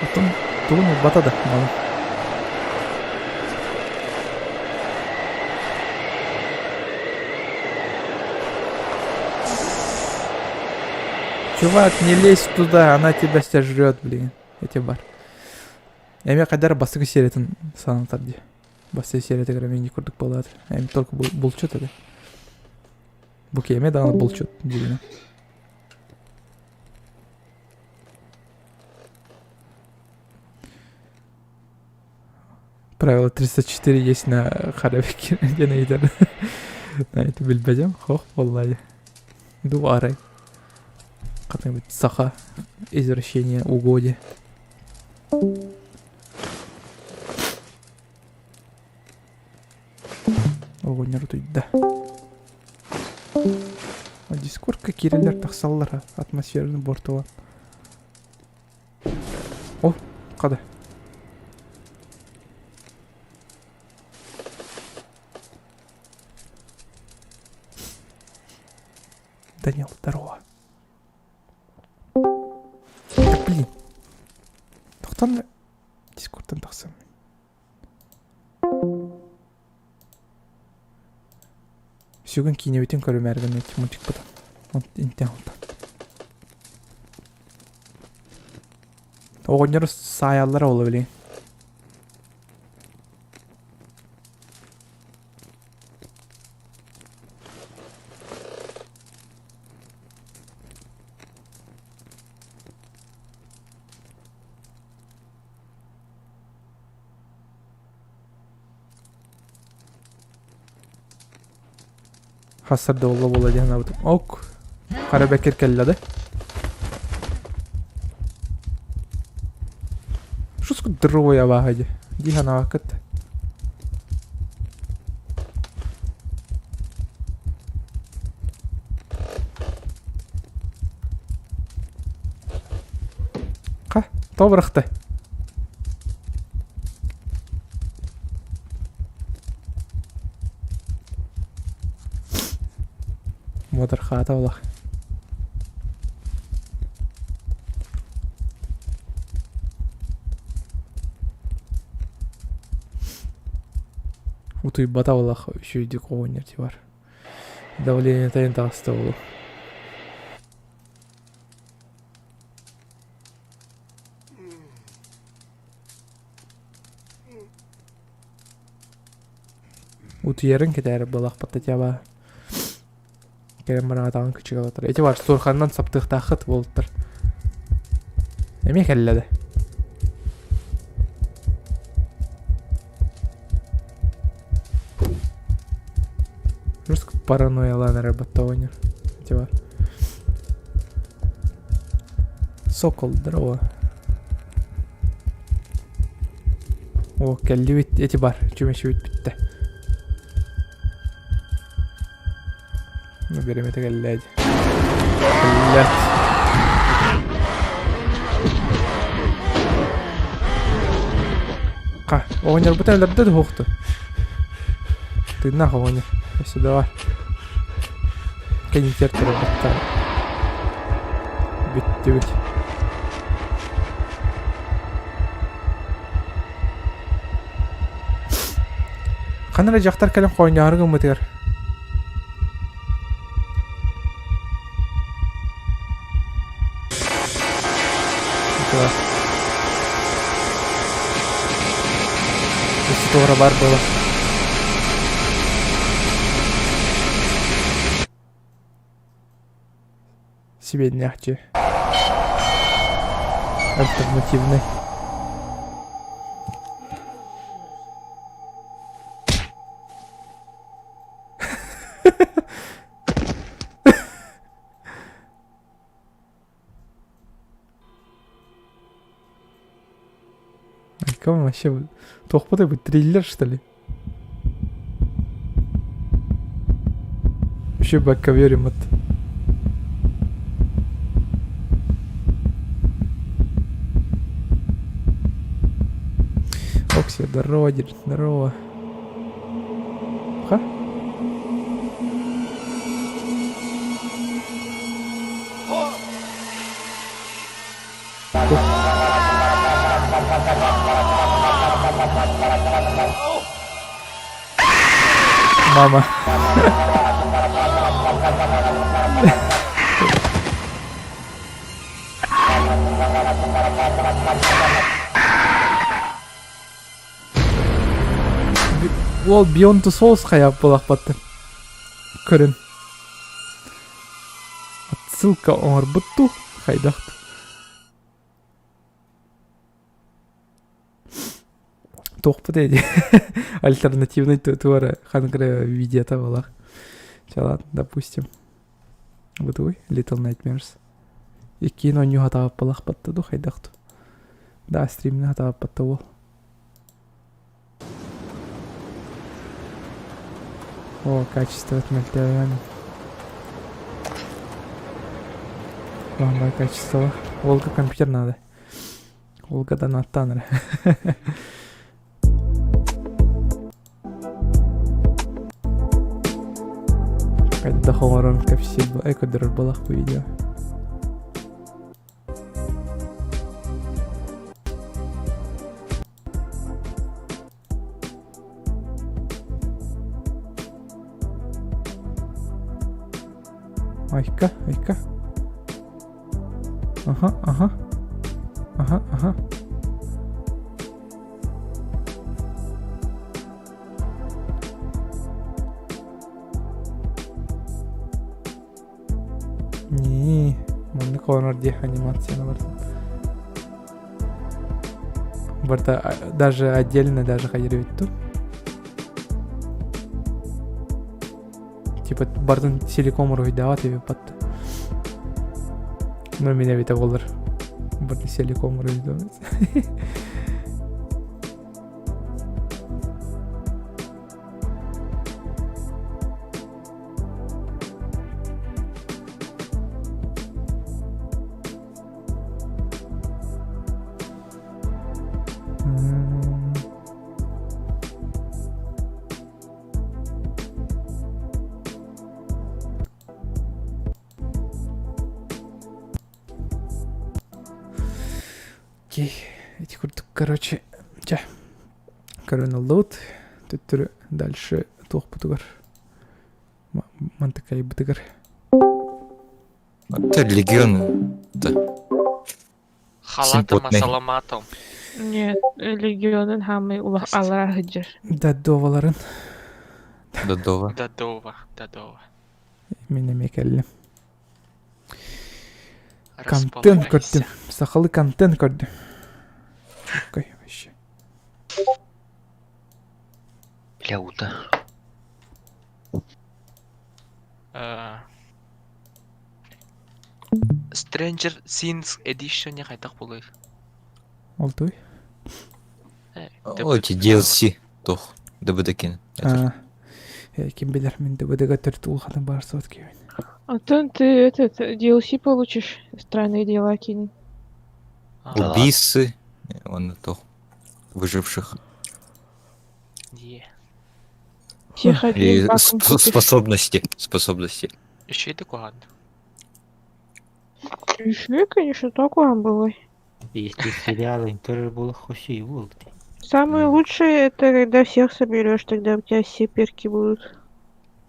Потом тугун батада мало. Чувак, не лезь туда, она тебя сожрет, блин. Эти бар. Эми кадар бастыгы серетін санатарды. Басты сереті граммени күрдік болады. Эми только булчут это. Букеме дағаны булчут дегені. правило 304 есть на Харабеке генейтер. На это билбедем. Хох, валлахи. Дуарай. Как-нибудь саха. Извращение угодья. Огонь рутуйт, да. Дискордка кириллер тахсаллара атмосферный бортова. О, када. Данил, здорово. Да блин. Тоқтан дискордтан тақсам. Сүйген кейіне өтен көрім әргін өте мультик бұдан. Интен алдан. Оғынер саялар олы білейін. Hasırda ola diye ne yaptım? Ok. Karabekir kelledi. Что сколько дровая вагади? Дига на вакат. Ка, тобрахты. Мотор хата олах. Утой бата олах еще и дикого нерти бар. Давление тайын тағысты олу. Утуерін кетәрі балақ паттатяба. Керем бара атағын күчіге отыр. Эти бар Сторханнан саптық тақыт болыптыр. Эме кәлләді. Жестко паранойялан работа ойнер. Эти бар. Сокол, здорово. О, кәлді бит, эти бар. Чумеші бит бітті. Берем это глядь. Блять. Ка, огонь работает, да хохту. Ты нахуй огонь. Сюда. Канитер работает. Бит. Қанара жақтар кәлем қойнарығы ұмытығыр. Что бар было. Себе мягче. Альтернативный. Кому вообще тохпотай будет триллер, что ли? Вообще бэк-коверим от. Окси, здорово, здорово. Ха? Мама. Ол Beyond the Souls қаяп болақ баттым. Көрін. Отсылка оңыр бұтту. Қайдақты. тоқпыт эди. Альтернативный туара хангра видеота балах. Чала, допустим. Вот ой, Little Nightmares. И кино не хатаап балах батты ду хайдахту. Да, стримне хатаап батты ол. О, качество отмельтян. Ламбай качество. Волга компьютер надо. Волга да наттаныр. Кайда хомарон капсил ба экодер балах по видео. Айка. Ага. Не, мында конор дих анимацияны бар. Барда даже отдельно даже хайыр өттү. Типа бардын силикон ройдава тебе патты. Но меня вита болар. Бардын силикон ройдава. Окей, эти курток, короче, Корона лот, тут дальше тох бутугар. Мантакай бутугар. Это легион, да. Халатом, саламатом. Нет, легионын хамы улах алара хыджыр. Дадоваларын. Дадова. Мен эмекелли. Контент көрдүм. Сакалы контент көрдүм. Окей, вообще. Ляута. Stranger Things Edition кайтак болой. Олтой. О, эти DLC тох. ДБД-кен. Ким билер, мен ДБД-га төртул ханы бар сот кебен. А то ты этот DLC получишь. Странные дела кинь. Убийцы. Он тох. Выживших. Всех И один способности. Еще и такое. Еще, конечно, такое было. Если сериалы тоже было хуси волк. Самое лучшее это когда всех соберешь, тогда у тебя все перки будут.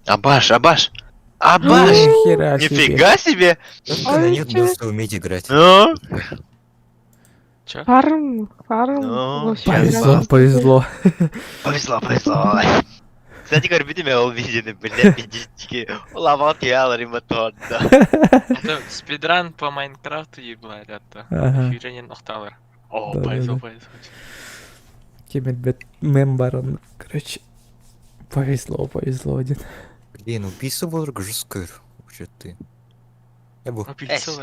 Абаш! Нихера себе. Нифига себе! Только нет просто уметь играть. Фарм. Повезло. Повезло. Кстати, горбите меня увидели, блядь, пиздички. Лавал киалари матонда. Спидран по Майнкрафту ебладят. Фиренен охталар. О, повезло. Кемет мембарон. Короче, повезло один. Блин, убийца был жесткий. Вообще ты. Я бы...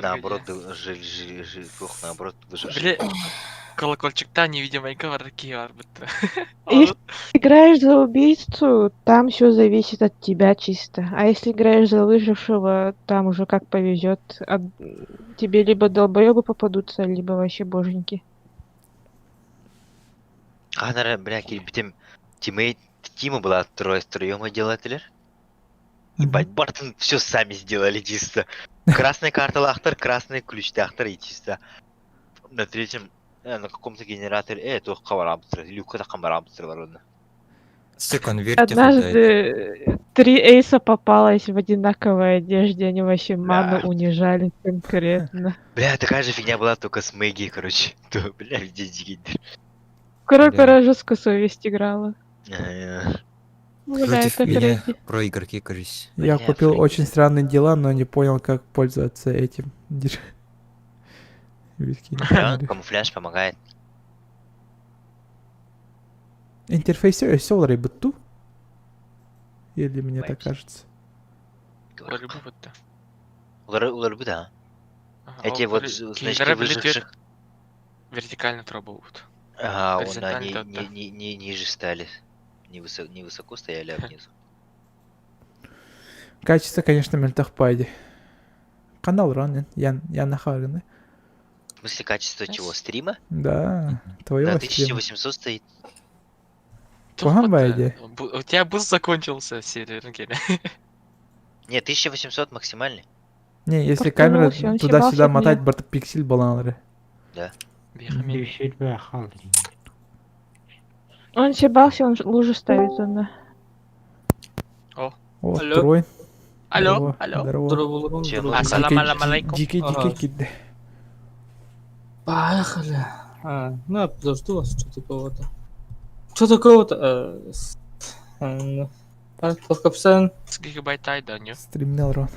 наоборот, жив, наоборот, выживший. Бля, колокольчик-то невидимый ковар такие будто. Если играешь за убийцу, там все зависит от тебя чисто. А если играешь за выжившего, там уже как повезет. Тебе либо долбоебы попадутся, либо вообще боженьки. Наверное, бля, битем Тима была трое делателер. Ебать, Бартон все сами сделали чисто. Красная карта лахтер, красный ключ лахтер и чисто. На третьем, на каком-то генераторе, то хаварабстер, люка-то хамарабстер ворона. Однажды 3 эйса попалось в одинаковой одежде, они вообще ману унижали конкретно. Бля, такая же фигня была только с Мэгги, короче. То, бля, везде дигидер. Кора жестко совесть играла. Против меня про игроки, кажется. Я купил очень странные дела, но не понял, как пользоваться этим. Камуфляж помогает. Интерфейсы өсі олар бұтту? Или мне так кажется? Олар бұтты. Олар бы, да. Эти вот значки выживших... Вертикально пробуют. Ага, вон Горизонтально они то-то. ниже стали. Невысоко стояли, а внизу. Качество, конечно, мен тақпайды. Канал ранен, яна харганы. В смысле, качество чего? Стрима? Да, твоего Да, стрима. 1800 стоит. Куган байде. У тебя буст закончился, Сергей. Не, 1800 максимальный. Не, если Просто камера вернулся, он туда-сюда съебался от мотать, меня. барта пиксель баланары. Да. Düşür be hal. Он съебался, он лужу ставит, он, да. О, О, Алло. второй. алло, Здорово. алло. Чего? Ассалам-алейкум. Дикий кидде. Поехали. Ну, я подожду вас, что такого-то. Что такого-то? Капсен. С гигабайтай, да, не? Стримнел рон.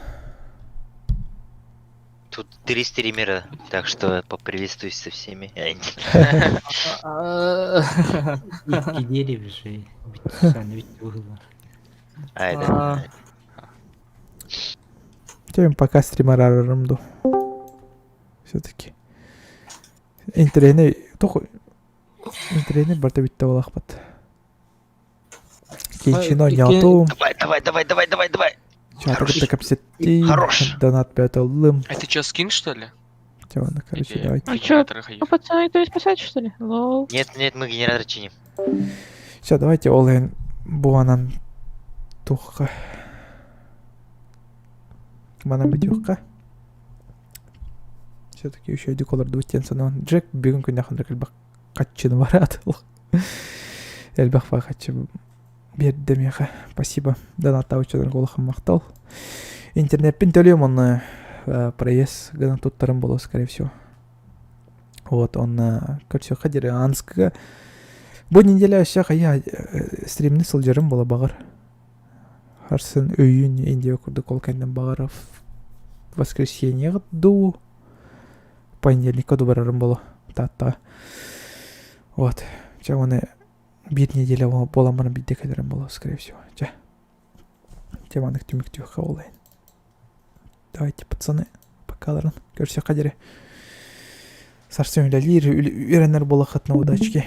Тут 3 стримера, так что поприветствуюсь со всеми. Gidelim şey. Sen bitti bu. Ай, да. Тем пока стример арарымду. Все-таки. Интернет, только интернет барта битте болақпат. Кейчино няту. Давай. Чатырды капсетти. Хорош. Донат беталым. Это что, скин, что ли? Тёмно, короче, давайте. А чё, пацаны, то есть писать, что ли? Лол. Нет, мы генератор чиним. Все, давайте олен буанан тухка. Манан битюхка. Все-таки еще один колор дуттен санан. Джек бегун күнәхын рекелбак катчыны барат. Элбах фахачы бердемеха. Спасибо. Донатта учедан голахын мактал. Интернетпен төлөйм оны проезд гана туттарым боло, скорее всего. Вот, он көрсө кадире анскага. Бу неделя шака я стримни сылжырым боло багар. Харсын өйүн инде курды колкайдан багар. Воскресенье ду. Понедельник году барарым боло. Та. Вот. Чаманы бир неделя боламаны бидде кадерим боло, скорее всего. Жа. Теманы түмүктүүкка болайын. Давайте, пацаны, покаларын. Көрсө кадере. Сарсен үлелер, үйренер болақытына удачки.